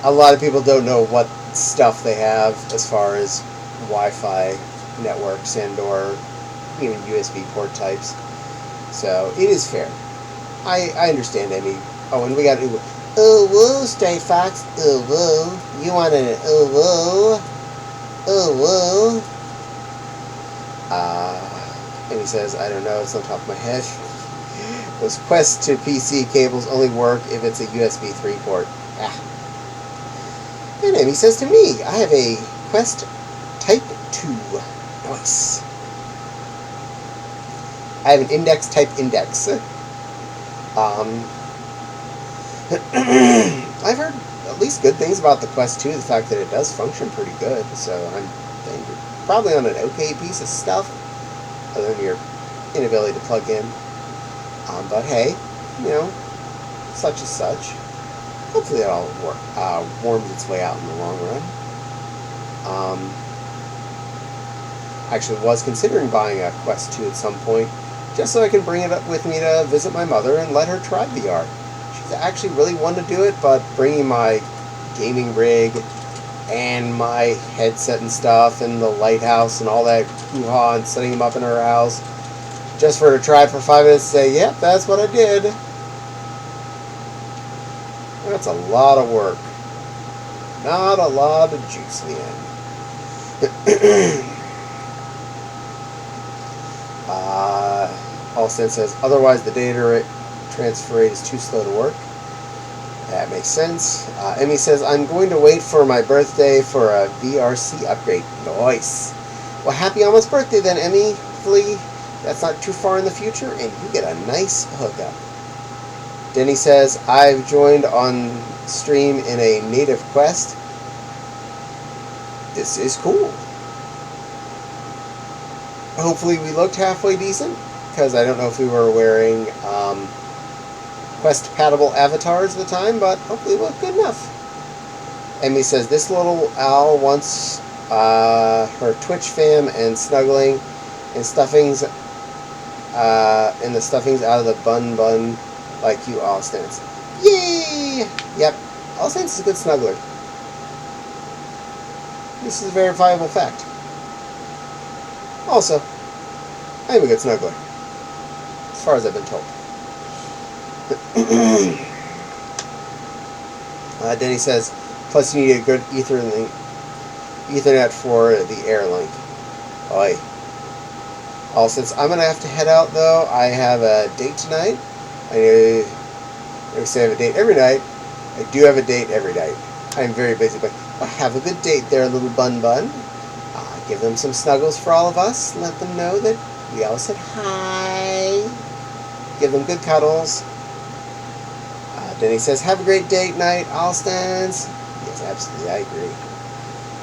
A: A lot of people don't know what stuff they have as far as Wi-Fi networks and or even USB port types. So it is fair. I understand, Emmy. Oh, and we got woo, Stray Fox. Woo. You want an woo? Woo. Emmy says, I don't know, it's on top of my head. Those Quest to PC cables only work if it's a USB 3 port. And Emmy says to me, I have a Quest Type 2. Nice. I have an Index Type Index. I've heard at least good things about the Quest 2, the fact that it does function pretty good, so I'm thinking you're probably on an okay piece of stuff, other than your inability to plug in. But hey, you know, such is such. Hopefully it all warms its way out in the long run. Actually was considering buying a Quest 2 at some point, just so I can bring it up with me to visit my mother and let her try VR. She's actually really wanted to do it, but bringing my gaming rig and my headset and stuff and the lighthouse and all that hoo-ha and setting them up in her house, just for her to try it for 5 minutes and say, yep, that's what I did. That's a lot of work. Not a lot of juice in the end. Alston says, otherwise the data transfer rate is too slow to work. That makes sense. Emmy says, I'm going to wait for my birthday for a VRC upgrade. Nice. Well, happy almost birthday then, Emmy. Hopefully that's not too far in the future and you get a nice hookup. Denny says, I've joined on stream in a native Quest. This is cool. Hopefully we looked halfway decent, because I don't know if we were wearing Quest-compatible avatars at the time, but hopefully it looked good enough. Emmy says, this little owl wants her Twitch fam and snuggling and stuffings and the stuffings out of the bun like you, Allstance. Yay! Yep, Allstance is a good snuggler. This is a verifiable fact. Also, I am a good snuggler, as far as I've been told. Denny says, plus you need a good Ethernet for the air link. Oi. Since I'm going to have to head out, though, I have a date tonight. I say I have a date every night. I do have a date every night. I'm very busy, but have a good date there, little bun. Give them some snuggles for all of us. Let them know that we all said hi. Give them good cuddles. Denny says, have a great date night, Allstans. Yes, absolutely, I agree.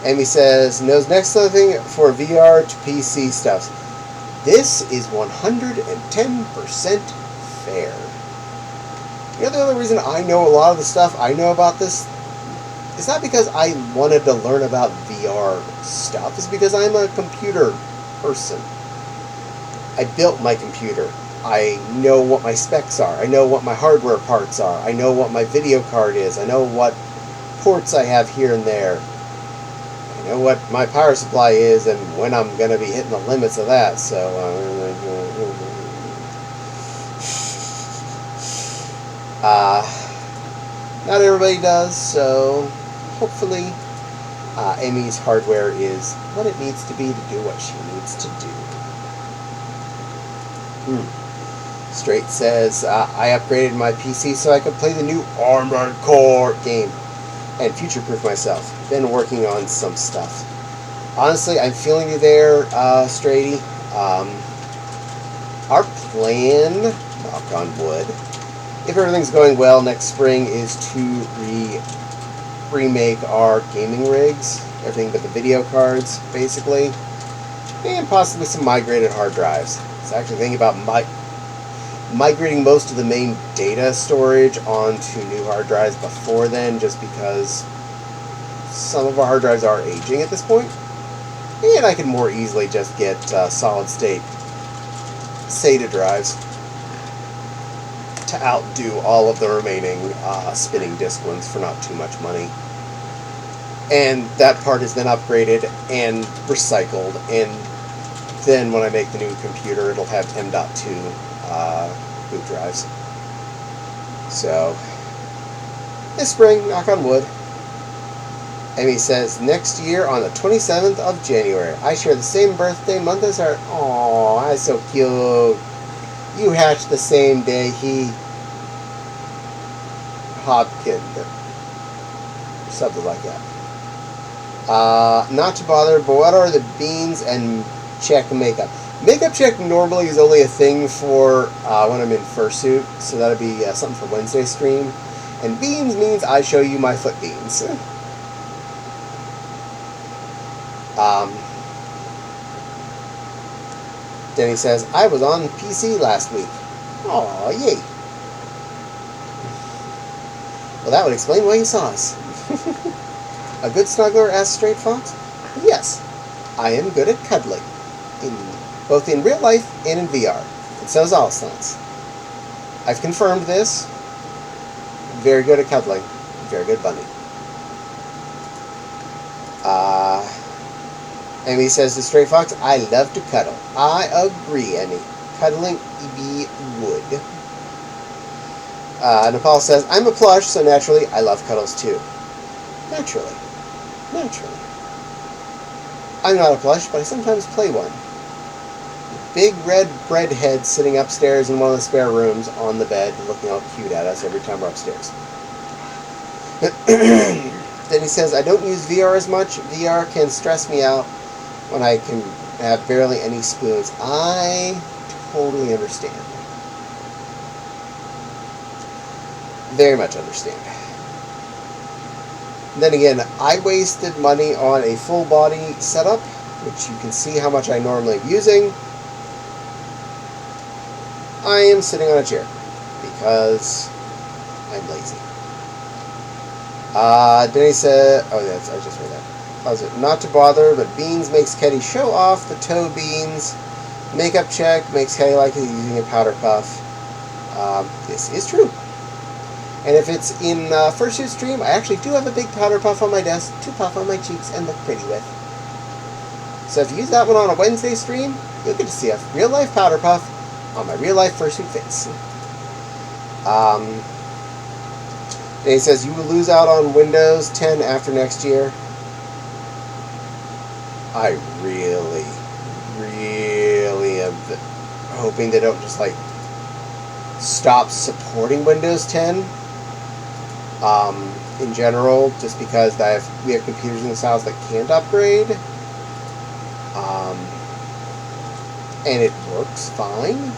A: Emmy says, knows next thing for VR to PC stuff. This is 110% fair. You know, the only reason I know a lot of the stuff I know about this, it's not because I wanted to learn about VR stuff. It's because I'm a computer person. I built my computer. I know what my specs are. I know what my hardware parts are. I know what my video card is. I know what ports I have here and there. I know what my power supply is and when I'm going to be hitting the limits of that. So, not everybody does, so hopefully Amy's hardware is what it needs to be to do what she needs to do. Straight says, I upgraded my PC so I could play the new Armored Core game and future-proof myself. Been working on some stuff. Honestly, I'm feeling you there, Straighty. Our plan, knock on wood, if everything's going well next spring, is to remake our gaming rigs, everything but the video cards, basically, and possibly some migrated hard drives. So actually thinking about migrating most of the main data storage onto new hard drives before then, just because some of our hard drives are aging at this point, and I can more easily just get solid state SATA drives to outdo all of the remaining spinning disk ones for not too much money. And that part is then upgraded and recycled, and then when I make the new computer, it'll have M.2 boot drives. So, this spring, knock on wood. Amy says, next year on the 27th of January. I share the same birthday month as her. Aww, that's so cute. You hatched the same day he Hopkins. Something like that. Not to bother, but what are the beans and check makeup? Makeup check normally is only a thing for when I'm in fursuit, so that'll be something for Wednesday stream. And beans means I show you my foot beans. Denny says, I was on PC last week. Aw, yay. Well, that would explain why you saw us. A good snuggler, asked Straight Fox? Yes, I am good at cuddling, both in real life and in VR, and so is Alston's. I've confirmed this. Very good at cuddling. Very good bunny. Emmy says to Stray Fox, I love to cuddle. I agree, Emmy. Cuddling be wood. Nepal says, I'm a plush, so naturally I love cuddles too. Naturally. Naturally. I'm not a plush, but I sometimes play one. Big red bread head sitting upstairs in one of the spare rooms on the bed, looking all cute at us every time we're upstairs. Then he says, I don't use VR as much. VR can stress me out when I can have barely any spoons. I totally understand. Very much understand. Then again, I wasted money on a full body setup, which you can see how much I normally am using. I am sitting on a chair because I'm lazy. Denny said, oh yes, I just read that. How's it? Not to bother, but Beans makes Caddie show off the toe beans. Makeup check makes Caddie like he's using a powder puff. This is true. And if it's in Fursuit stream, I actually do have a big powder puff on my desk to puff on my cheeks and look pretty with. So if you use that one on a Wednesday stream, you'll get to see a real life powder puff on my real life Fursuit face. He says, you will lose out on Windows 10 after next year. I really, really am hoping they don't just, like, stop supporting Windows 10 in general, just because we have computers in this house that can't upgrade. And it works fine.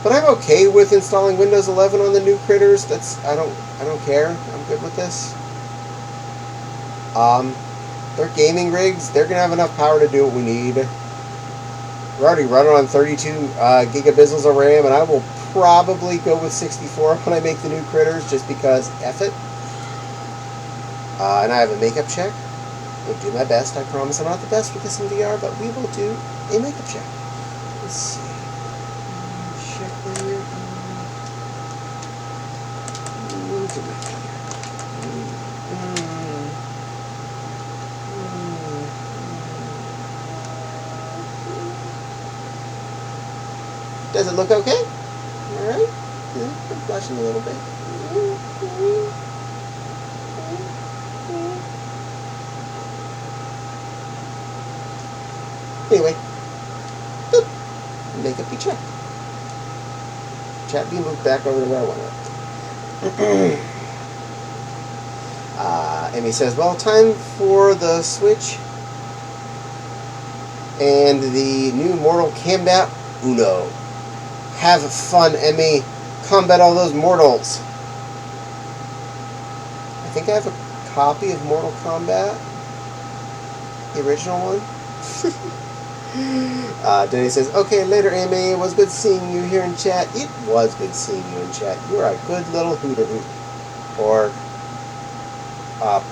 A: But I'm okay with installing Windows 11 on the new critters. I don't care. I'm good with this. They're gaming rigs. They're gonna have enough power to do what we need. We're already running on 32 gigabytes of RAM, and I will probably go with 64 when I make the new critters, just because F it. And I have a makeup check. I'll do my best. I promise I'm not the best with this in VR, but we will do a makeup check. Let's see. Check here. Does it look okay? Alright. Yeah, I'm blushing a little bit. Anyway. Boop. Makeup be checked. chat being moved back over to where I want it. Emmy says, well, time for the Switch and the new Mortal Kombat Uno. Have fun, Emmy. Combat all those mortals. I think I have a copy of Mortal Kombat. The original one. Denny says, okay, later, Amy. It was good seeing you here in chat. It was good seeing you in chat. You're a good little hooter hoot. Or,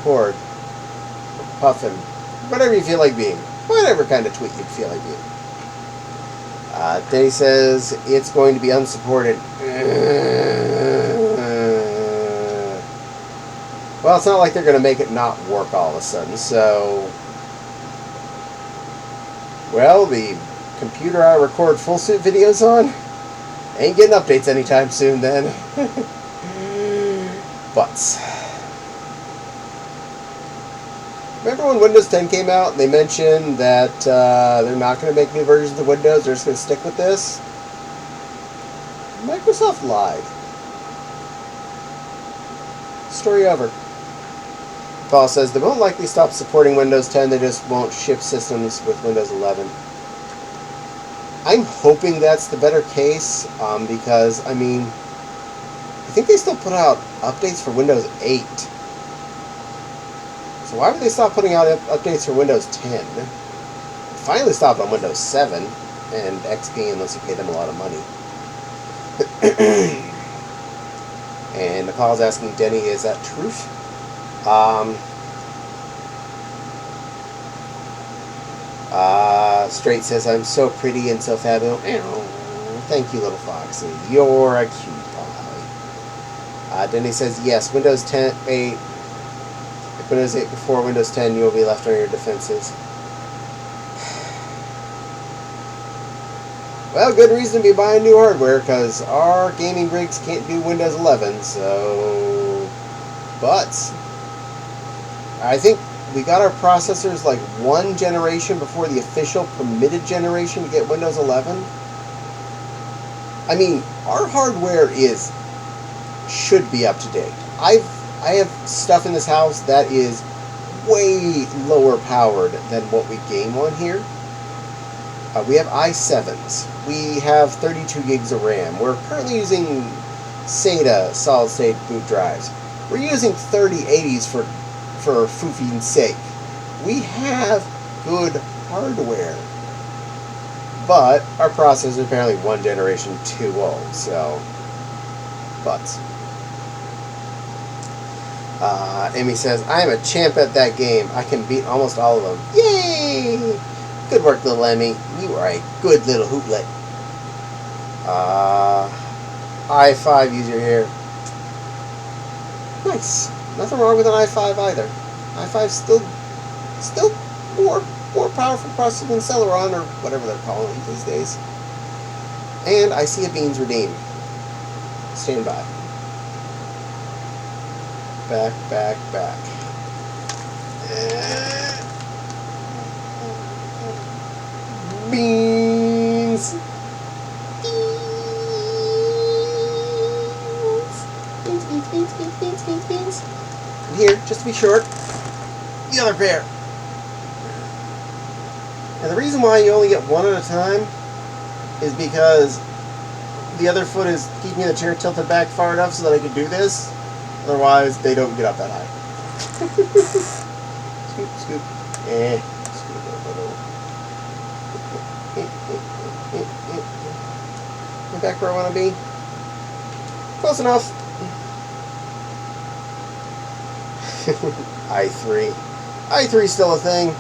A: poured. Or puffin. Whatever you feel like being. Whatever kind of tweet you'd feel like being. Denny says, it's going to be unsupported. Well, it's not like they're going to make it not work all of a sudden, so... Well, the computer I record full suit videos on ain't getting updates anytime soon then. But remember when Windows 10 came out and they mentioned that they're not going to make new versions of Windows, they're just going to stick with this? Microsoft lied. Story over. Paul says they won't likely stop supporting Windows 10, they just won't ship systems with Windows 11. I'm hoping that's the better case, because, I mean, I think they still put out updates for Windows 8. So why would they stop putting out updates for Windows 10? They finally stopped on Windows 7 and XP unless you pay them a lot of money. And Nepal's asking Denny, is that truth? Straight says, I'm so pretty and so fabulous. Thank you, little foxy. You're a cute pie. Denny says, yes, Windows 10, 8. If Windows 8 before Windows 10, you will be left on your defenses. Well, good reason to be buying new hardware, because our gaming rigs can't do Windows 11, so... But I think we got our processors like one generation before the official permitted generation to get Windows 11. I mean, our hardware should be up to date. I have stuff in this house that is way lower powered than what we game on here. We have i7s. We have 32 gigs of RAM. We're currently using SATA solid-state boot drives. We're using 3080s for foofing's sake. We have good hardware. But our processor is apparently one generation too old, so... But... Amy says, I am a champ at that game. I can beat almost all of them. Yay! Good work, little Emmy. You are a good little hooplet. i5 user here. Nice. Nothing wrong with an i5 either. i5's still more powerful processor than Celeron, or whatever they're calling it these days. And I see a Beans redeem. Stand by. Back. Beans. Beans. And here, just to be short, the other pair. And the reason why you only get one at a time is because the other foot is keeping the chair tilted back far enough so that I can do this. Otherwise, they don't get up that high. Scoop. Scoop a little. Am I back where I want to be? Close enough. i3. i3's still a thing.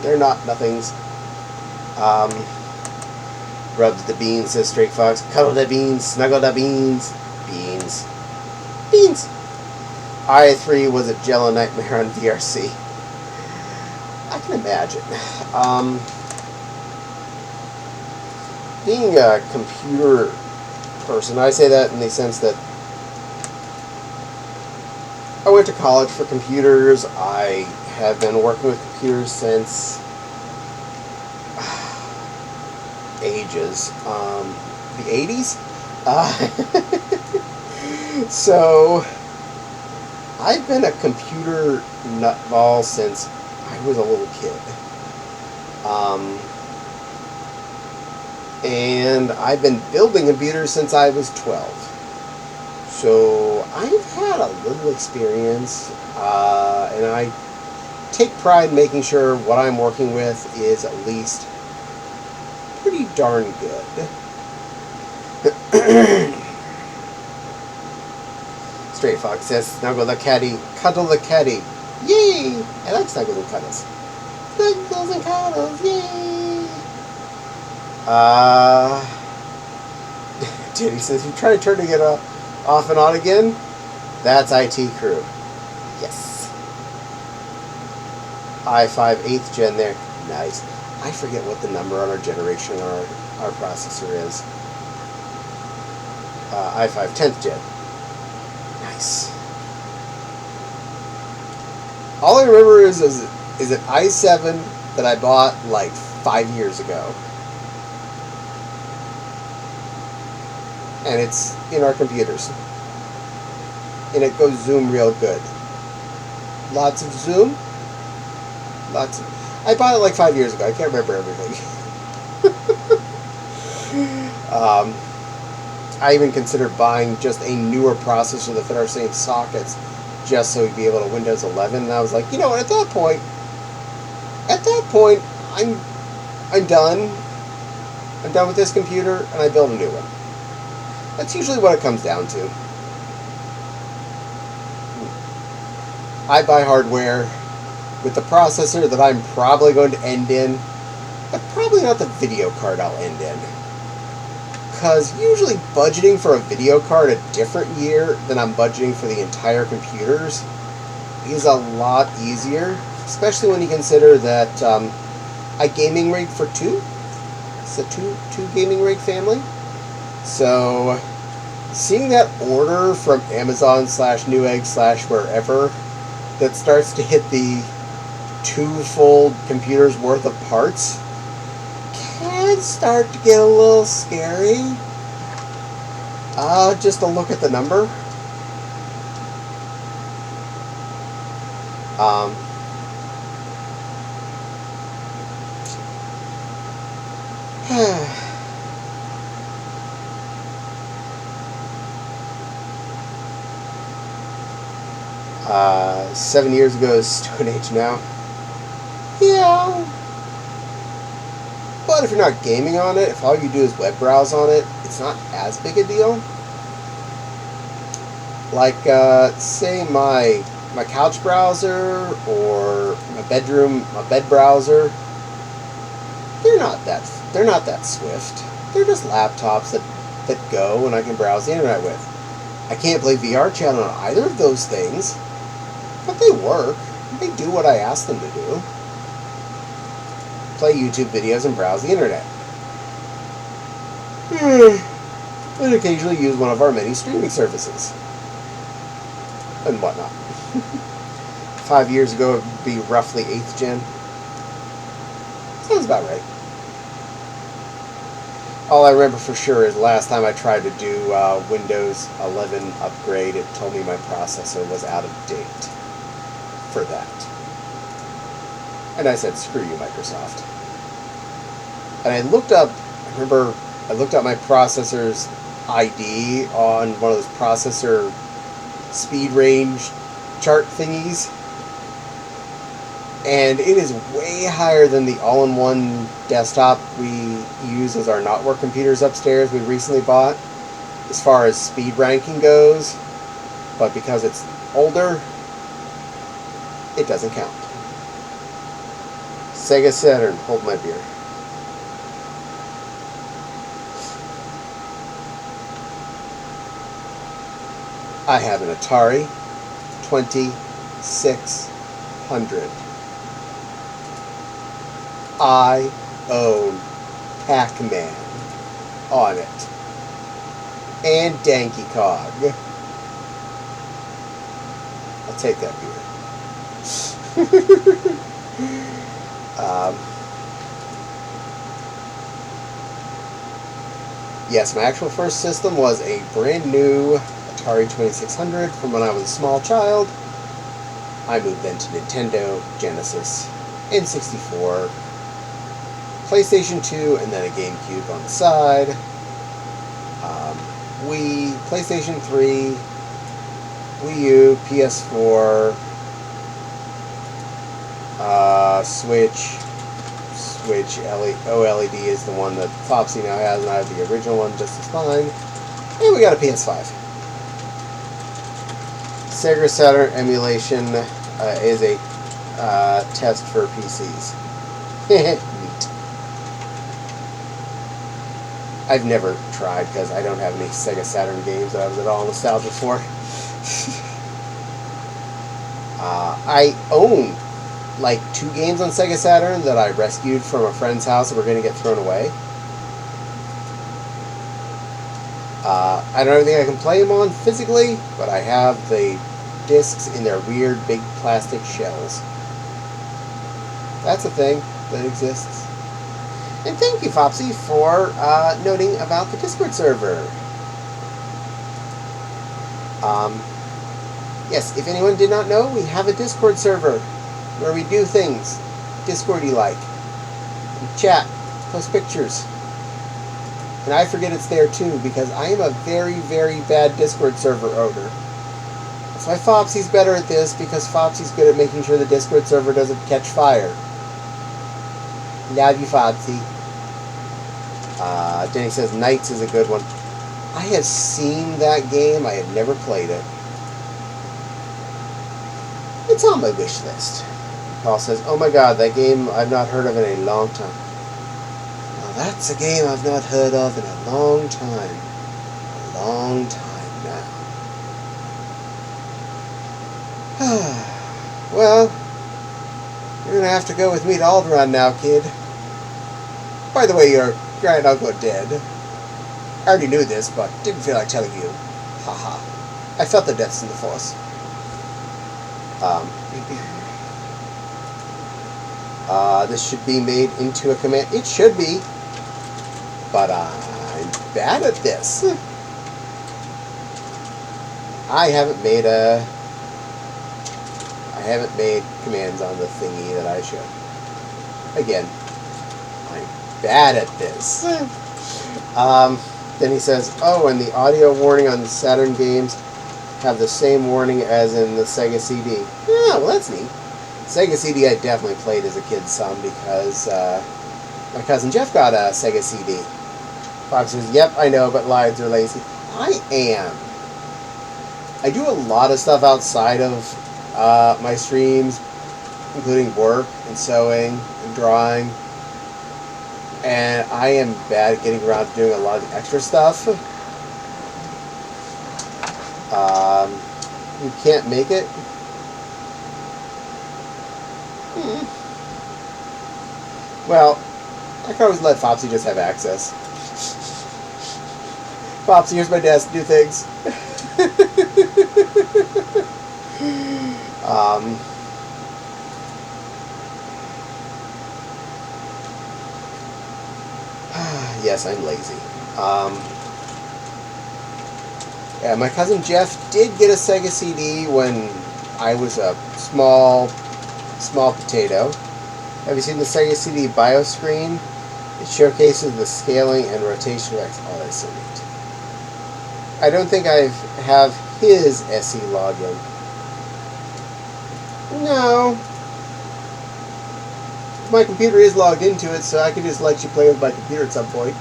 A: They're not nothings. Rubs the beans, says Straight Fox. Cuddle the beans, snuggle the beans. Beans. i3 was a jello nightmare on VRC. I can imagine. Being a computer person, I say that in the sense that I went to college for computers. I have been working with computers since ages. The 80s? Uh, so, I've been a computer nutball since I was a little kid. Um, and I've been building computers since I was 12. So I've had a little experience, and I take pride in making sure what I'm working with is at least pretty darn good. Straight Fox says, snuggle the caddy, cuddle the caddy. Yay! I like snuggles and cuddles. Snuggles and cuddles, yay! Diddy says, you try turning it off and on again? That's IT crew. Yes. i5 8th gen there. Nice. I forget what the number on our generation our processor is. i5 10th gen. Nice. All I remember is an i7 that I bought like 5 years ago. And it's in our computers. And it goes zoom real good. Lots of zoom. I bought it like 5 years ago. I can't remember everything. I even considered buying just a newer processor that fit our same sockets, just so we'd be able to Windows 11. And I was like, you know what? At that point, I'm done. I'm done with this computer, and I build a new one. That's usually what it comes down to. I buy hardware with the processor that I'm probably going to end in, but probably not the video card I'll end in. Because usually budgeting for a video card a different year than I'm budgeting for the entire computers is a lot easier, especially when you consider that I gaming rig for two. It's a two gaming rig family. So seeing that order from Amazon /Newegg /wherever that starts to hit the 2 full computers worth of parts can start to get a little scary. Just to look at the number. Um, 7 years ago is Stone Age now. Yeah. But if you're not gaming on it, if all you do is web browse on it, it's not as big a deal. Like, say my couch browser or my bed browser, they're not that swift. They're just laptops that go and I can browse the internet with. I can't play VR chat on either of those things, but they work. They do what I ask them to do. Play YouTube videos and browse the internet. And occasionally use one of our many streaming services. And whatnot. 5 years ago, it would be roughly 8th gen. Sounds about right. All I remember for sure is last time I tried to do Windows 11 upgrade, it told me my processor was out of date for that. And I said, screw you, Microsoft. And I looked up my processor's ID on one of those processor speed range chart thingies. And it is way higher than the all-in-one desktop we use as our not-work computers upstairs we recently bought, as far as speed ranking goes. But because it's older, it doesn't count. Sega Saturn, hold my beer. I have an Atari 2600. I own Pac-Man on it. And Donkey Kong. I'll take that beer. Yes, my actual first system was a brand new Atari 2600 from when I was a small child. I moved then to Nintendo, Genesis, N64, PlayStation 2, and then a GameCube on the side. Wii, PlayStation 3, Wii U, PS4, Switch. OLED is the one that Flopsy now has, and I have the original one just as fine. And we got a PS5. Sega Saturn emulation is a test for PCs. Neat. I've never tried because I don't have any Sega Saturn games that I was at all nostalgic for. I own like 2 games on Sega Saturn that I rescued from a friend's house that were going to get thrown away. I don't think I can play them on physically, but I have the discs in their weird big plastic shells. That's a thing that exists. And thank you, Fopsy, for noting about the Discord server. Yes, if anyone did not know, we have a Discord server where we do things Discordy like. We chat, post pictures. And I forget it's there too because I am a very, very bad Discord server owner. That's why Fopsy's better at this, because Fopsy's good at making sure the Discord server doesn't catch fire. Love you, Fopsy. Denny says Knights is a good one. I have seen that game. I have never played it. It's on my wish list. Paul says, oh my god, that game I've not heard of in a long time. Now that's a game I've not heard of in a long time. A long time now. Well, you're going to have to go with me to Alderaan now, kid. By the way, your grand uncle dead. I already knew this, but didn't feel like telling you. Haha. I felt the deaths in the Force. This should be made into a command. It should be. But I'm bad at this. I haven't made commands on the thingy that I should. Again, I'm bad at this. Then he says, oh, and the audio warning on the Saturn games have the same warning as in the Sega CD. Oh, well, that's neat. Sega CD I definitely played as a kid some because my cousin Jeff got a Sega CD. Fox says, yep, I know, but lives are lazy. I am. I do a lot of stuff outside of my streams, including work and sewing and drawing. And I am bad at getting around to doing a lot of the extra stuff. You can't make it. Well, I can always let Fopsy just have access. Fopsy, here's my desk, do things. Yes, I'm lazy. Yeah, my cousin Jeff did get a Sega CD when I was a small potato. Have you seen the Sega CD bio screen? It showcases the scaling and rotation effects. Oh, that's so neat. I don't think I have his SE login. No. My computer is logged into it, so I can just let you play with my computer at some point.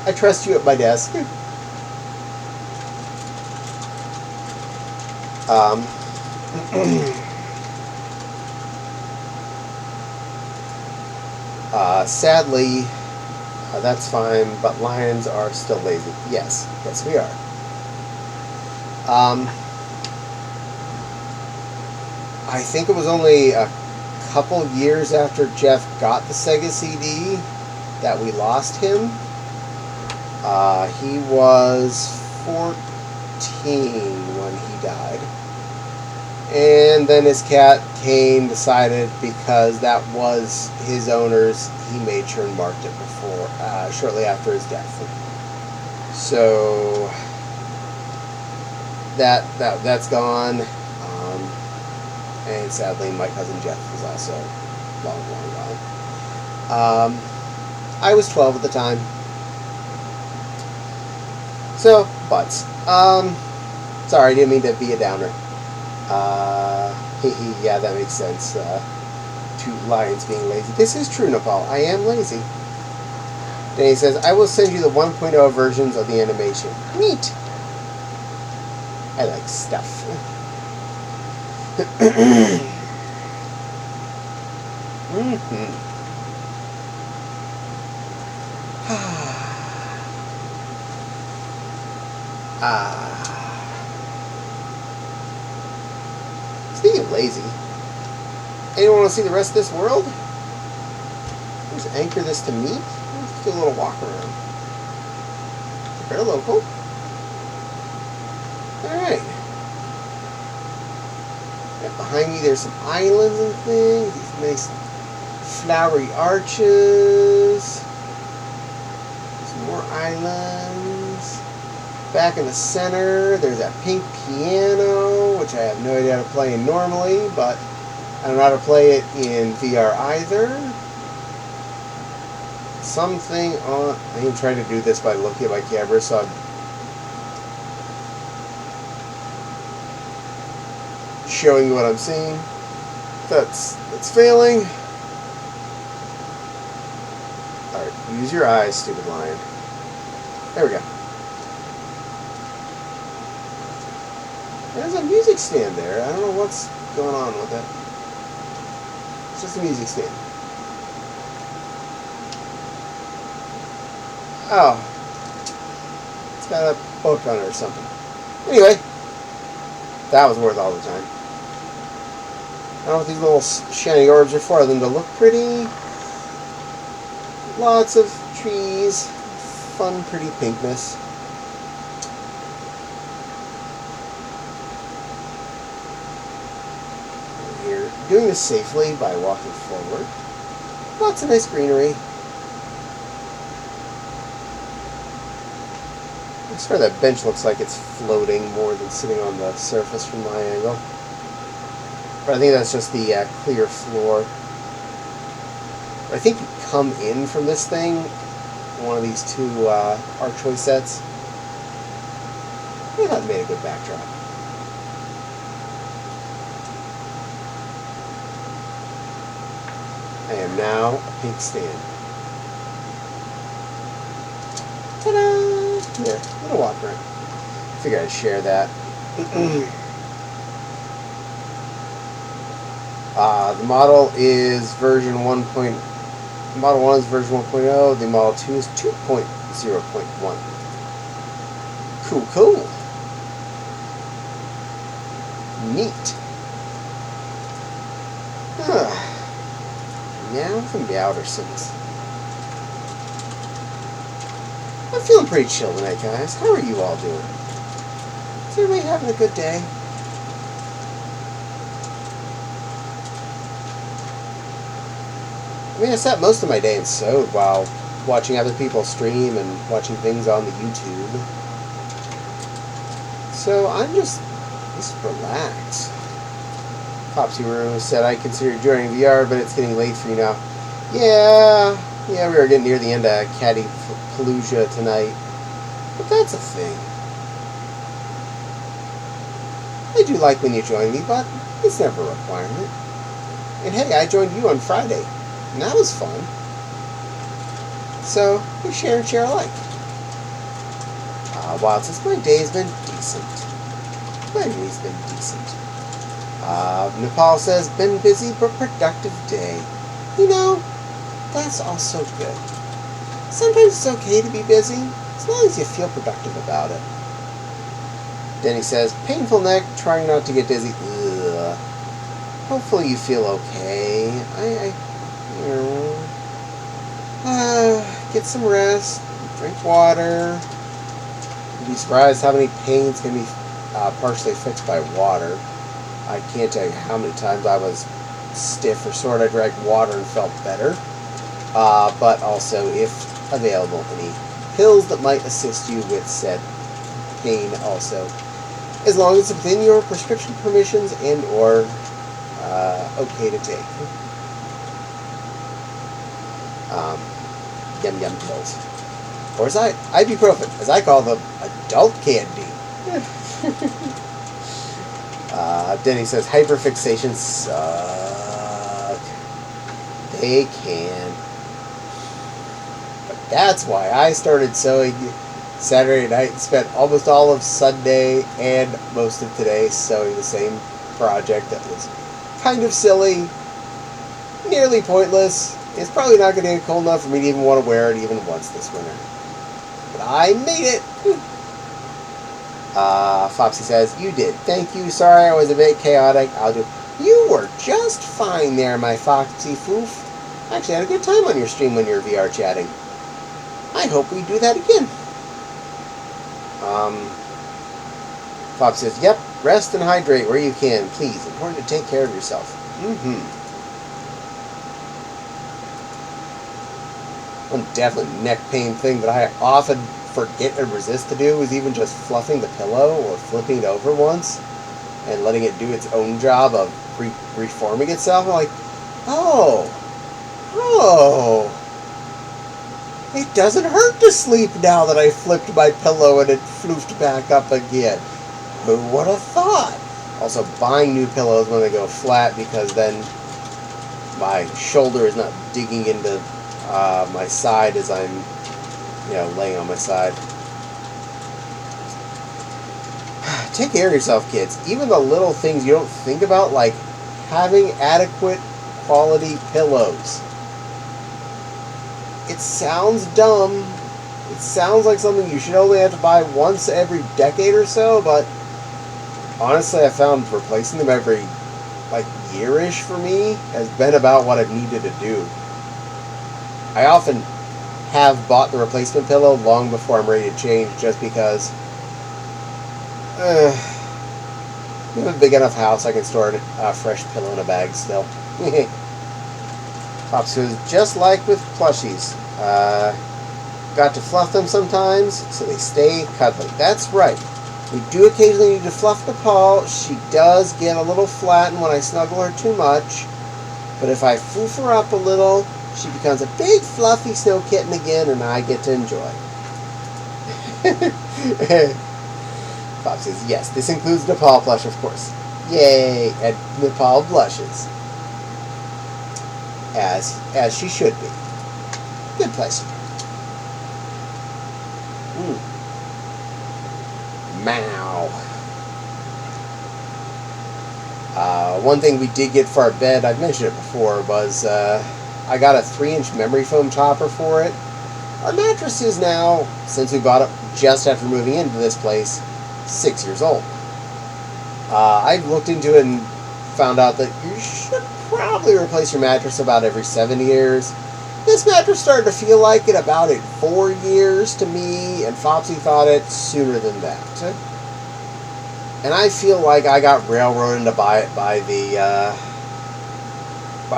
A: I trust you at my desk. Sadly, that's fine, but lions are still lazy. Yes, yes we are. I think it was only a couple years after Jeff got the Sega CD that we lost him. He was 14 when he died. And then his cat, Kane, decided because that was his owner's, he made sure and marked it before, shortly after his death. So that's gone. And sadly, my cousin Jeff is also long gone. I was 12 at the time. So, butts. Sorry, I didn't mean to be a downer. Yeah, that makes sense. Two lions being lazy. This is true, Nepal. I am lazy. Then he says, I will send you the 1.0 versions of the animation. Neat. I like stuff. Speaking of lazy, anyone want to see the rest of this world? Just anchor this to me. Let's do a little walk around. Very local. Alright. Behind me there's some islands and things. These nice flowery arches. Some more islands. Back in the center, there's that pink piano, which I have no idea how to play normally, but I don't know how to play it in VR either. Something on... I am trying to do this by looking at my camera, so I'm showing you what I'm seeing. That's failing. Alright, use your eyes, stupid lion. There we go. There's a music stand there. I don't know what's going on with it. It's just a music stand. Oh. It's got a book on it or something. Anyway. That was worth all the time. I don't know what these little shiny orbs are for, them to look pretty. Lots of trees. Fun, pretty pinkness. Here, doing this safely by walking forward. Lots of nice greenery. I swear that bench looks like it's floating more than sitting on the surface from my angle. But I think that's just the clear floor. I think you come in from this thing, one of these two archway sets. I thought it made a good backdrop. I am now a pink stand. Ta-da! Here, I'm gonna walk around. I figured I'd share that. The model is version 1. Model 1 is version 1.0. The Model 2 is 2.0.1. Cool, cool. Neat. Now from the outer cities. I'm feeling pretty chill tonight, guys. How are you all doing? Is everybody having a good day? I mean, I sat most of my day and sewed while watching other people stream and watching things on the YouTube. So I'm just relaxed. Popsy Roo said, I consider joining VR, but it's getting late for you now. Yeah, we were getting near the end of Caddie VR tonight. But that's a thing. I do like when you join me, but it's never a requirement. And hey, I joined you on Friday, and that was fun. So, we share and share alike. Wow, since my day's been decent. My day's been decent. Nepal says, been busy but productive day. You know, that's also good. Sometimes it's okay to be busy, as long as you feel productive about it. Denny says, painful neck, trying not to get dizzy. Ugh. Hopefully you feel okay. Get some rest, drink water. You'd be surprised how many pains can be partially fixed by water. I can't tell you how many times I was stiff or sore and I drank water and felt better. But also, if available, any pills that might assist you with said pain also, as long as it's within your prescription permissions and or okay to take. Yum yum pills. Or as ibuprofen, as I call them, adult candy. Denny says hyperfixations suck. They can. But that's why I started sewing Saturday night and spent almost all of Sunday and most of today sewing the same project that was kind of silly, nearly pointless. It's probably not going to get cold enough for me to even want to wear it even once this winter. But I made it! Foxy says, you did. Thank you. Sorry I was a bit chaotic. I'll do. You were just fine there, my Foxy Foof. I actually had a good time on your stream when you were VR chatting. I hope we do that again. Fox says, yep, rest and hydrate where you can, please. Important to take care of yourself. One definite neck pain thing that I often forget and resist to do is even just fluffing the pillow or flipping it over once and letting it do its own job of reforming itself. I'm like, oh, it doesn't hurt to sleep now that I flipped my pillow and it floofed back up again. Who would have thought? Also, buying new pillows when they go flat, because then my shoulder is not digging into my side as I'm, laying on my side. Take care of yourself, kids. Even the little things you don't think about, like having adequate quality pillows. It sounds dumb. It sounds like something you should only have to buy once every decade or so, but honestly, I found replacing them every, year-ish for me has been about what I've needed to do. I often have bought the replacement pillow long before I'm ready to change, just because we have a big enough house I can store a fresh pillow in a bag still. Pops says, just like with plushies. Got to fluff them sometimes so they stay cuddly. That's right. We do occasionally need to fluff the paw. She does get a little flattened when I snuggle her too much. But if I foof her up a little, she becomes a big fluffy snow kitten again, and I get to enjoy. Bob says, yes, this includes Nepal plush, of course. Yay, and Nepal blushes. As she should be. Good place. Meow. One thing we did get for our bed, I've mentioned it before, was I got a 3-inch memory foam topper for it. Our mattress is now, since we bought it just after moving into this place, 6 years old. I've looked into it and found out that you should probably replace your mattress about every 7 years. This mattress started to feel like it about at 4 years to me, and Fopsy thought it sooner than that. And I feel like I got railroaded into buy it by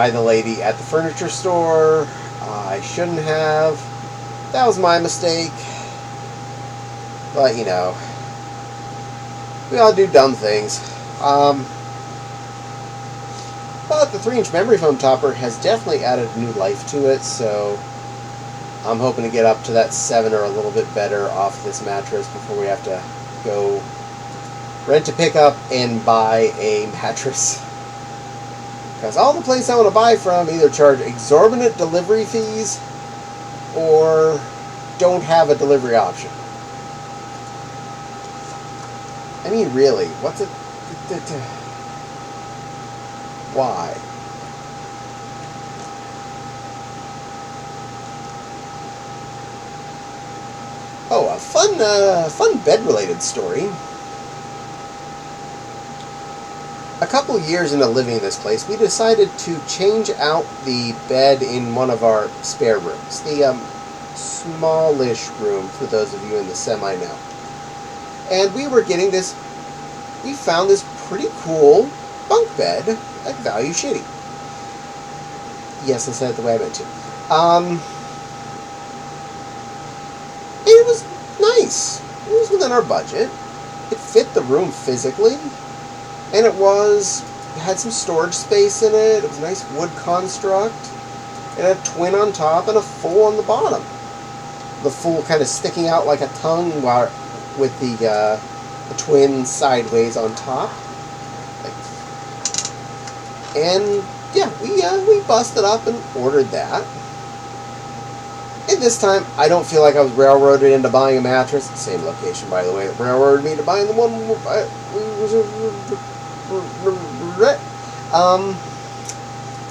A: the lady at the furniture store. I shouldn't have. That was my mistake. But, we all do dumb things. But the 3-inch memory foam topper has definitely added new life to it, so I'm hoping to get up to that 7 or a little bit better off this mattress before we have to go rent a pickup and buy a mattress. Because all the places I want to buy from either charge exorbitant delivery fees or don't have a delivery option. I mean, really, what's it? Why? Oh, a fun bed-related story. A couple years into living in this place, we decided to change out the bed in one of our spare rooms. The smallish room, for those of you in the semi know. And we were getting this, we found this pretty cool bunk bed at Value Shitty. Yes, I said it the way I meant to. It was nice. It was within our budget. It fit the room physically, and it had some storage space in it. It was a nice wood construct. It had a twin on top and a full on the bottom. The full kind of sticking out like a tongue with the twin sideways on top. And yeah, we busted up and ordered that. And this time, I don't feel like I was railroaded into buying a mattress. Same location, by the way, that railroaded me to buying the one.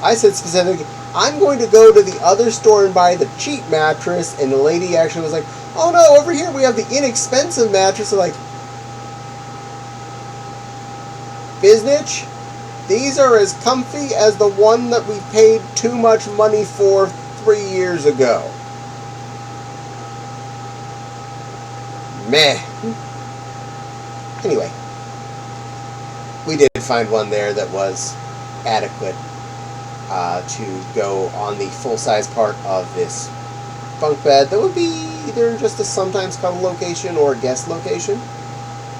A: I said specifically, I'm going to go to the other store and buy the cheap mattress. And the lady actually was like, oh no, over here we have the inexpensive mattress. I'm like, Biznitch, these are as comfy as the one that we paid too much money for 3 years ago. Meh. Anyway, we did find one there that was adequate to go on the full-size part of this bunk bed. That would be either just a sometimes cuddle location or a guest location.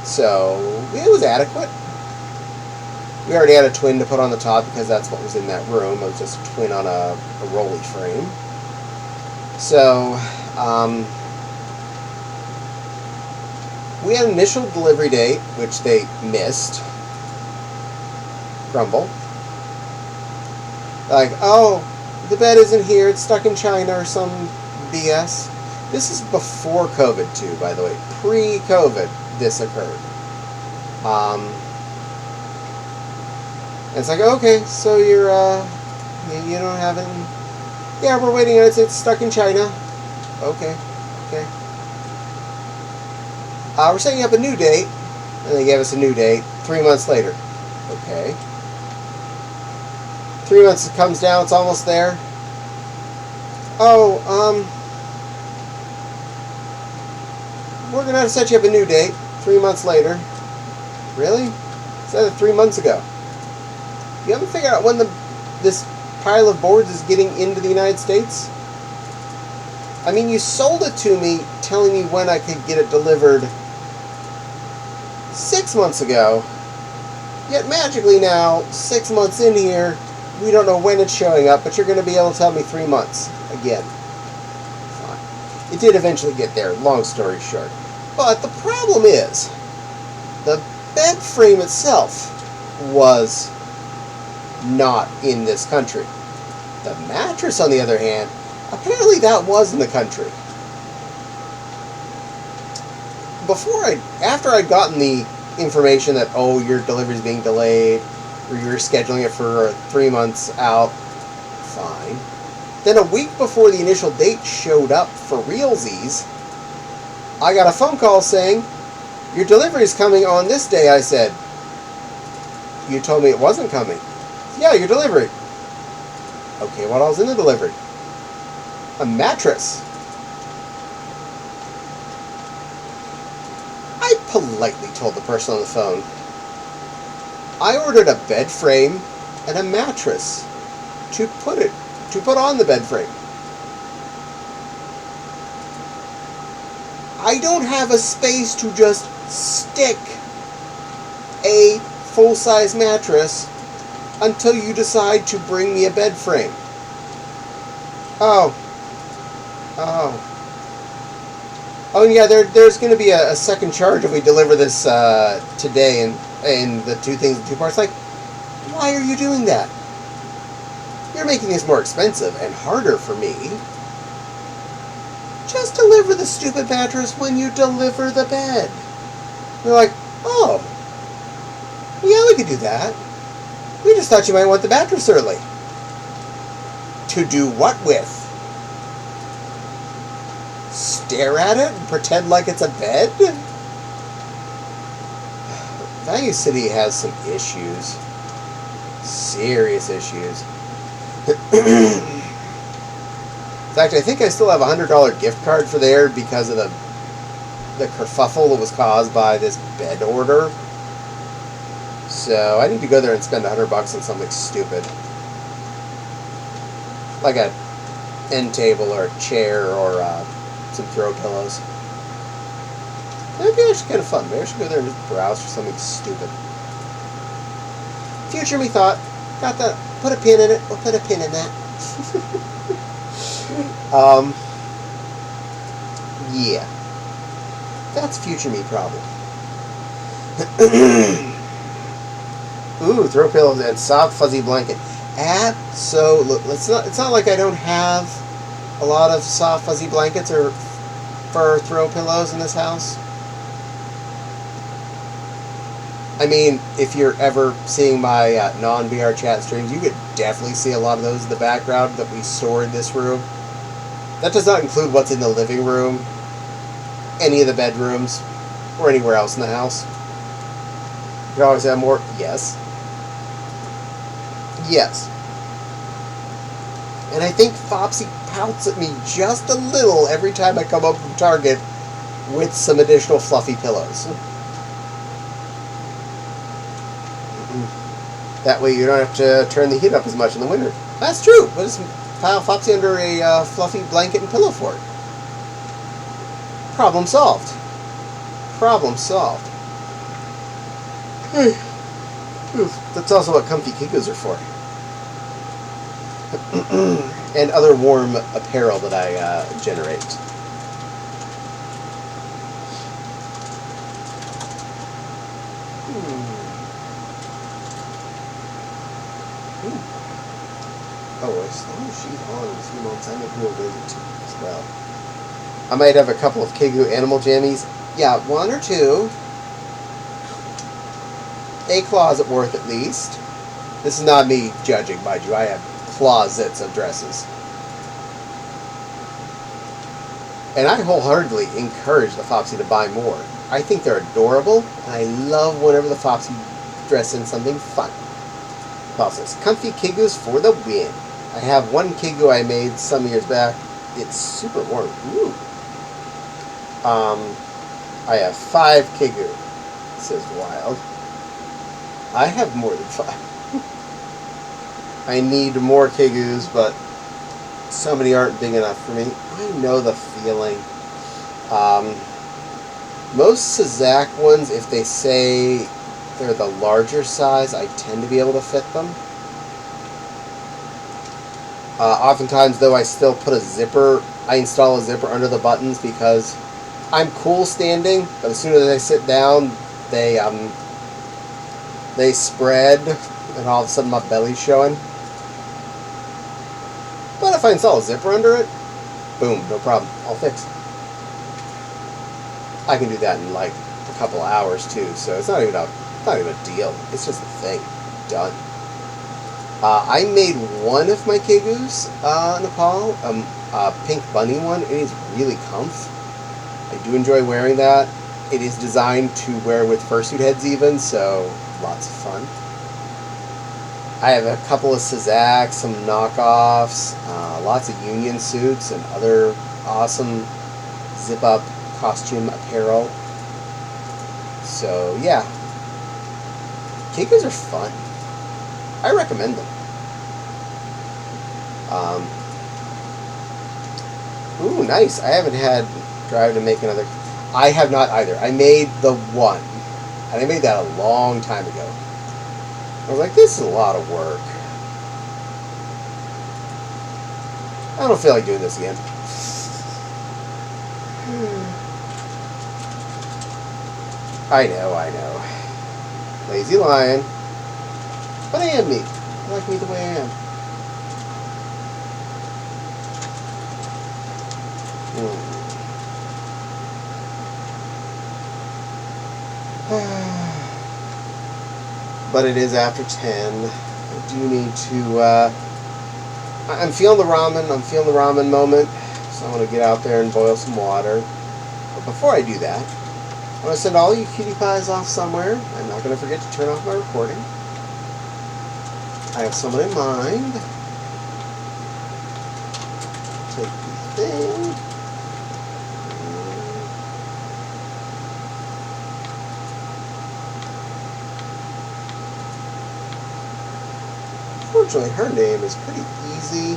A: So, it was adequate. We already had a twin to put on the top because that's what was in that room. It was just a twin on a rolly frame. So, we had an initial delivery date, which they missed. Grumble. Like, oh, the bed isn't here, it's stuck in China or some BS. This is before COVID too, by the way. Pre-COVID, this occurred. It's like, okay, so you don't have it. Yeah, we're waiting on it. It's stuck in China. Okay. We're setting up a new date, and they gave us a new date 3 months later. Okay. 3 months, it comes down, it's almost there. Oh, we're going to have to set you up a new date 3 months later. Really? Instead of 3 months ago. You haven't figured out when this pile of boards is getting into the United States? I mean, you sold it to me telling me when I could get it delivered 6 months ago. Yet magically now, 6 months in here, we don't know when it's showing up, but you're going to be able to tell me 3 months. Again. Fine. It did eventually get there, long story short. But the problem is, the bed frame itself was not in this country. The mattress, on the other hand, apparently that was in the country. After I'd gotten the information that, oh, your delivery's being delayed, or you're scheduling it for 3 months out, fine. Then a week before the initial date showed up for realsies, I got a phone call saying, your delivery's coming on this day. I said, you told me it wasn't coming. Yeah, your delivery. Okay, what else in the delivery? A mattress. I politely told the person on the phone, I ordered a bed frame and a mattress to put on the bed frame. I don't have a space to just stick a full-size mattress until you decide to bring me a bed frame. Oh, yeah, there's going to be a second charge if we deliver this today, and the two things in two parts. Like, why are you doing that? You're making this more expensive and harder for me. Just deliver the stupid mattress when you deliver the bed. You're like, oh, yeah, we could do that. We just thought you might want the mattress early. To do what with? Stare at it and pretend like it's a bed? Value City has some issues. Serious issues. In fact, I think I still have a $100 gift card for there because of the kerfuffle that was caused by this bed order. So I need to go there and spend $100 on something stupid, like a end table or a chair or some throw pillows. That'd be actually kind of fun. Maybe I should go there and just browse for something stupid. Future me thought. Got that. Put a pin in it. We'll put a pin in that. Yeah. That's future me problem. Ooh, throw pillows and soft fuzzy blanket. It's not like I don't have a lot of soft fuzzy blankets or fur throw pillows in this house. I mean, if you're ever seeing my non-VR chat streams, you could definitely see a lot of those in the background that we store in this room. That does not include what's in the living room, any of the bedrooms, or anywhere else in the house. You can always have more. Yes. Yes. And I think Fopsy pouts at me just a little every time I come up from Target with some additional fluffy pillows. That way you don't have to turn the heat up as much in the winter. That's true. But just pile Fopsy under a fluffy blanket and pillow fort. Problem solved. Problem solved. That's also what comfy kikus are for. And other warm apparel that I generate. Oh, as long as she's on in a few months, I make her a visit as well. I might have a couple of Kigu animal jammies. Yeah, one or two. A closet worth at least. This is not me judging, mind you. I have closets of dresses. And I wholeheartedly encourage the Fopsy to buy more. I think they're adorable, and I love whenever the Fopsy dress in something fun. Paul says, comfy Kigus for the win. I have one Kigu I made some years back. It's super warm. Ooh. I have 5 Kigu, says Wild. I have more than 5. I need more Kigus, but so many aren't big enough for me. I know the feeling. Most Sazak ones, if they say they're the larger size, I tend to be able to fit them. Oftentimes, though, I still put a zipper. I install a zipper under the buttons because I'm cool standing, but as soon as I sit down, they spread, and all of a sudden my belly's showing. But if I install a zipper under it, boom, no problem, all fixed. I can do that in like a couple of hours too, so it's not even a deal. It's just a thing. Done. I made one of my Kigus, Nepal, a pink bunny one. It is really comfy. I do enjoy wearing that. It is designed to wear with fursuit heads even, so lots of fun. I have a couple of Sazaks, some knockoffs, lots of union suits, and other awesome zip-up costume apparel. So, yeah. Kikus are fun. I recommend them. Ooh, nice. I haven't had drive to make another. I have not either. I made the one. And I made that a long time ago. I was like, this is a lot of work. I don't feel like doing this again. I know. Lazy lion. But I am me. I like me the way I am. But it is after 10. I do need to, I'm feeling the ramen. I'm feeling the ramen moment. So I'm going to get out there and boil some water. But before I do that, I'm going to send all you cutie pies off somewhere. I'm not going to forget to turn off my recording. I have someone in mind. Take the thing. Unfortunately, her name is pretty easy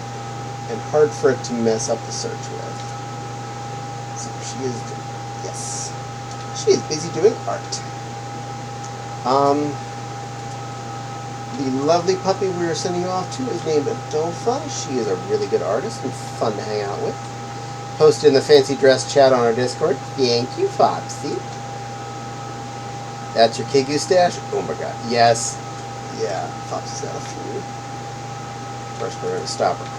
A: and hard for it to mess up the search with. So she is, yes, she is busy doing art. The lovely puppy we are sending you off to is named Adolpha. She is a really good artist and fun to hang out with. Posted in the fancy dress chat on our Discord. Thank you, Foxy. That's your Kigu stash? Oh my god. Yes. Yeah, Foxy's got a few. First, we're going to stop recording.